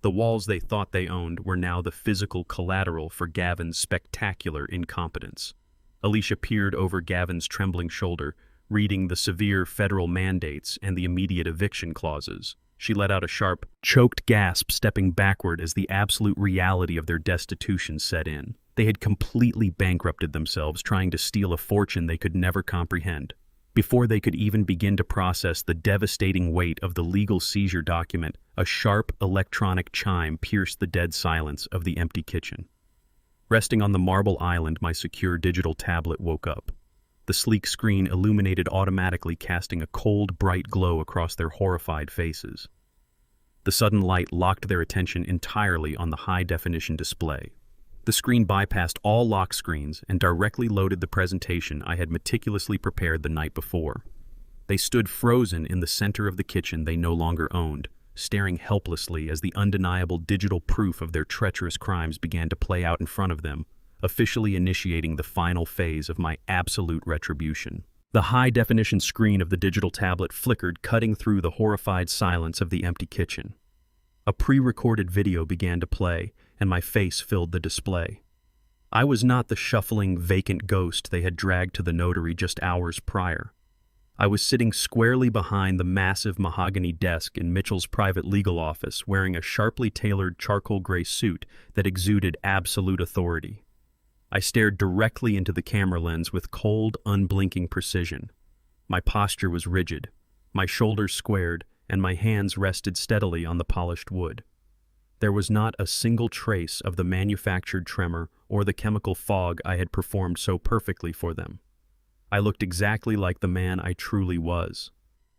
The walls they thought they owned were now the physical collateral for Gavin's spectacular incompetence. Alicia peered over Gavin's trembling shoulder, reading the severe federal mandates and the immediate eviction clauses. She let out a sharp, choked gasp, stepping backward as the absolute reality of their destitution set in. They had completely bankrupted themselves, trying to steal a fortune they could never comprehend. Before they could even begin to process the devastating weight of the legal seizure document, a sharp electronic chime pierced the dead silence of the empty kitchen. Resting on the marble island, my secure digital tablet woke up. The sleek screen illuminated automatically, casting a cold, bright glow across their horrified faces. The sudden light locked their attention entirely on the high-definition display. The screen bypassed all lock screens and directly loaded the presentation I had meticulously prepared the night before. They stood frozen in the center of the kitchen they no longer owned, staring helplessly as the undeniable digital proof of their treacherous crimes began to play out in front of them, officially initiating the final phase of my absolute retribution. The high-definition screen of the digital tablet flickered, cutting through the horrified silence of the empty kitchen. A pre-recorded video began to play, and my face filled the display. I was not the shuffling, vacant ghost they had dragged to the notary just hours prior. I was sitting squarely behind the massive mahogany desk in Mitchell's private legal office, wearing a sharply tailored charcoal gray suit that exuded absolute authority. I stared directly into the camera lens with cold, unblinking precision. My posture was rigid, my shoulders squared, and my hands rested steadily on the polished wood. There was not a single trace of the manufactured tremor or the chemical fog I had performed so perfectly for them. I looked exactly like the man I truly was.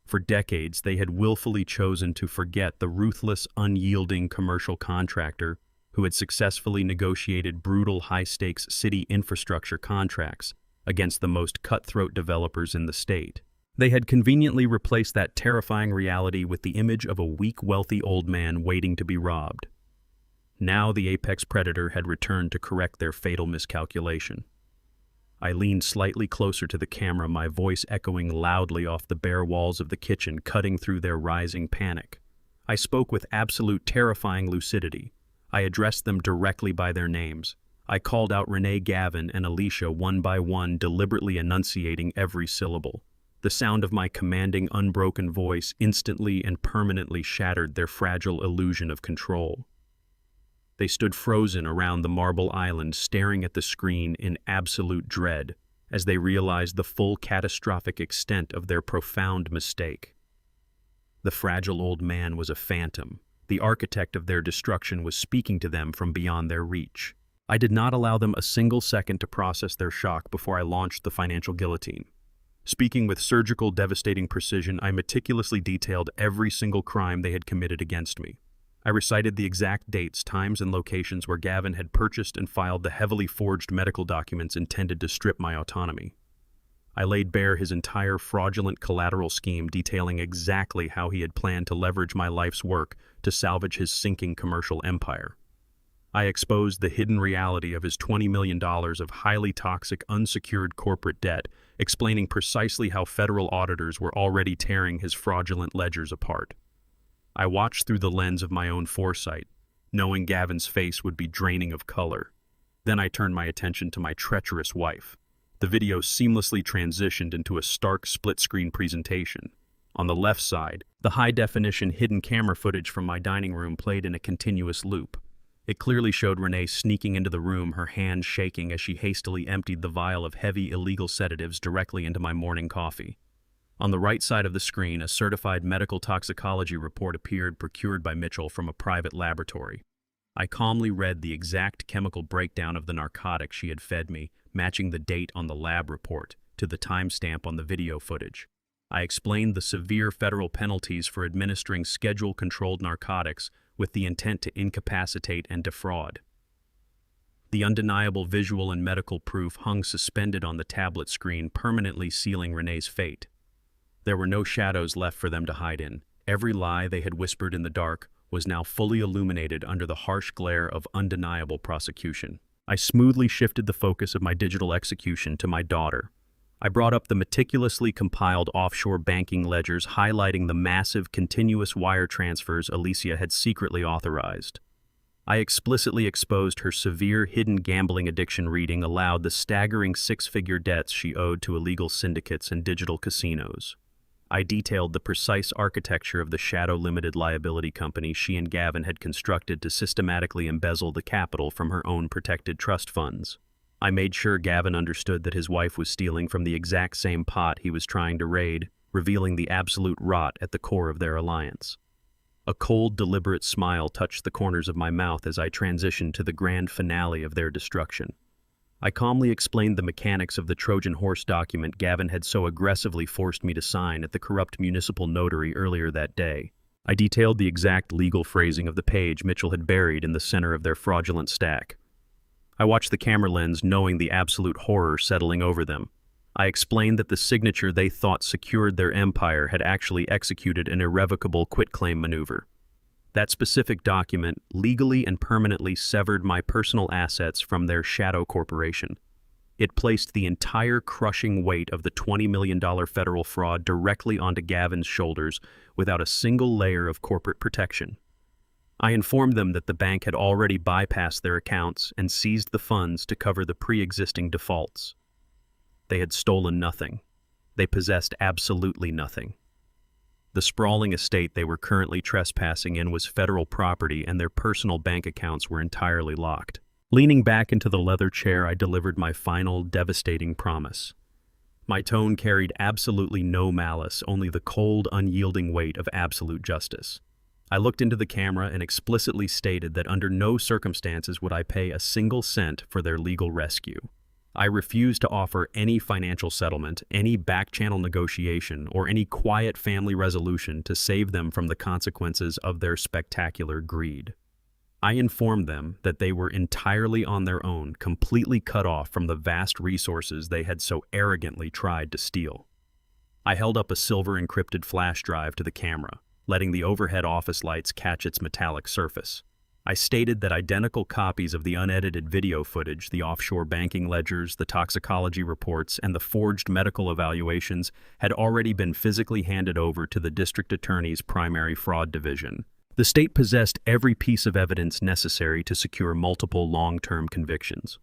For decades, they had willfully chosen to forget the ruthless, unyielding commercial contractor who had successfully negotiated brutal, high-stakes city infrastructure contracts against the most cutthroat developers in the state. They had conveniently replaced that terrifying reality with the image of a weak, wealthy old man waiting to be robbed. Now the apex predator had returned to correct their fatal miscalculation. I leaned slightly closer to the camera, my voice echoing loudly off the bare walls of the kitchen, cutting through their rising panic. I spoke with absolute terrifying lucidity. I addressed them directly by their names. I called out Renee, Gavin, and Alicia one by one, deliberately enunciating every syllable. The sound of my commanding, unbroken voice instantly and permanently shattered their fragile illusion of control. They stood frozen around the marble island, staring at the screen in absolute dread as they realized the full catastrophic extent of their profound mistake. The fragile old man was a phantom. The architect of their destruction was speaking to them from beyond their reach. I did not allow them a single second to process their shock before I launched the financial guillotine. Speaking with surgical, devastating precision, I meticulously detailed every single crime they had committed against me. I recited the exact dates, times, and locations where Gavin had purchased and filed the heavily forged medical documents intended to strip my autonomy. I laid bare his entire fraudulent collateral scheme, detailing exactly how he had planned to leverage my life's work to salvage his sinking commercial empire. I exposed the hidden reality of his $20 million of highly toxic, unsecured corporate debt, explaining precisely how federal auditors were already tearing his fraudulent ledgers apart. I watched through the lens of my own foresight, knowing Gavin's face would be draining of color. Then I turned my attention to my treacherous wife. The video seamlessly transitioned into a stark split-screen presentation. On the left side, the high-definition hidden camera footage from my dining room played in a continuous loop. It clearly showed Renee sneaking into the room, her hands shaking as she hastily emptied the vial of heavy, illegal sedatives directly into my morning coffee. On the right side of the screen, a certified medical toxicology report appeared, procured by Mitchell from a private laboratory. I calmly read the exact chemical breakdown of the narcotic she had fed me, matching the date on the lab report to the timestamp on the video footage. I explained the severe federal penalties for administering schedule-controlled narcotics with the intent to incapacitate and defraud. The undeniable visual and medical proof hung suspended on the tablet screen, permanently sealing Renee's fate. There were no shadows left for them to hide in. Every lie they had whispered in the dark was now fully illuminated under the harsh glare of undeniable prosecution. I smoothly shifted the focus of my digital execution to my daughter. I brought up the meticulously compiled offshore banking ledgers, highlighting the massive, continuous wire transfers Alicia had secretly authorized. I explicitly exposed her severe, hidden gambling addiction, reading aloud the staggering six-figure debts she owed to illegal syndicates and digital casinos. I detailed the precise architecture of the shadow limited liability company she and Gavin had constructed to systematically embezzle the capital from her own protected trust funds. I made sure Gavin understood that his wife was stealing from the exact same pot he was trying to raid, revealing the absolute rot at the core of their alliance. A cold, deliberate smile touched the corners of my mouth as I transitioned to the grand finale of their destruction. I calmly explained the mechanics of the Trojan horse document Gavin had so aggressively forced me to sign at the corrupt municipal notary earlier that day. I detailed the exact legal phrasing of the page Mitchell had buried in the center of their fraudulent stack. I watched the camera lens, knowing the absolute horror settling over them. I explained that the signature they thought secured their empire had actually executed an irrevocable quitclaim maneuver. That specific document legally and permanently severed my personal assets from their shadow corporation. It placed the entire crushing weight of the $20 million federal fraud directly onto Gavin's shoulders without a single layer of corporate protection. I informed them that the bank had already bypassed their accounts and seized the funds to cover the pre-existing defaults. They had stolen nothing. They possessed absolutely nothing. The sprawling estate they were currently trespassing in was federal property, and their personal bank accounts were entirely locked. Leaning back into the leather chair, I delivered my final, devastating promise. My tone carried absolutely no malice, only the cold, unyielding weight of absolute justice. I looked into the camera and explicitly stated that under no circumstances would I pay a single cent for their legal rescue. I refused to offer any financial settlement, any back-channel negotiation, or any quiet family resolution to save them from the consequences of their spectacular greed. I informed them that they were entirely on their own, completely cut off from the vast resources they had so arrogantly tried to steal. I held up a silver encrypted flash drive to the camera, letting the overhead office lights catch its metallic surface. I stated that identical copies of the unedited video footage, the offshore banking ledgers, the toxicology reports, and the forged medical evaluations had already been physically handed over to the district attorney's primary fraud division. The state possessed every piece of evidence necessary to secure multiple long-term convictions.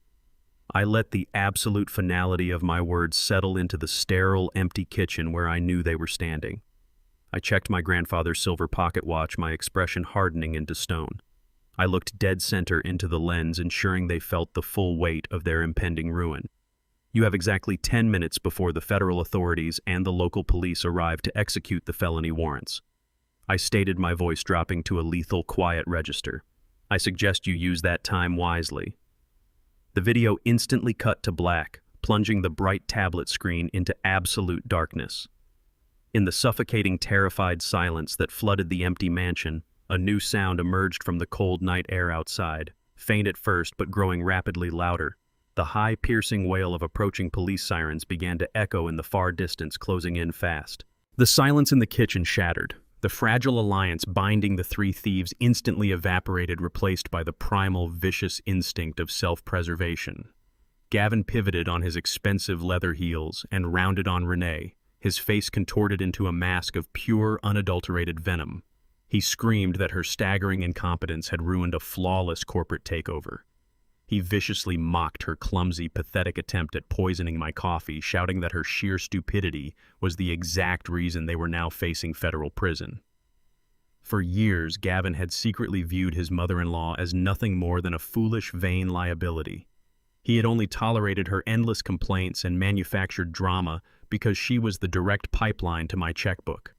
I let the absolute finality of my words settle into the sterile, empty kitchen where I knew they were standing. I checked my grandfather's silver pocket watch, my expression hardening into stone. I looked dead center into the lens, ensuring they felt the full weight of their impending ruin. You have exactly 10 minutes before the federal authorities and the local police arrive to execute the felony warrants. I stated, my voice dropping to a lethal, quiet register. I suggest you use that time wisely. The video instantly cut to black, plunging the bright tablet screen into absolute darkness. In the suffocating, terrified silence that flooded the empty mansion, a new sound emerged from the cold night air outside, faint at first but growing rapidly louder. The high, piercing wail of approaching police sirens began to echo in the far distance, closing in fast. The silence in the kitchen shattered. The fragile alliance binding the three thieves instantly evaporated, replaced by the primal, vicious instinct of self-preservation. Gavin pivoted on his expensive leather heels and rounded on Renee, his face contorted into a mask of pure, unadulterated venom. He screamed that her staggering incompetence had ruined a flawless corporate takeover. He viciously mocked her clumsy, pathetic attempt at poisoning my coffee, shouting that her sheer stupidity was the exact reason they were now facing federal prison. For years, Gavin had secretly viewed his mother-in-law as nothing more than a foolish, vain liability. He had only tolerated her endless complaints and manufactured drama because she was the direct pipeline to my checkbook.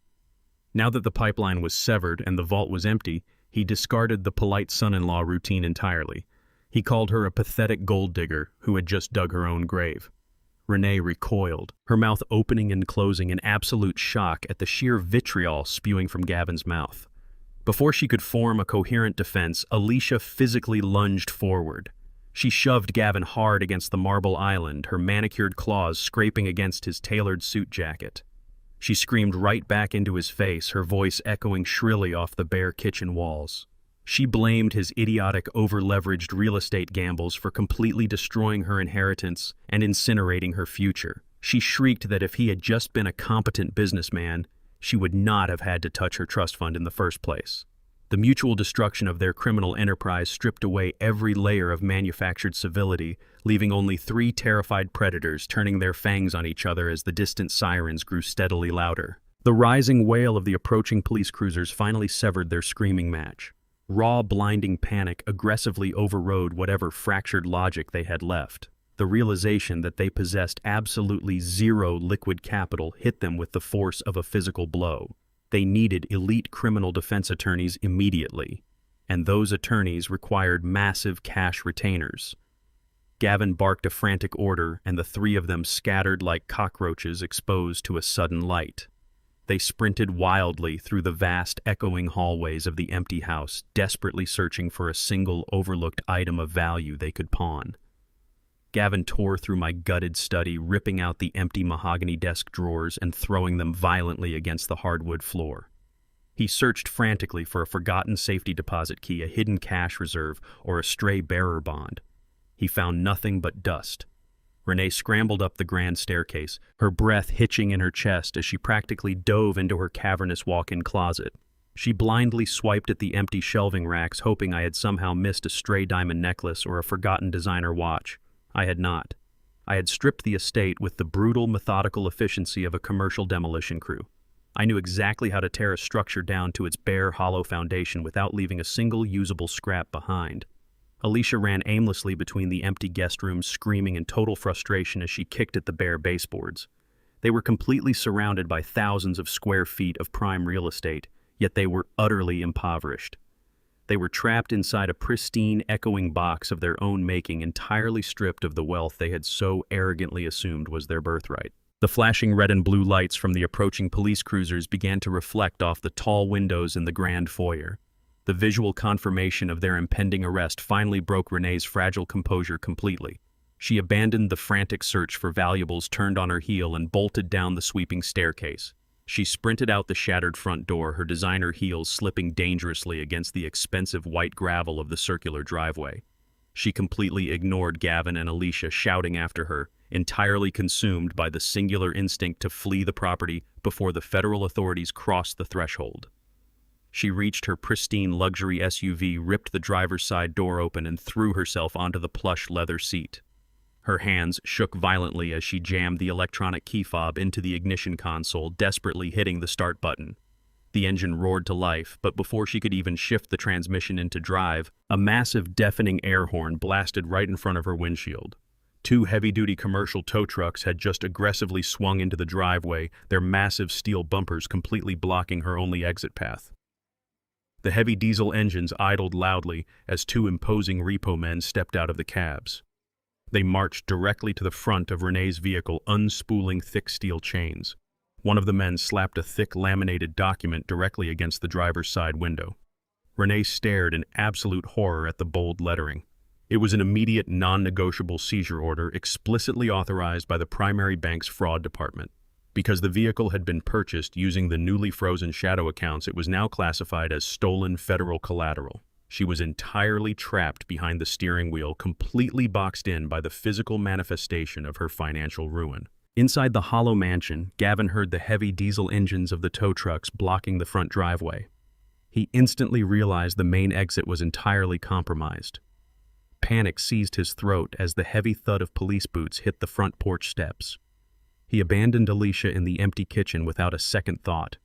Now that the pipeline was severed and the vault was empty, he discarded the polite son-in-law routine entirely. He called her a pathetic gold digger who had just dug her own grave. Renee recoiled, her mouth opening and closing in absolute shock at the sheer vitriol spewing from Gavin's mouth. Before she could form a coherent defense, Alicia physically lunged forward. She shoved Gavin hard against the marble island, her manicured claws scraping against his tailored suit jacket. She screamed right back into his face, her voice echoing shrilly off the bare kitchen walls. She blamed his idiotic, over-leveraged real estate gambles for completely destroying her inheritance and incinerating her future. She shrieked that if he had just been a competent businessman, she would not have had to touch her trust fund in the first place. The mutual destruction of their criminal enterprise stripped away every layer of manufactured civility, leaving only three terrified predators turning their fangs on each other as the distant sirens grew steadily louder. The rising wail of the approaching police cruisers finally severed their screaming match. Raw, blinding panic aggressively overrode whatever fractured logic they had left. The realization that they possessed absolutely zero liquid capital hit them with the force of a physical blow. They needed elite criminal defense attorneys immediately, and those attorneys required massive cash retainers. Gavin barked a frantic order, and the three of them scattered like cockroaches exposed to a sudden light. They sprinted wildly through the vast, echoing hallways of the empty house, desperately searching for a single overlooked item of value they could pawn. Gavin tore through my gutted study, ripping out the empty mahogany desk drawers and throwing them violently against the hardwood floor. He searched frantically for a forgotten safety deposit key, a hidden cash reserve, or a stray bearer bond. He found nothing but dust. Renee scrambled up the grand staircase, her breath hitching in her chest as she practically dove into her cavernous walk-in closet. She blindly swiped at the empty shelving racks, hoping I had somehow missed a stray diamond necklace or a forgotten designer watch. I had not. I had stripped the estate with the brutal, methodical efficiency of a commercial demolition crew. I knew exactly how to tear a structure down to its bare, hollow foundation without leaving a single usable scrap behind. Alicia ran aimlessly between the empty guest rooms, screaming in total frustration as she kicked at the bare baseboards. They were completely surrounded by thousands of square feet of prime real estate, yet they were utterly impoverished. They were trapped inside a pristine, echoing box of their own making, entirely stripped of the wealth they had so arrogantly assumed was their birthright. The flashing red and blue lights from the approaching police cruisers began to reflect off the tall windows in the grand foyer. The visual confirmation of their impending arrest finally broke Renee's fragile composure completely. She abandoned the frantic search for valuables, turned on her heel, and bolted down the sweeping staircase. She sprinted out the shattered front door, her designer heels slipping dangerously against the expensive white gravel of the circular driveway. She completely ignored Gavin and Alicia shouting after her, entirely consumed by the singular instinct to flee the property before the federal authorities crossed the threshold. She reached her pristine luxury SUV, ripped the driver's side door open, and threw herself onto the plush leather seat. Her hands shook violently as she jammed the electronic key fob into the ignition console, desperately hitting the start button. The engine roared to life, but before she could even shift the transmission into drive, a massive, deafening air horn blasted right in front of her windshield. Two heavy-duty commercial tow trucks had just aggressively swung into the driveway, their massive steel bumpers completely blocking her only exit path. The heavy diesel engines idled loudly as two imposing repo men stepped out of the cabs. They marched directly to the front of Renee's vehicle, unspooling thick steel chains. One of the men slapped a thick laminated document directly against the driver's side window. Renee stared in absolute horror at the bold lettering. It was an immediate, non-negotiable seizure order explicitly authorized by the primary bank's fraud department. Because the vehicle had been purchased using the newly frozen shadow accounts, it was now classified as stolen federal collateral. She was entirely trapped behind the steering wheel, completely boxed in by the physical manifestation of her financial ruin. Inside the hollow mansion, Gavin heard the heavy diesel engines of the tow trucks blocking the front driveway. He instantly realized the main exit was entirely compromised. Panic seized his throat as the heavy thud of police boots hit the front porch steps. He abandoned Alicia in the empty kitchen without a second thought.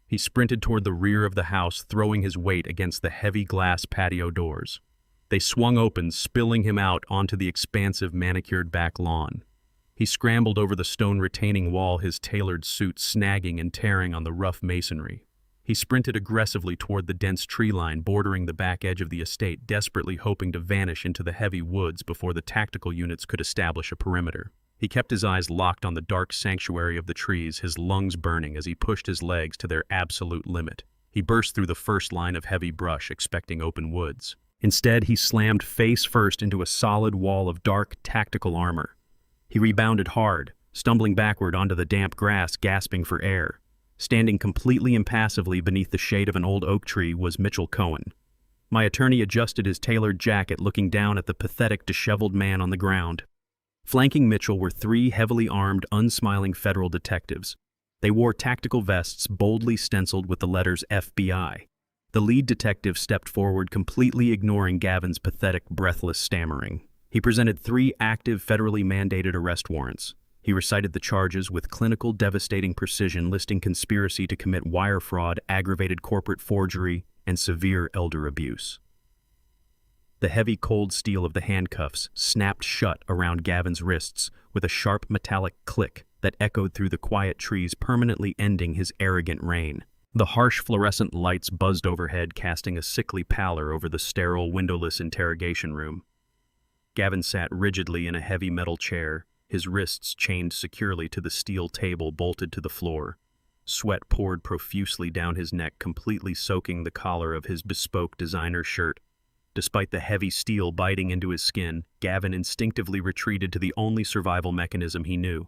He sprinted toward the rear of the house, throwing his weight against the heavy glass patio doors. They swung open, spilling him out onto the expansive manicured back lawn. He scrambled over the stone retaining wall, his tailored suit snagging and tearing on the rough masonry. He sprinted aggressively toward the dense tree line bordering the back edge of the estate, desperately hoping to vanish into the heavy woods before the tactical units could establish a perimeter. He kept his eyes locked on the dark sanctuary of the trees, his lungs burning as he pushed his legs to their absolute limit. He burst through the first line of heavy brush, expecting open woods. Instead, he slammed face first into a solid wall of dark, tactical armor. He rebounded hard, stumbling backward onto the damp grass, gasping for air. Standing completely impassively beneath the shade of an old oak tree was Mitchell Cohen. My attorney adjusted his tailored jacket, looking down at the pathetic, disheveled man on the ground. Flanking Mitchell were three heavily armed, unsmiling federal detectives. They wore tactical vests boldly stenciled with the letters FBI. The lead detective stepped forward, completely ignoring Gavin's pathetic, breathless stammering. He presented three active, federally mandated arrest warrants. He recited the charges with clinical, devastating precision, listing conspiracy to commit wire fraud, aggravated corporate forgery, and severe elder abuse. The heavy, cold steel of the handcuffs snapped shut around Gavin's wrists with a sharp metallic click that echoed through the quiet trees, permanently ending his arrogant reign. The harsh fluorescent lights buzzed overhead, casting a sickly pallor over the sterile, windowless interrogation room. Gavin sat rigidly in a heavy metal chair, his wrists chained securely to the steel table bolted to the floor. Sweat poured profusely down his neck, completely soaking the collar of his bespoke designer shirt. Despite the heavy steel biting into his skin, Gavin instinctively retreated to the only survival mechanism he knew.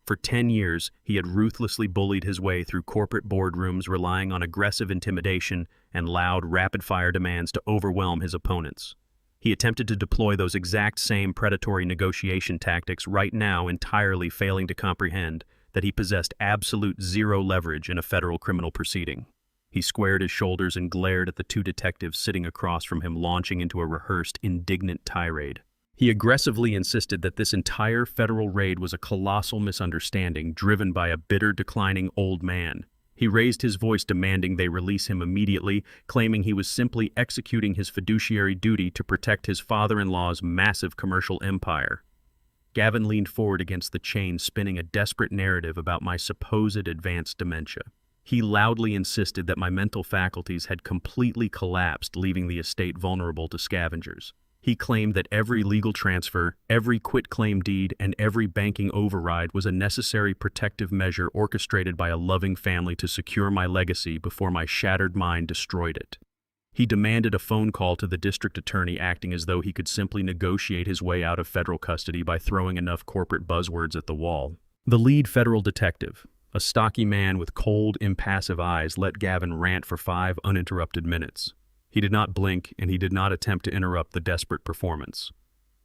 For 10 years, he had ruthlessly bullied his way through corporate boardrooms, relying on aggressive intimidation and loud, rapid-fire demands to overwhelm his opponents. He attempted to deploy those exact same predatory negotiation tactics right now, entirely failing to comprehend that he possessed absolute zero leverage in a federal criminal proceeding. He squared his shoulders and glared at the two detectives sitting across from him, launching into a rehearsed, indignant tirade. He aggressively insisted that this entire federal raid was a colossal misunderstanding driven by a bitter, declining old man. He raised his voice demanding they release him immediately, claiming he was simply executing his fiduciary duty to protect his father-in-law's massive commercial empire. Gavin leaned forward against the chain, spinning a desperate narrative about my supposed advanced dementia. He loudly insisted that my mental faculties had completely collapsed, leaving the estate vulnerable to scavengers. He claimed that every legal transfer, every quitclaim deed, and every banking override was a necessary protective measure orchestrated by a loving family to secure my legacy before my shattered mind destroyed it. He demanded a phone call to the district attorney, acting as though he could simply negotiate his way out of federal custody by throwing enough corporate buzzwords at the wall. The lead federal detective, a stocky man with cold, impassive eyes, let Gavin rant for 5 uninterrupted minutes. He did not blink, and he did not attempt to interrupt the desperate performance.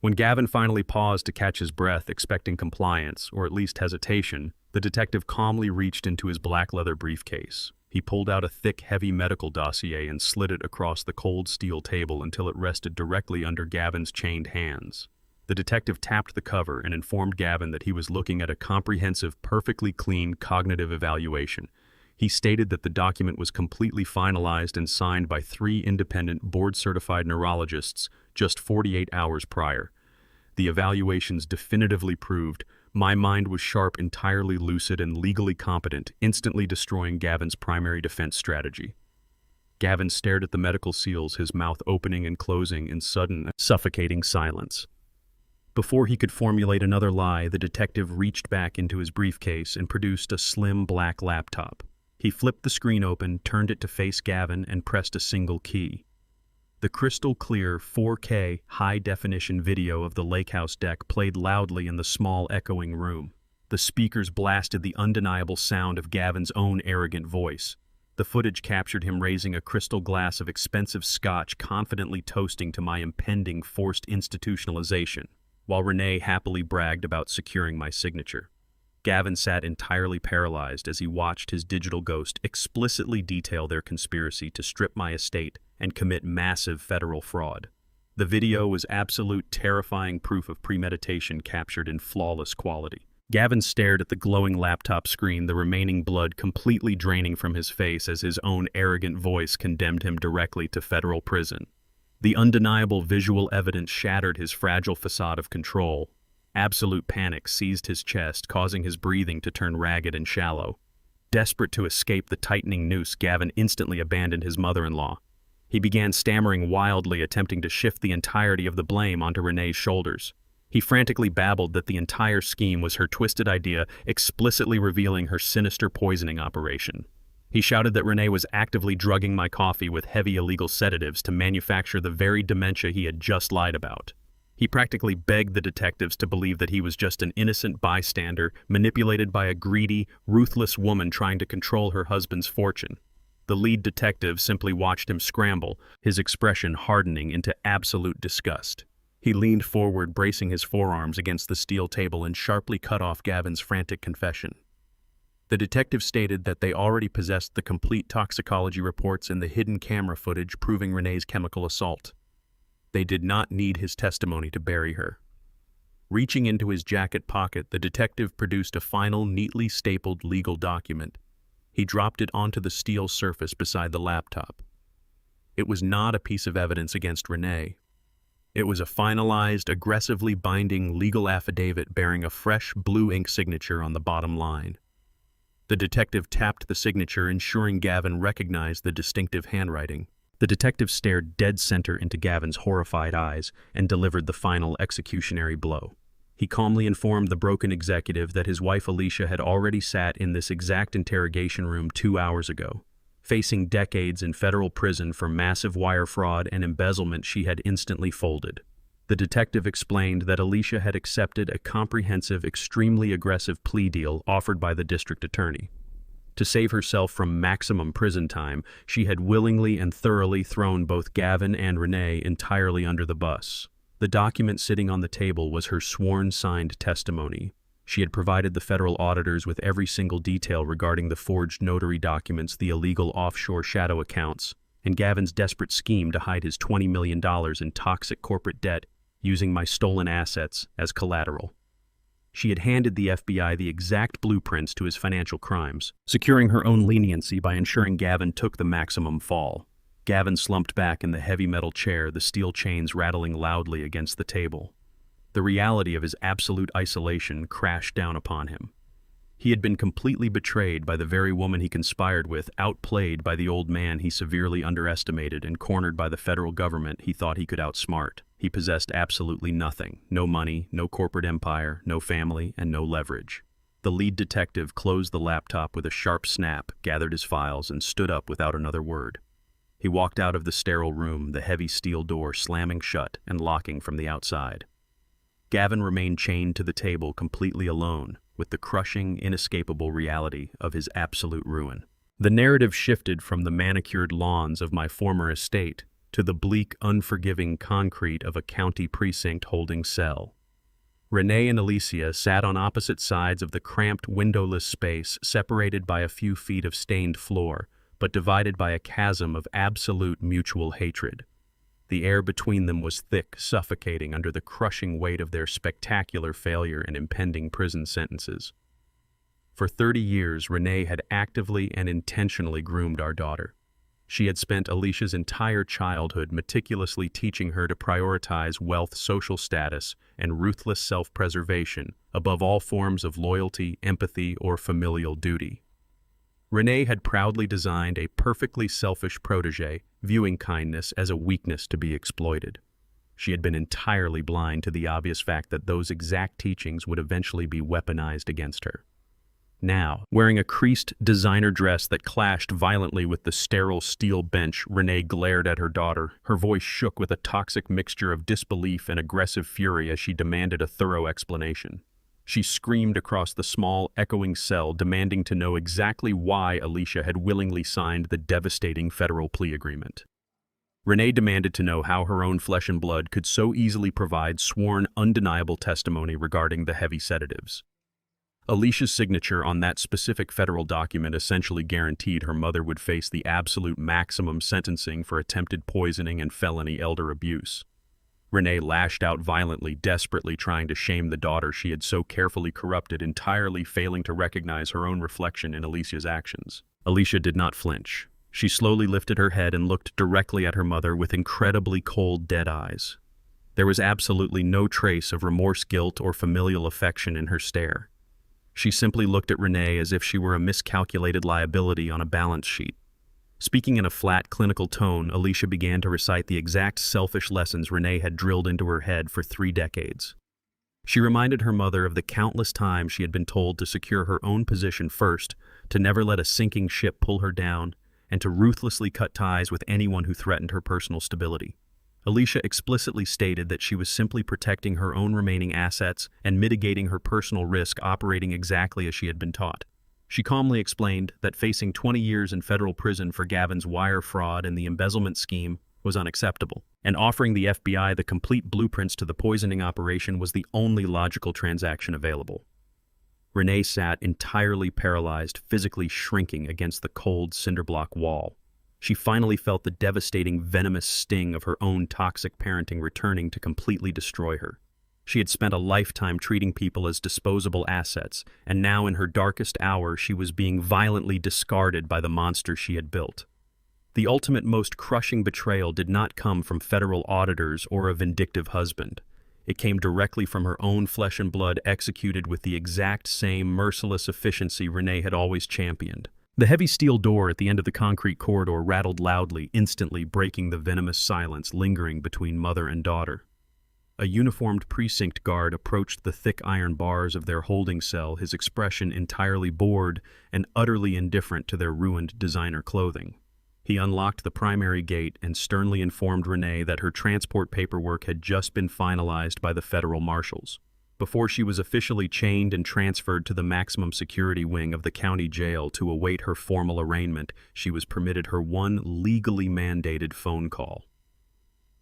When Gavin finally paused to catch his breath, expecting compliance, or at least hesitation, the detective calmly reached into his black leather briefcase. He pulled out a thick, heavy medical dossier and slid it across the cold steel table until it rested directly under Gavin's chained hands. The detective tapped the cover and informed Gavin that he was looking at a comprehensive, perfectly clean cognitive evaluation. He stated that the document was completely finalized and signed by 3 independent board-certified neurologists just 48 hours prior. The evaluations definitively proved my mind was sharp, entirely lucid, and legally competent, instantly destroying Gavin's primary defense strategy. Gavin stared at the medical seals, his mouth opening and closing in sudden, suffocating silence. Before he could formulate another lie, the detective reached back into his briefcase and produced a slim black laptop. He flipped the screen open, turned it to face Gavin, and pressed a single key. The crystal-clear 4K high-definition video of the lake house deck played loudly in the small, echoing room. The speakers blasted the undeniable sound of Gavin's own arrogant voice. The footage captured him raising a crystal glass of expensive scotch, confidently toasting to my impending forced institutionalization, while Renee happily bragged about securing my signature. Gavin sat entirely paralyzed as he watched his digital ghost explicitly detail their conspiracy to strip my estate and commit massive federal fraud. The video was absolute terrifying proof of premeditation captured in flawless quality. Gavin stared at the glowing laptop screen, the remaining blood completely draining from his face as his own arrogant voice condemned him directly to federal prison. The undeniable visual evidence shattered his fragile facade of control. Absolute panic seized his chest, causing his breathing to turn ragged and shallow. Desperate to escape the tightening noose, Gavin instantly abandoned his mother-in-law. He began stammering wildly, attempting to shift the entirety of the blame onto Renee's shoulders. He frantically babbled that the entire scheme was her twisted idea, explicitly revealing her sinister poisoning operation. He shouted that Renee was actively drugging my coffee with heavy illegal sedatives to manufacture the very dementia he had just lied about. He practically begged the detectives to believe that he was just an innocent bystander, manipulated by a greedy, ruthless woman trying to control her husband's fortune. The lead detective simply watched him scramble, his expression hardening into absolute disgust. He leaned forward, bracing his forearms against the steel table, and sharply cut off Gavin's frantic confession. The detective stated that they already possessed the complete toxicology reports and the hidden camera footage proving Renee's chemical assault. They did not need his testimony to bury her. Reaching into his jacket pocket, the detective produced a final, neatly stapled legal document. He dropped it onto the steel surface beside the laptop. It was not a piece of evidence against Renee. It was a finalized, aggressively binding legal affidavit bearing a fresh blue ink signature on the bottom line. The detective tapped the signature, ensuring Gavin recognized the distinctive handwriting. The detective stared dead center into Gavin's horrified eyes and delivered the final executionary blow. He calmly informed the broken executive that his wife Alicia had already sat in this exact interrogation room 2 hours ago. Facing decades in federal prison for massive wire fraud and embezzlement, she had instantly folded. The detective explained that Alicia had accepted a comprehensive, extremely aggressive plea deal offered by the district attorney. To save herself from maximum prison time, she had willingly and thoroughly thrown both Gavin and Renee entirely under the bus. The document sitting on the table was her sworn signed testimony. She had provided the federal auditors with every single detail regarding the forged notary documents, the illegal offshore shadow accounts, and Gavin's desperate scheme to hide his $20 million in toxic corporate debt using my stolen assets as collateral. She had handed the FBI the exact blueprints to his financial crimes, securing her own leniency by ensuring Gavin took the maximum fall. Gavin slumped back in the heavy metal chair, the steel chains rattling loudly against the table. The reality of his absolute isolation crashed down upon him. He had been completely betrayed by the very woman he conspired with, outplayed by the old man he severely underestimated, and cornered by the federal government he thought he could outsmart. He possessed absolutely nothing. No money, no corporate empire, no family, and no leverage. The lead detective closed the laptop with a sharp snap, gathered his files, and stood up without another word. He walked out of the sterile room, the heavy steel door slamming shut and locking from the outside. Gavin remained chained to the table, completely alone, with the crushing, inescapable reality of his absolute ruin. The narrative shifted from the manicured lawns of my former estate to the bleak, unforgiving concrete of a county precinct holding cell. Renee and Alicia sat on opposite sides of the cramped, windowless space, separated by a few feet of stained floor, but divided by a chasm of absolute mutual hatred. The air between them was thick, suffocating under the crushing weight of their spectacular failure and impending prison sentences. For 30 years, Renee had actively and intentionally groomed our daughter. She had spent Alicia's entire childhood meticulously teaching her to prioritize wealth, social status, and ruthless self-preservation above all forms of loyalty, empathy, or familial duty. Renee had proudly designed a perfectly selfish protégé, viewing kindness as a weakness to be exploited. She had been entirely blind to the obvious fact that those exact teachings would eventually be weaponized against her. Now, wearing a creased designer dress that clashed violently with the sterile steel bench, Renee glared at her daughter. Her voice shook with a toxic mixture of disbelief and aggressive fury as she demanded a thorough explanation. She screamed across the small, echoing cell, demanding to know exactly why Alicia had willingly signed the devastating federal plea agreement. Renee demanded to know how her own flesh and blood could so easily provide sworn, undeniable testimony regarding the heavy sedatives. Alicia's signature on that specific federal document essentially guaranteed her mother would face the absolute maximum sentencing for attempted poisoning and felony elder abuse. Renee lashed out violently, desperately trying to shame the daughter she had so carefully corrupted, entirely failing to recognize her own reflection in Alicia's actions. Alicia did not flinch. She slowly lifted her head and looked directly at her mother with incredibly cold, dead eyes. There was absolutely no trace of remorse, guilt, or familial affection in her stare. She simply looked at Renee as if she were a miscalculated liability on a balance sheet. Speaking in a flat, clinical tone, Alicia began to recite the exact selfish lessons Renee had drilled into her head for 3 decades. She reminded her mother of the countless times she had been told to secure her own position first, to never let a sinking ship pull her down, and to ruthlessly cut ties with anyone who threatened her personal stability. Alicia explicitly stated that she was simply protecting her own remaining assets and mitigating her personal risk, operating exactly as she had been taught. She calmly explained that facing 20 years in federal prison for Gavin's wire fraud and the embezzlement scheme was unacceptable, and offering the FBI the complete blueprints to the poisoning operation was the only logical transaction available. Renee sat entirely paralyzed, physically shrinking against the cold cinderblock wall. She finally felt the devastating, venomous sting of her own toxic parenting returning to completely destroy her. She had spent a lifetime treating people as disposable assets, and now in her darkest hour she was being violently discarded by the monster she had built. The ultimate, most crushing betrayal did not come from federal auditors or a vindictive husband. It came directly from her own flesh and blood, executed with the exact same merciless efficiency Renee had always championed. The heavy steel door at the end of the concrete corridor rattled loudly, instantly breaking the venomous silence lingering between mother and daughter. A uniformed precinct guard approached the thick iron bars of their holding cell, his expression entirely bored and utterly indifferent to their ruined designer clothing. He unlocked the primary gate and sternly informed Renee that her transport paperwork had just been finalized by the federal marshals. Before she was officially chained and transferred to the maximum security wing of the county jail to await her formal arraignment, she was permitted her one legally mandated phone call.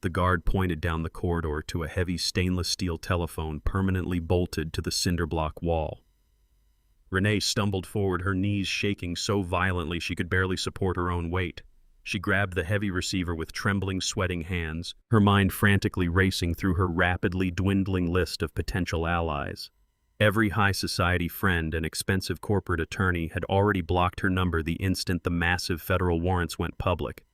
The guard pointed down the corridor to a heavy stainless steel telephone permanently bolted to the cinderblock wall. Renee stumbled forward, her knees shaking so violently she could barely support her own weight. She grabbed the heavy receiver with trembling, sweating hands, her mind frantically racing through her rapidly dwindling list of potential allies. Every high society friend and expensive corporate attorney had already blocked her number the instant the massive federal warrants went public.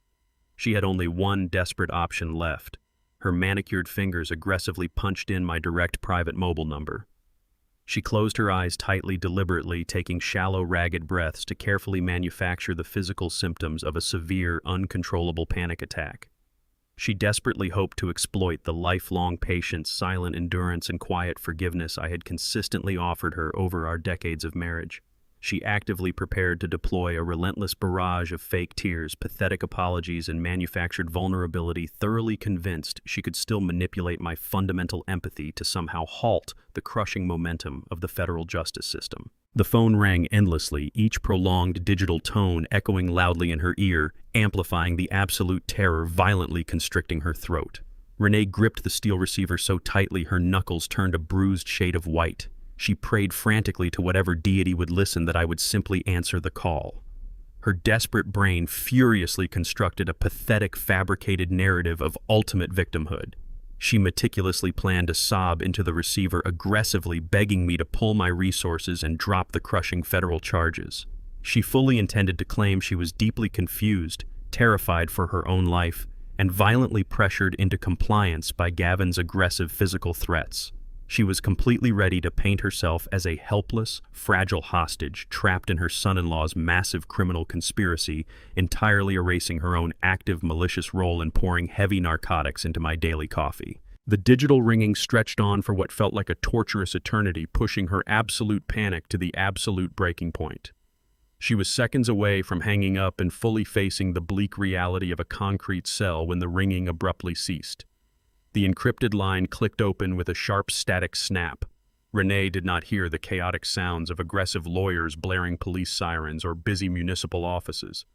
She had only one desperate option left. Her manicured fingers aggressively punched in my direct private mobile number. She closed her eyes tightly, deliberately, taking shallow, ragged breaths to carefully manufacture the physical symptoms of a severe, uncontrollable panic attack. She desperately hoped to exploit the lifelong patience, silent endurance, and quiet forgiveness I had consistently offered her over our decades of marriage. She actively prepared to deploy a relentless barrage of fake tears, pathetic apologies, and manufactured vulnerability, thoroughly convinced she could still manipulate my fundamental empathy to somehow halt the crushing momentum of the federal justice system. The phone rang endlessly, each prolonged digital tone echoing loudly in her ear, amplifying the absolute terror violently constricting her throat. Renee gripped the steel receiver so tightly her knuckles turned a bruised shade of white. She prayed frantically to whatever deity would listen that I would simply answer the call. Her desperate brain furiously constructed a pathetic, fabricated narrative of ultimate victimhood. She meticulously planned to sob into the receiver, aggressively begging me to pull my resources and drop the crushing federal charges. She fully intended to claim she was deeply confused, terrified for her own life, and violently pressured into compliance by Gavin's aggressive physical threats. She was completely ready to paint herself as a helpless, fragile hostage trapped in her son-in-law's massive criminal conspiracy, entirely erasing her own active, malicious role in pouring heavy narcotics into my daily coffee. The digital ringing stretched on for what felt like a torturous eternity, pushing her absolute panic to the absolute breaking point. She was seconds away from hanging up and fully facing the bleak reality of a concrete cell when the ringing abruptly ceased. The encrypted line clicked open with a sharp static snap. Renee did not hear the chaotic sounds of aggressive lawyers blaring police sirens or busy municipal offices.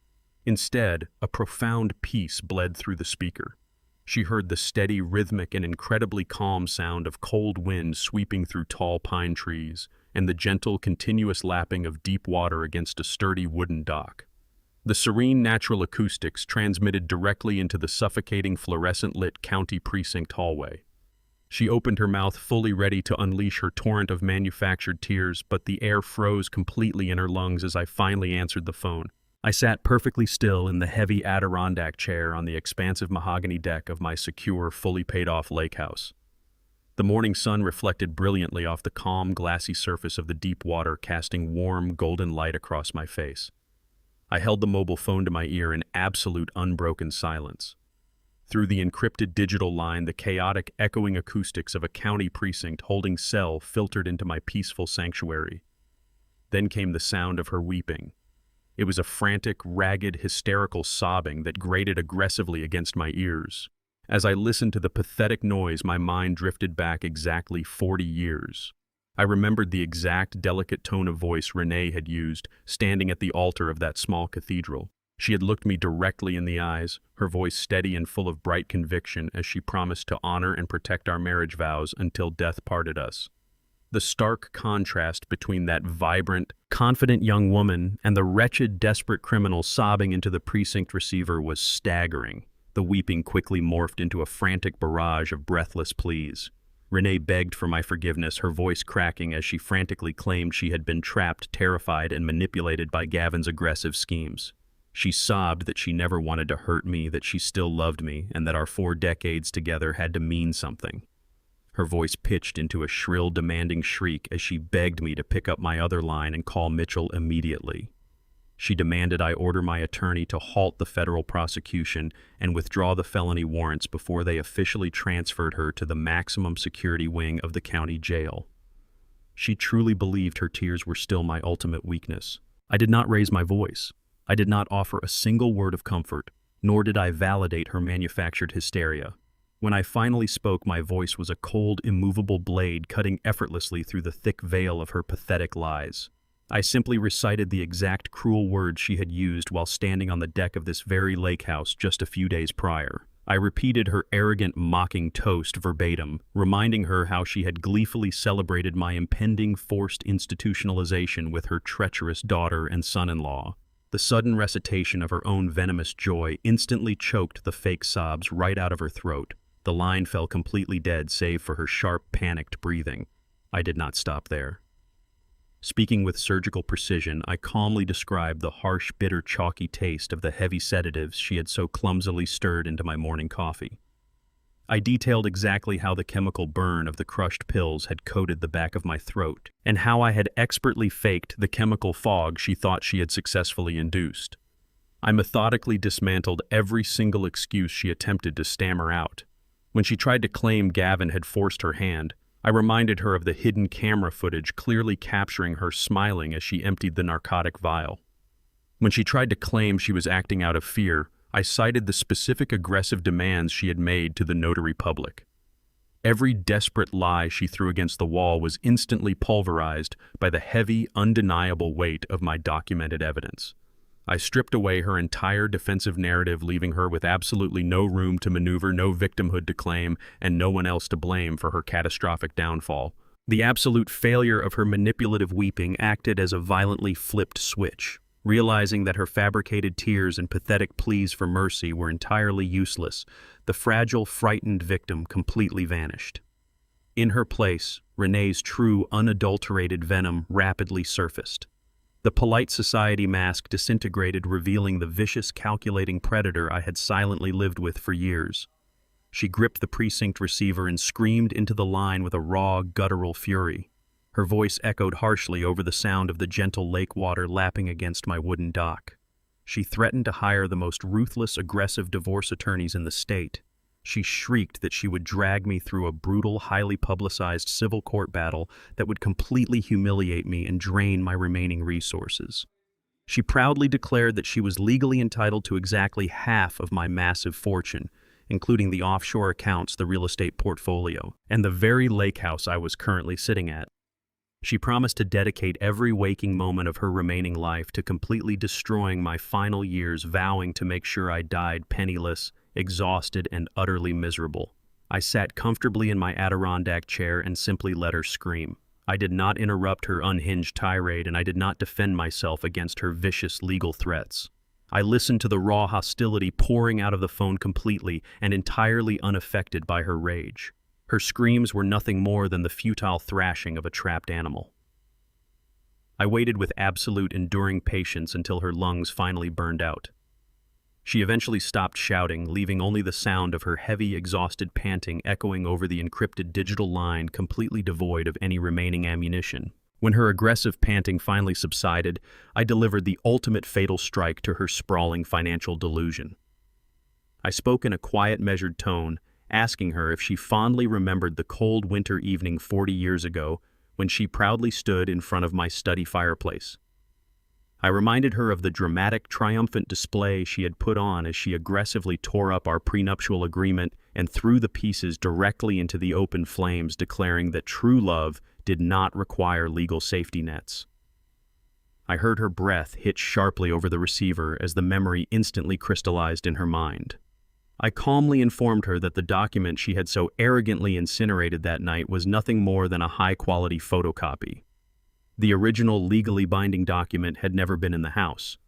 Instead, a profound peace bled through the speaker. She heard the steady, rhythmic, and incredibly calm sound of cold wind sweeping through tall pine trees, and the gentle, continuous lapping of deep water against a sturdy wooden dock. The serene natural acoustics transmitted directly into the suffocating fluorescent-lit county precinct hallway. She opened her mouth fully ready to unleash her torrent of manufactured tears, but the air froze completely in her lungs as I finally answered the phone. I sat perfectly still in the heavy Adirondack chair on the expansive mahogany deck of my secure, fully paid-off lake house. The morning sun reflected brilliantly off the calm, glassy surface of the deep water, casting warm, golden light across my face. I held the mobile phone to my ear in absolute unbroken silence. Through the encrypted digital line, the chaotic, echoing acoustics of a county precinct holding cell filtered into my peaceful sanctuary. Then came the sound of her weeping. It was a frantic, ragged, hysterical sobbing that grated aggressively against my ears. As I listened to the pathetic noise, my mind drifted back exactly 40 years. I remembered the exact delicate tone of voice Renee had used, standing at the altar of that small cathedral. She had looked me directly in the eyes, her voice steady and full of bright conviction as she promised to honor and protect our marriage vows until death parted us. The stark contrast between that vibrant, confident young woman and the wretched, desperate criminal sobbing into the precinct receiver was staggering. The weeping quickly morphed into a frantic barrage of breathless pleas. Renee begged for my forgiveness, her voice cracking as she frantically claimed she had been trapped, terrified, and manipulated by Gavin's aggressive schemes. She sobbed that she never wanted to hurt me, that she still loved me, and that our 4 decades together had to mean something. Her voice pitched into a shrill, demanding shriek as she begged me to pick up my other line and call Mitchell immediately. She demanded I order my attorney to halt the federal prosecution and withdraw the felony warrants before they officially transferred her to the maximum security wing of the county jail. She truly believed her tears were still my ultimate weakness. I did not raise my voice. I did not offer a single word of comfort, nor did I validate her manufactured hysteria. When I finally spoke, my voice was a cold, immovable blade cutting effortlessly through the thick veil of her pathetic lies. I simply recited the exact cruel words she had used while standing on the deck of this very lake house just a few days prior. I repeated her arrogant, mocking toast verbatim, reminding her how she had gleefully celebrated my impending forced institutionalization with her treacherous daughter and son-in-law. The sudden recitation of her own venomous joy instantly choked the fake sobs right out of her throat. The line fell completely dead save for her sharp, panicked breathing. I did not stop there. Speaking with surgical precision, I calmly described the harsh, bitter, chalky taste of the heavy sedatives she had so clumsily stirred into my morning coffee. I detailed exactly how the chemical burn of the crushed pills had coated the back of my throat, and how I had expertly faked the chemical fog she thought she had successfully induced. I methodically dismantled every single excuse she attempted to stammer out. When she tried to claim Gavin had forced her hand, I reminded her of the hidden camera footage clearly capturing her smiling as she emptied the narcotic vial. When she tried to claim she was acting out of fear, I cited the specific aggressive demands she had made to the notary public. Every desperate lie she threw against the wall was instantly pulverized by the heavy, undeniable weight of my documented evidence. I stripped away her entire defensive narrative, leaving her with absolutely no room to maneuver, no victimhood to claim, and no one else to blame for her catastrophic downfall. The absolute failure of her manipulative weeping acted as a violently flipped switch. Realizing that her fabricated tears and pathetic pleas for mercy were entirely useless, the fragile, frightened victim completely vanished. In her place, Renee's true, unadulterated venom rapidly surfaced. The polite society mask disintegrated, revealing the vicious, calculating predator I had silently lived with for years. She gripped the precinct receiver and screamed into the line with a raw, guttural fury. Her voice echoed harshly over the sound of the gentle lake water lapping against my wooden dock. She threatened to hire the most ruthless, aggressive divorce attorneys in the state. She shrieked that she would drag me through a brutal, highly publicized civil court battle that would completely humiliate me and drain my remaining resources. She proudly declared that she was legally entitled to exactly half of my massive fortune, including the offshore accounts, the real estate portfolio, and the very lake house I was currently sitting at. She promised to dedicate every waking moment of her remaining life to completely destroying my final years, vowing to make sure I died penniless, exhausted, and utterly miserable. I sat comfortably in my Adirondack chair and simply let her scream. I did not interrupt her unhinged tirade, and I did not defend myself against her vicious legal threats. I listened to the raw hostility pouring out of the phone completely and entirely unaffected by her rage. Her screams were nothing more than the futile thrashing of a trapped animal. I waited with absolute enduring patience until her lungs finally burned out. She eventually stopped shouting, leaving only the sound of her heavy, exhausted panting echoing over the encrypted digital line, completely devoid of any remaining ammunition. When her aggressive panting finally subsided, I delivered the ultimate fatal strike to her sprawling financial delusion. I spoke in a quiet, measured tone, asking her if she fondly remembered the cold winter evening 40 years ago when she proudly stood in front of my study fireplace. I reminded her of the dramatic, triumphant display she had put on as she aggressively tore up our prenuptial agreement and threw the pieces directly into the open flames, declaring that true love did not require legal safety nets. I heard her breath hit sharply over the receiver as the memory instantly crystallized in her mind. I calmly informed her that the document she had so arrogantly incinerated that night was nothing more than a high-quality photocopy. The original legally binding document had never been in the house.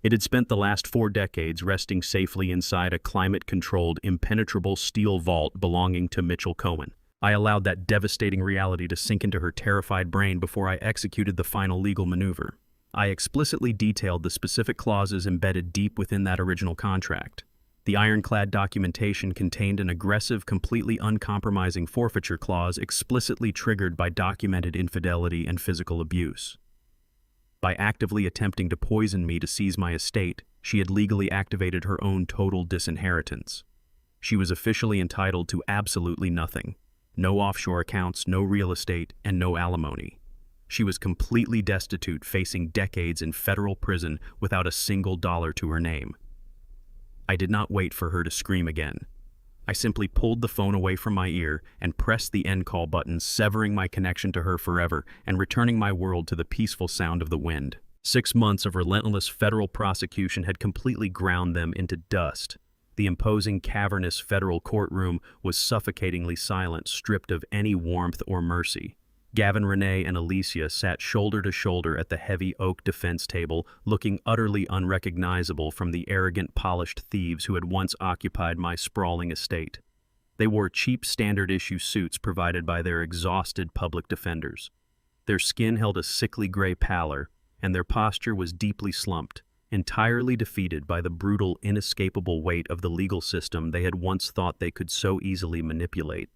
It had spent the last 4 decades resting safely inside a climate-controlled, impenetrable steel vault belonging to Mitchell Cohen. I allowed that devastating reality to sink into her terrified brain before I executed the final legal maneuver. I explicitly detailed the specific clauses embedded deep within that original contract. The ironclad documentation contained an aggressive, completely uncompromising forfeiture clause explicitly triggered by documented infidelity and physical abuse. By actively attempting to poison me to seize my estate, she had legally activated her own total disinheritance. She was officially entitled to absolutely nothing. No offshore accounts, no real estate, and no alimony. She was completely destitute, facing decades in federal prison without a single dollar to her name. I did not wait for her to scream again. I simply pulled the phone away from my ear and pressed the end call button, severing my connection to her forever and returning my world to the peaceful sound of the wind. 6 months of relentless federal prosecution had completely ground them into dust. The imposing, cavernous federal courtroom was suffocatingly silent, stripped of any warmth or mercy. Gavin, Renee, and Alicia sat shoulder to shoulder at the heavy oak defense table, looking utterly unrecognizable from the arrogant, polished thieves who had once occupied my sprawling estate. They wore cheap standard-issue suits provided by their exhausted public defenders. Their skin held a sickly gray pallor, and their posture was deeply slumped, entirely defeated by the brutal, inescapable weight of the legal system they had once thought they could so easily manipulate.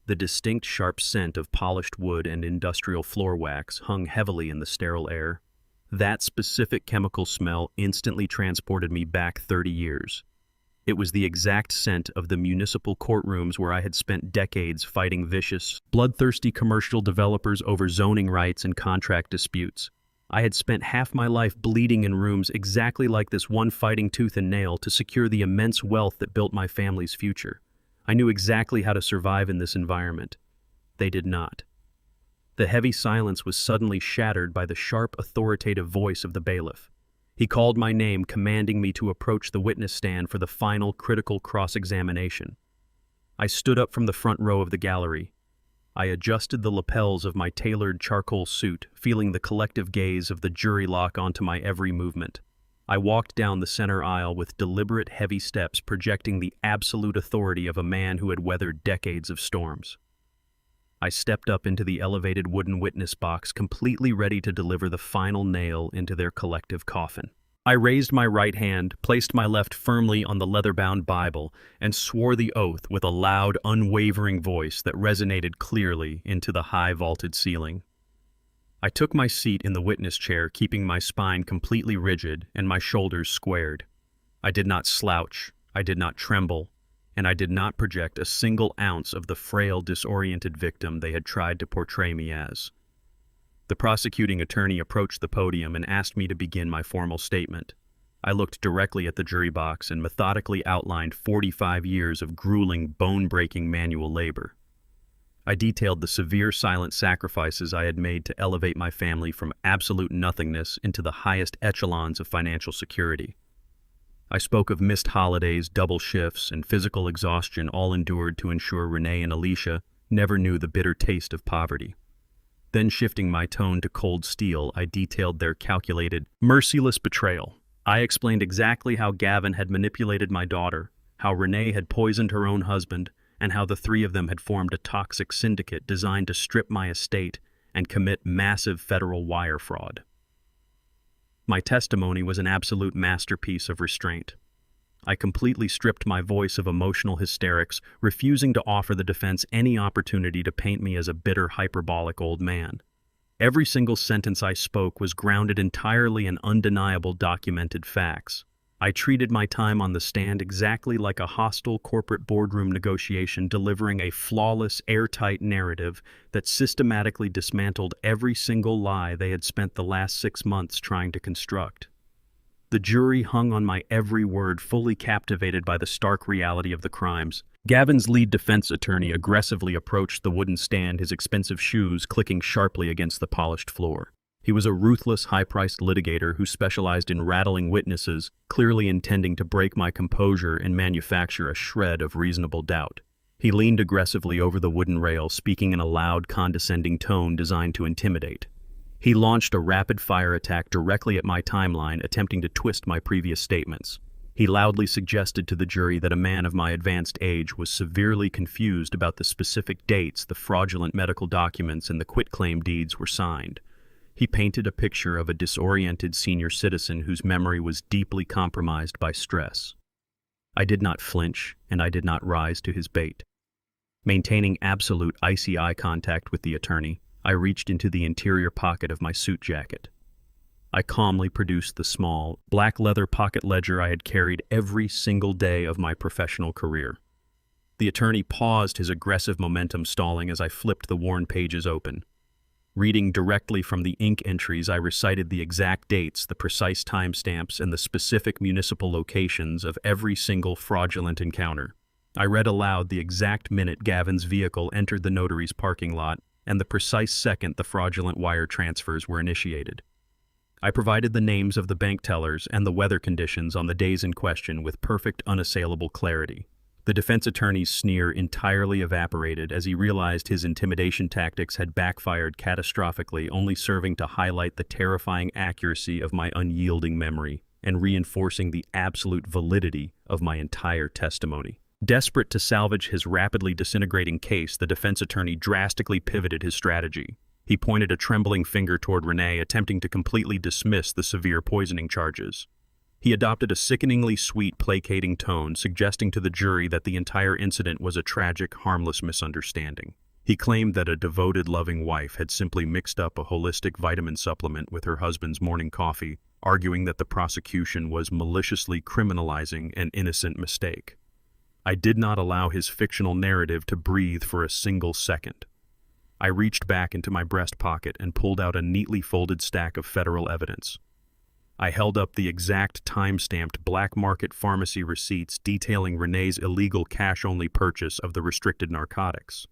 The distinct sharp scent of polished wood and industrial floor wax hung heavily in the sterile air. That specific chemical smell instantly transported me back 30 years. It was the exact scent of the municipal courtrooms where I had spent decades fighting vicious, bloodthirsty commercial developers over zoning rights and contract disputes. I had spent half my life bleeding in rooms exactly like this one, fighting tooth and nail to secure the immense wealth that built my family's future. I knew exactly how to survive in this environment. They did not. The heavy silence was suddenly shattered by the sharp, authoritative voice of the bailiff. He called my name, commanding me to approach the witness stand for the final, critical cross-examination. I stood up from the front row of the gallery. I adjusted the lapels of my tailored charcoal suit, feeling the collective gaze of the jury lock onto my every movement. I walked down the center aisle with deliberate heavy steps projecting the absolute authority of a man who had weathered decades of storms. I stepped up into the elevated wooden witness box, completely ready to deliver the final nail into their collective coffin. I raised my right hand, placed my left firmly on the leather-bound Bible, and swore the oath with a loud, unwavering voice that resonated clearly into the high-vaulted ceiling. I took my seat in the witness chair, keeping my spine completely rigid and my shoulders squared. I did not slouch, I did not tremble, and I did not project a single ounce of the frail, disoriented victim they had tried to portray me as. The prosecuting attorney approached the podium and asked me to begin my formal statement. I looked directly at the jury box and methodically outlined 45 years of grueling, bone-breaking manual labor. I detailed the severe silent sacrifices I had made to elevate my family from absolute nothingness into the highest echelons of financial security. I spoke of missed holidays, double shifts, and physical exhaustion all endured to ensure Renee and Alicia never knew the bitter taste of poverty. Then, shifting my tone to cold steel, I detailed their calculated, merciless betrayal. I explained exactly how Gavin had manipulated my daughter, how Renee had poisoned her own husband, and how the three of them had formed a toxic syndicate designed to strip my estate and commit massive federal wire fraud. My testimony was an absolute masterpiece of restraint. I completely stripped my voice of emotional hysterics, refusing to offer the defense any opportunity to paint me as a bitter, hyperbolic old man. Every single sentence I spoke was grounded entirely in undeniable documented facts. I treated my time on the stand exactly like a hostile corporate boardroom negotiation, delivering a flawless, airtight narrative that systematically dismantled every single lie they had spent the last 6 months trying to construct. The jury hung on my every word, fully captivated by the stark reality of the crimes. Gavin's lead defense attorney aggressively approached the wooden stand, his expensive shoes clicking sharply against the polished floor. He was a ruthless, high-priced litigator who specialized in rattling witnesses, clearly intending to break my composure and manufacture a shred of reasonable doubt. He leaned aggressively over the wooden rail, speaking in a loud, condescending tone designed to intimidate. He launched a rapid-fire attack directly at my timeline, attempting to twist my previous statements. He loudly suggested to the jury that a man of my advanced age was severely confused about the specific dates the fraudulent medical documents and the quitclaim deeds were signed. He painted a picture of a disoriented senior citizen whose memory was deeply compromised by stress. I did not flinch, and I did not rise to his bait. Maintaining absolute icy eye contact with the attorney, I reached into the interior pocket of my suit jacket. I calmly produced the small, black leather pocket ledger I had carried every single day of my professional career. The attorney paused, his aggressive momentum stalling as I flipped the worn pages open. Reading directly from the ink entries, I recited the exact dates, the precise timestamps, and the specific municipal locations of every single fraudulent encounter. I read aloud the exact minute Gavin's vehicle entered the notary's parking lot and the precise second the fraudulent wire transfers were initiated. I provided the names of the bank tellers and the weather conditions on the days in question with perfect, unassailable clarity. The defense attorney's sneer entirely evaporated as he realized his intimidation tactics had backfired catastrophically, only serving to highlight the terrifying accuracy of my unyielding memory and reinforcing the absolute validity of my entire testimony. Desperate to salvage his rapidly disintegrating case, the defense attorney drastically pivoted his strategy. He pointed a trembling finger toward Renee, attempting to completely dismiss the severe poisoning charges. He adopted a sickeningly sweet, placating tone, suggesting to the jury that the entire incident was a tragic, harmless misunderstanding. He claimed that a devoted, loving wife had simply mixed up a holistic vitamin supplement with her husband's morning coffee, arguing that the prosecution was maliciously criminalizing an innocent mistake. I did not allow his fictional narrative to breathe for a single second. I reached back into my breast pocket and pulled out a neatly folded stack of federal evidence. I held up the exact time-stamped black market pharmacy receipts detailing Renee's illegal cash-only purchase of the restricted narcotics.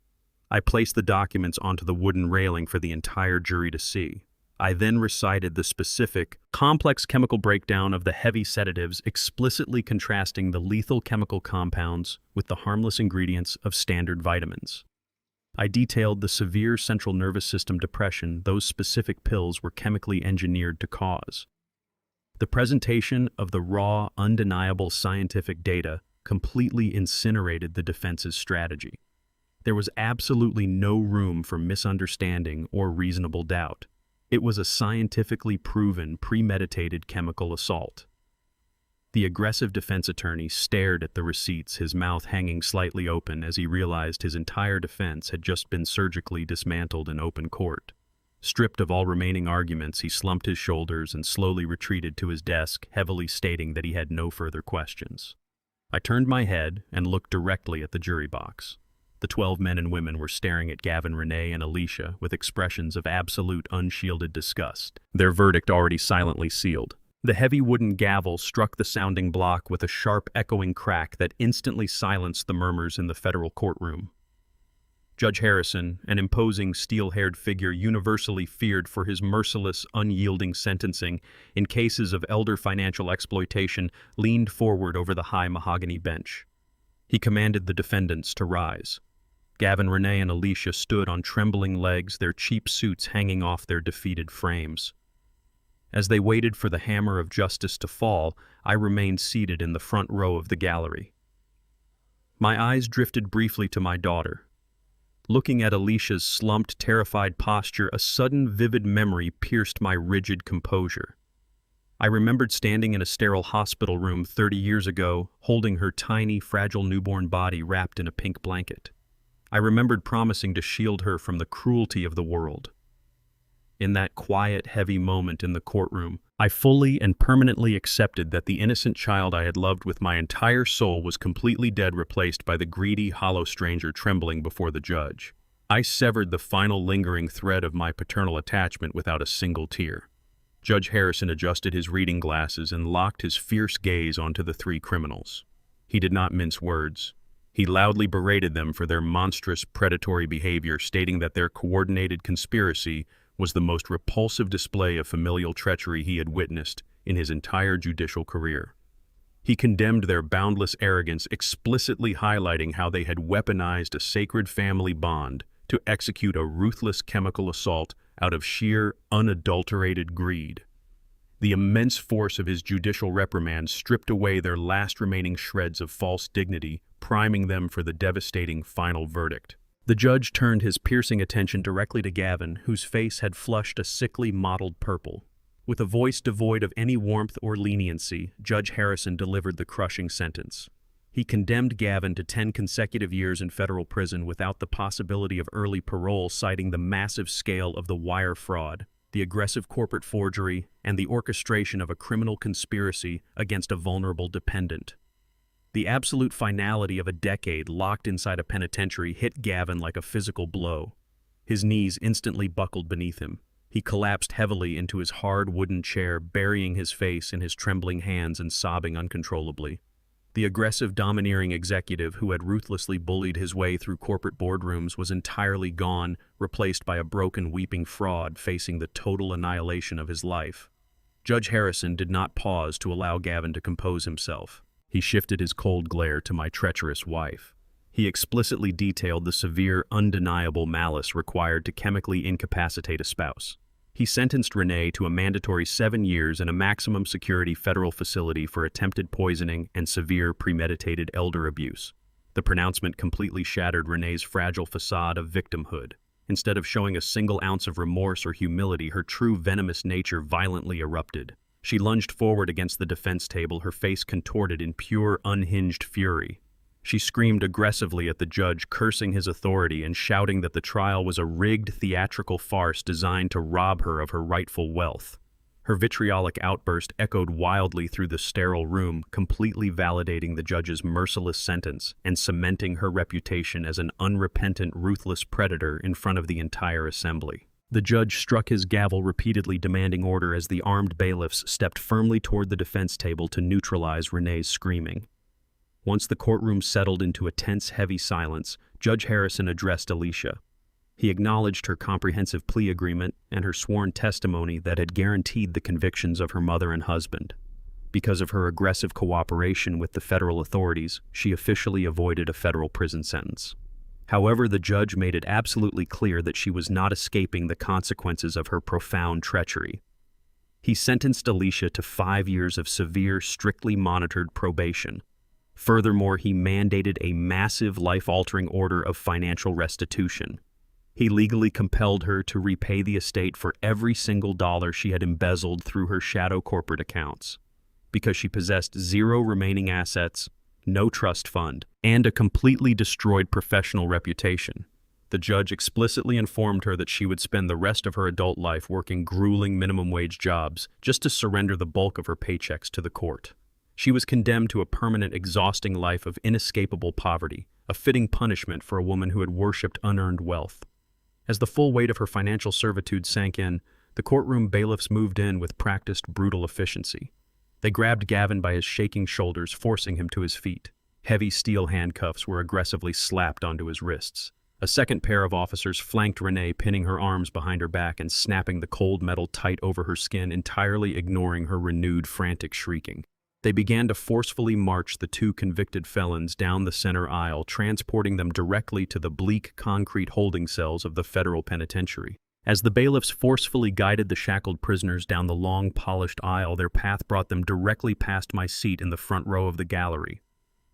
I placed the documents onto the wooden railing for the entire jury to see. I then recited the specific, complex chemical breakdown of the heavy sedatives, explicitly contrasting the lethal chemical compounds with the harmless ingredients of standard vitamins. I detailed the severe central nervous system depression those specific pills were chemically engineered to cause. The presentation of the raw, undeniable scientific data completely incinerated the defense's strategy. There was absolutely no room for misunderstanding or reasonable doubt. It was a scientifically proven, premeditated chemical assault. The aggressive defense attorney stared at the receipts, his mouth hanging slightly open as he realized his entire defense had just been surgically dismantled in open court. Stripped of all remaining arguments, he slumped his shoulders and slowly retreated to his desk, heavily stating that he had no further questions. I turned my head and looked directly at the jury box. The 12 men and women were staring at Gavin, Renee, and Alicia with expressions of absolute unshielded disgust, their verdict already silently sealed. The heavy wooden gavel struck the sounding block with a sharp, echoing crack that instantly silenced the murmurs in the federal courtroom. Judge Harrison, an imposing, steel-haired figure universally feared for his merciless, unyielding sentencing in cases of elder financial exploitation, leaned forward over the high mahogany bench. He commanded the defendants to rise. Gavin, Renee, and Alicia stood on trembling legs, their cheap suits hanging off their defeated frames. As they waited for the hammer of justice to fall, I remained seated in the front row of the gallery. My eyes drifted briefly to my daughter. Looking at Alicia's slumped, terrified posture, a sudden, vivid memory pierced my rigid composure. I remembered standing in a sterile hospital room 30 years ago, holding her tiny, fragile newborn body wrapped in a pink blanket. I remembered promising to shield her from the cruelty of the world. In that quiet, heavy moment in the courtroom, I fully and permanently accepted that the innocent child I had loved with my entire soul was completely dead, replaced by the greedy, hollow stranger trembling before the judge. I severed the final lingering thread of my paternal attachment without a single tear. Judge Harrison adjusted his reading glasses and locked his fierce gaze onto the three criminals. He did not mince words. He loudly berated them for their monstrous, predatory behavior, stating that their coordinated conspiracy was the most repulsive display of familial treachery he had witnessed in his entire judicial career. He condemned their boundless arrogance, explicitly highlighting how they had weaponized a sacred family bond to execute a ruthless chemical assault out of sheer, unadulterated greed. The immense force of his judicial reprimand stripped away their last remaining shreds of false dignity, priming them for the devastating final verdict. The judge turned his piercing attention directly to Gavin, whose face had flushed a sickly, mottled purple. With a voice devoid of any warmth or leniency, Judge Harrison delivered the crushing sentence. He condemned Gavin to 10 consecutive years in federal prison without the possibility of early parole, citing the massive scale of the wire fraud, the aggressive corporate forgery, and the orchestration of a criminal conspiracy against a vulnerable dependent. The absolute finality of a decade locked inside a penitentiary hit Gavin like a physical blow. His knees instantly buckled beneath him. He collapsed heavily into his hard wooden chair, burying his face in his trembling hands and sobbing uncontrollably. The aggressive, domineering executive who had ruthlessly bullied his way through corporate boardrooms was entirely gone, replaced by a broken, weeping fraud facing the total annihilation of his life. Judge Harrison did not pause to allow Gavin to compose himself. He shifted his cold glare to my treacherous wife. He explicitly detailed the severe, undeniable malice required to chemically incapacitate a spouse. He sentenced Renee to a mandatory 7 years in a maximum security federal facility for attempted poisoning and severe premeditated elder abuse. The pronouncement completely shattered Renee's fragile facade of victimhood. Instead of showing a single ounce of remorse or humility, her true venomous nature violently erupted. She lunged forward against the defense table, her face contorted in pure, unhinged fury. She screamed aggressively at the judge, cursing his authority and shouting that the trial was a rigged theatrical farce designed to rob her of her rightful wealth. Her vitriolic outburst echoed wildly through the sterile room, completely validating the judge's merciless sentence and cementing her reputation as an unrepentant, ruthless predator in front of the entire assembly. The judge struck his gavel repeatedly, demanding order as the armed bailiffs stepped firmly toward the defense table to neutralize Renee's screaming. Once the courtroom settled into a tense, heavy silence, Judge Harrison addressed Alicia. He acknowledged her comprehensive plea agreement and her sworn testimony that had guaranteed the convictions of her mother and husband. Because of her aggressive cooperation with the federal authorities, she officially avoided a federal prison sentence. However, the judge made it absolutely clear that she was not escaping the consequences of her profound treachery. He sentenced Alicia to 5 years of severe, strictly monitored probation. Furthermore, he mandated a massive life-altering order of financial restitution. He legally compelled her to repay the estate for every single dollar she had embezzled through her shadow corporate accounts. Because she possessed zero remaining assets, no trust fund, and a completely destroyed professional reputation. The judge explicitly informed her that she would spend the rest of her adult life working grueling minimum-wage jobs just to surrender the bulk of her paychecks to the court. She was condemned to a permanent, exhausting life of inescapable poverty, a fitting punishment for a woman who had worshipped unearned wealth. As the full weight of her financial servitude sank in, the courtroom bailiffs moved in with practiced, brutal efficiency. They grabbed Gavin by his shaking shoulders, forcing him to his feet. Heavy steel handcuffs were aggressively slapped onto his wrists. A second pair of officers flanked Renee, pinning her arms behind her back and snapping the cold metal tight over her skin, entirely ignoring her renewed, frantic shrieking. They began to forcefully march the 2 convicted felons down the center aisle, transporting them directly to the bleak concrete holding cells of the federal penitentiary. As the bailiffs forcefully guided the shackled prisoners down the long, polished aisle, their path brought them directly past my seat in the front row of the gallery.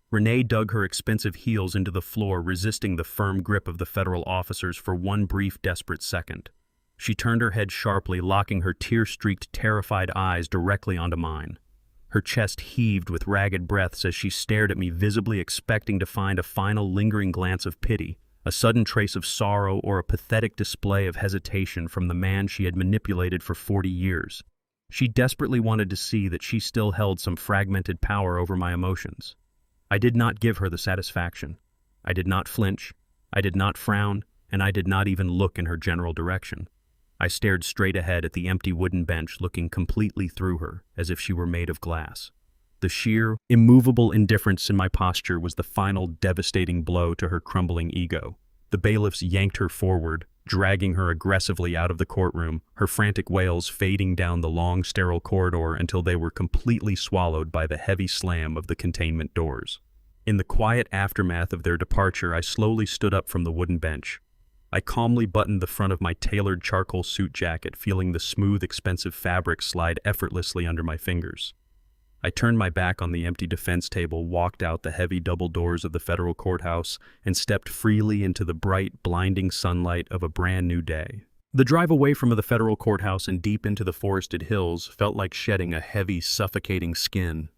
Renee dug her expensive heels into the floor, resisting the firm grip of the federal officers for one brief, desperate second. She turned her head sharply, locking her tear-streaked, terrified eyes directly onto mine. Her chest heaved with ragged breaths as she stared at me, visibly expecting to find a final lingering glance of pity, a sudden trace of sorrow, or a pathetic display of hesitation from the man she had manipulated for 40 years. She desperately wanted to see that she still held some fragmented power over my emotions. I did not give her the satisfaction. I did not flinch, I did not frown, and I did not even look in her general direction. I stared straight ahead at the empty wooden bench, looking completely through her, as if she were made of glass. The sheer, immovable indifference in my posture was the final devastating blow to her crumbling ego. The bailiffs yanked her forward, dragging her aggressively out of the courtroom, her frantic wails fading down the long, sterile corridor until they were completely swallowed by the heavy slam of the containment doors. In the quiet aftermath of their departure, I slowly stood up from the wooden bench. I calmly buttoned the front of my tailored charcoal suit jacket, feeling the smooth, expensive fabric slide effortlessly under my fingers. I turned my back on the empty defense table, walked out the heavy double doors of the federal courthouse, and stepped freely into the bright, blinding sunlight of a brand new day. The drive away from the federal courthouse and deep into the forested hills felt like shedding a heavy, suffocating skin.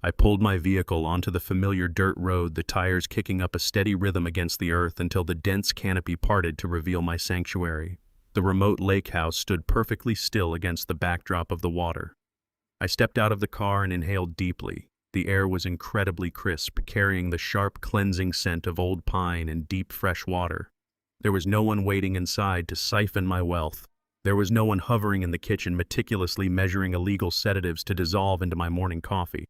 I pulled my vehicle onto the familiar dirt road, the tires kicking up a steady rhythm against the earth until the dense canopy parted to reveal my sanctuary. The remote lake house stood perfectly still against the backdrop of the water. I stepped out of the car and inhaled deeply. The air was incredibly crisp, carrying the sharp, cleansing scent of old pine and deep, fresh water. There was no one waiting inside to siphon my wealth. There was no one hovering in the kitchen, meticulously measuring illegal sedatives to dissolve into my morning coffee.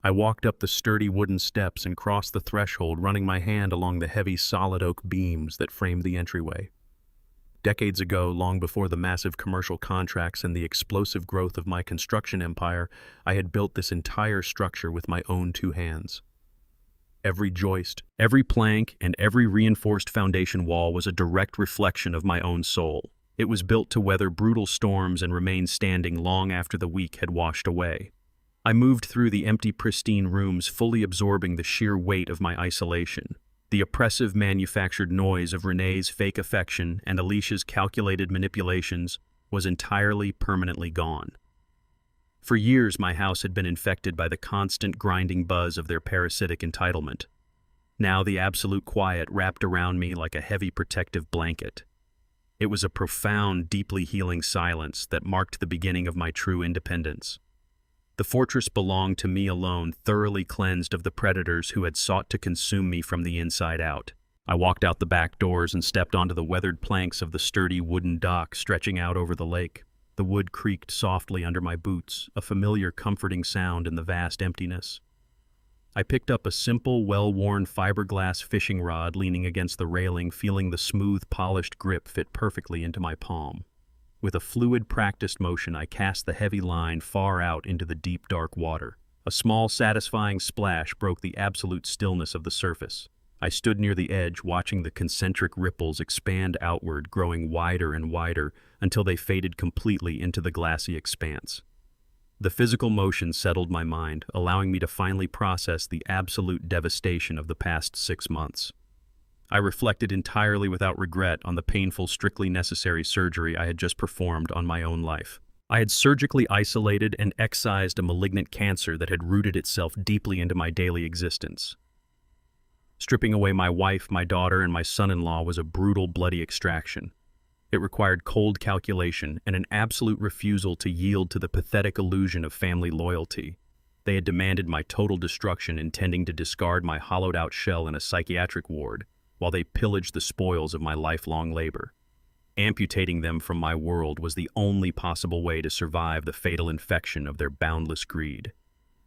I walked up the sturdy wooden steps and crossed the threshold, running my hand along the heavy, solid oak beams that framed the entryway. Decades ago, long before the massive commercial contracts and the explosive growth of my construction empire, I had built this entire structure with my own 2 hands. Every joist, every plank, and every reinforced foundation wall was a direct reflection of my own soul. It was built to weather brutal storms and remain standing long after the week had washed away. I moved through the empty, pristine rooms, fully absorbing the sheer weight of my isolation. The oppressive manufactured noise of Renee's fake affection and Alicia's calculated manipulations was entirely, permanently gone. For years, my house had been infected by the constant grinding buzz of their parasitic entitlement. Now the absolute quiet wrapped around me like a heavy protective blanket. It was a profound, deeply healing silence that marked the beginning of my true independence. The fortress belonged to me alone, thoroughly cleansed of the predators who had sought to consume me from the inside out. I walked out the back doors and stepped onto the weathered planks of the sturdy wooden dock stretching out over the lake. The wood creaked softly under my boots, a familiar, comforting sound in the vast emptiness. I picked up a simple, well-worn fiberglass fishing rod leaning against the railing, feeling the smooth, polished grip fit perfectly into my palm. With a fluid, practiced motion, I cast the heavy line far out into the deep, dark water. A small, satisfying splash broke the absolute stillness of the surface. I stood near the edge, watching the concentric ripples expand outward, growing wider and wider until they faded completely into the glassy expanse. The physical motion settled my mind, allowing me to finally process the absolute devastation of the past 6 months. I reflected entirely without regret on the painful, strictly necessary surgery I had just performed on my own life. I had surgically isolated and excised a malignant cancer that had rooted itself deeply into my daily existence. Stripping away my wife, my daughter, and my son-in-law was a brutal, bloody extraction. It required cold calculation and an absolute refusal to yield to the pathetic illusion of family loyalty. They had demanded my total destruction, intending to discard my hollowed-out shell in a psychiatric ward, while they pillaged the spoils of my lifelong labor. Amputating them from my world was the only possible way to survive the fatal infection of their boundless greed.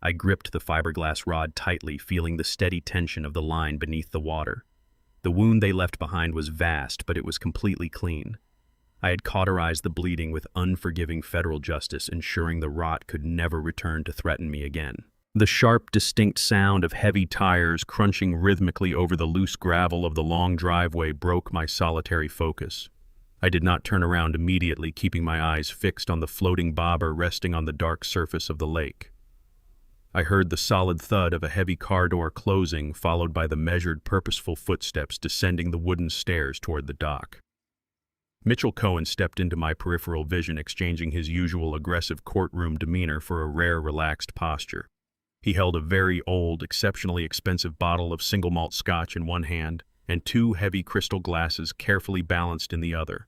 I gripped the fiberglass rod tightly, feeling the steady tension of the line beneath the water. The wound they left behind was vast, but it was completely clean. I had cauterized the bleeding with unforgiving federal justice, ensuring the rot could never return to threaten me again. The sharp, distinct sound of heavy tires crunching rhythmically over the loose gravel of the long driveway broke my solitary focus. I did not turn around immediately, keeping my eyes fixed on the floating bobber resting on the dark surface of the lake. I heard the solid thud of a heavy car door closing, followed by the measured, purposeful footsteps descending the wooden stairs toward the dock. Mitchell Cohen stepped into my peripheral vision, exchanging his usual aggressive courtroom demeanor for a rare, relaxed posture. He held a very old, exceptionally expensive bottle of single malt scotch in one hand and 2 heavy crystal glasses carefully balanced in the other.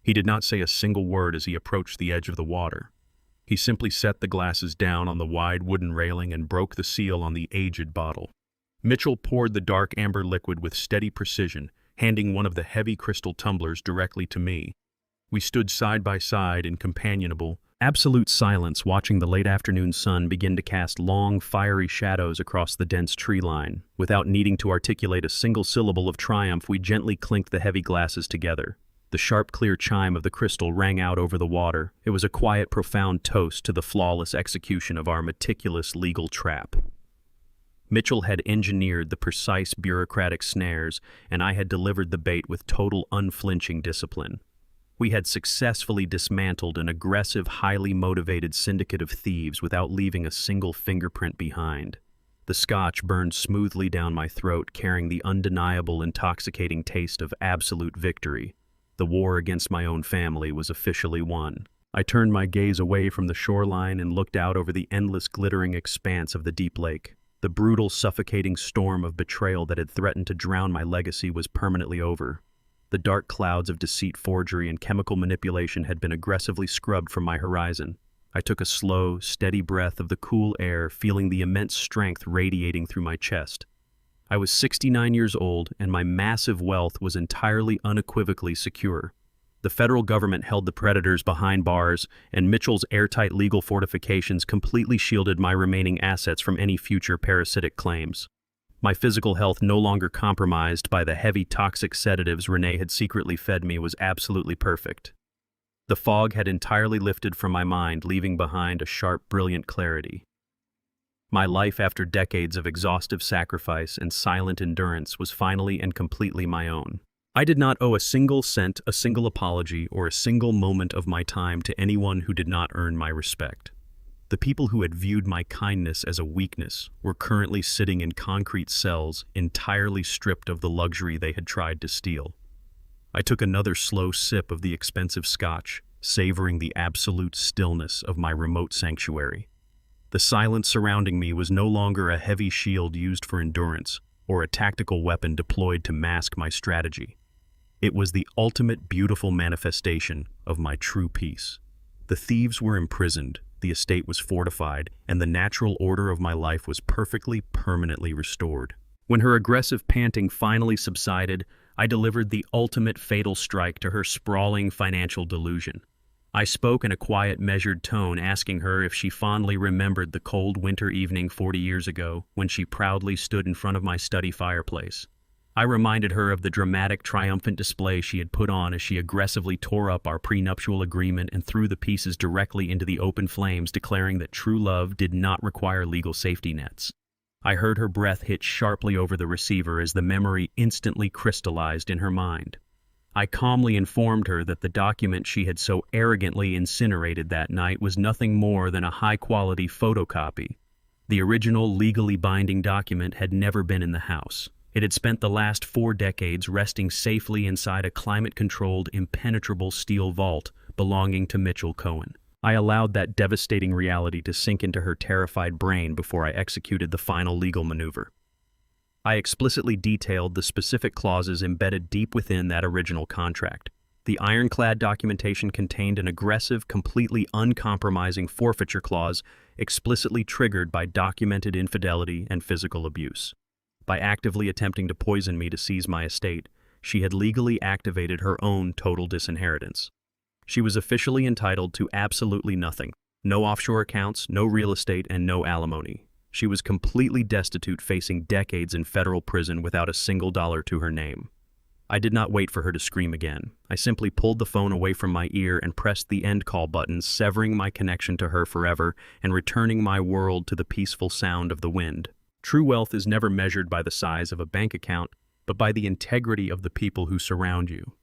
He did not say a single word as he approached the edge of the water. He simply set the glasses down on the wide wooden railing and broke the seal on the aged bottle. Mitchell poured the dark amber liquid with steady precision, handing one of the heavy crystal tumblers directly to me. We stood side by side in companionable, absolute silence, watching the late afternoon sun begin to cast long, fiery shadows across the dense tree line. Without needing to articulate a single syllable of triumph, we gently clinked the heavy glasses together. The sharp, clear chime of the crystal rang out over the water. It was a quiet, profound toast to the flawless execution of our meticulous legal trap. Mitchell had engineered the precise bureaucratic snares, and I had delivered the bait with total, unflinching discipline. We had successfully dismantled an aggressive, highly motivated syndicate of thieves without leaving a single fingerprint behind. The scotch burned smoothly down my throat, carrying the undeniable, intoxicating taste of absolute victory. The war against my own family was officially won. I turned my gaze away from the shoreline and looked out over the endless, glittering expanse of the deep lake. The brutal, suffocating storm of betrayal that had threatened to drown my legacy was permanently over. The dark clouds of deceit, forgery, and chemical manipulation had been aggressively scrubbed from my horizon. I took a slow, steady breath of the cool air, feeling the immense strength radiating through my chest. I was 69 years old, and my massive wealth was entirely unequivocally secure. The federal government held the predators behind bars, and Mitchell's airtight legal fortifications completely shielded my remaining assets from any future parasitic claims. My physical health, no longer compromised by the heavy toxic sedatives Renee had secretly fed me, was absolutely perfect. The fog had entirely lifted from my mind, leaving behind a sharp, brilliant clarity. My life, after decades of exhaustive sacrifice and silent endurance, was finally and completely my own. I did not owe a single cent, a single apology, or a single moment of my time to anyone who did not earn my respect. The people who had viewed my kindness as a weakness were currently sitting in concrete cells, entirely stripped of the luxury they had tried to steal. I took another slow sip of the expensive scotch, savoring the absolute stillness of my remote sanctuary. The silence surrounding me was no longer a heavy shield used for endurance or a tactical weapon deployed to mask my strategy. It was the ultimate beautiful manifestation of my true peace. The thieves were imprisoned, the estate was fortified, and the natural order of my life was perfectly, permanently restored. When her aggressive panting finally subsided, I delivered the ultimate fatal strike to her sprawling financial delusion. I spoke in a quiet, measured tone, asking her if she fondly remembered the cold winter evening 40 years ago when she proudly stood in front of my study fireplace. I reminded her of the dramatic, triumphant display she had put on as she aggressively tore up our prenuptial agreement and threw the pieces directly into the open flames, declaring that true love did not require legal safety nets. I heard her breath hit sharply over the receiver as the memory instantly crystallized in her mind. I calmly informed her that the document she had so arrogantly incinerated that night was nothing more than a high-quality photocopy. The original legally binding document had never been in the house. It had spent the last 4 decades resting safely inside a climate-controlled, impenetrable steel vault belonging to Mitchell Cohen. I allowed that devastating reality to sink into her terrified brain before I executed the final legal maneuver. I explicitly detailed the specific clauses embedded deep within that original contract. The ironclad documentation contained an aggressive, completely uncompromising forfeiture clause explicitly triggered by documented infidelity and physical abuse. By actively attempting to poison me to seize my estate, she had legally activated her own total disinheritance. She was officially entitled to absolutely nothing. No offshore accounts, no real estate, and no alimony. She was completely destitute, facing decades in federal prison without a single dollar to her name. I did not wait for her to scream again. I simply pulled the phone away from my ear and pressed the end call button, severing my connection to her forever and returning my world to the peaceful sound of the wind. True wealth is never measured by the size of a bank account, but by the integrity of the people who surround you.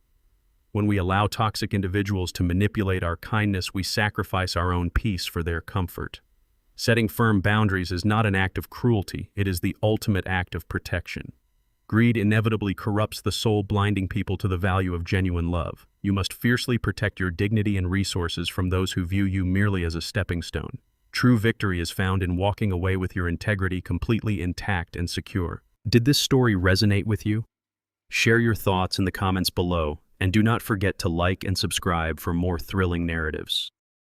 When we allow toxic individuals to manipulate our kindness, we sacrifice our own peace for their comfort. Setting firm boundaries is not an act of cruelty, it is the ultimate act of protection. Greed inevitably corrupts the soul, blinding people to the value of genuine love. You must fiercely protect your dignity and resources from those who view you merely as a stepping stone. True victory is found in walking away with your integrity completely intact and secure. Did this story resonate with you? Share your thoughts in the comments below, and do not forget to like and subscribe for more thrilling narratives.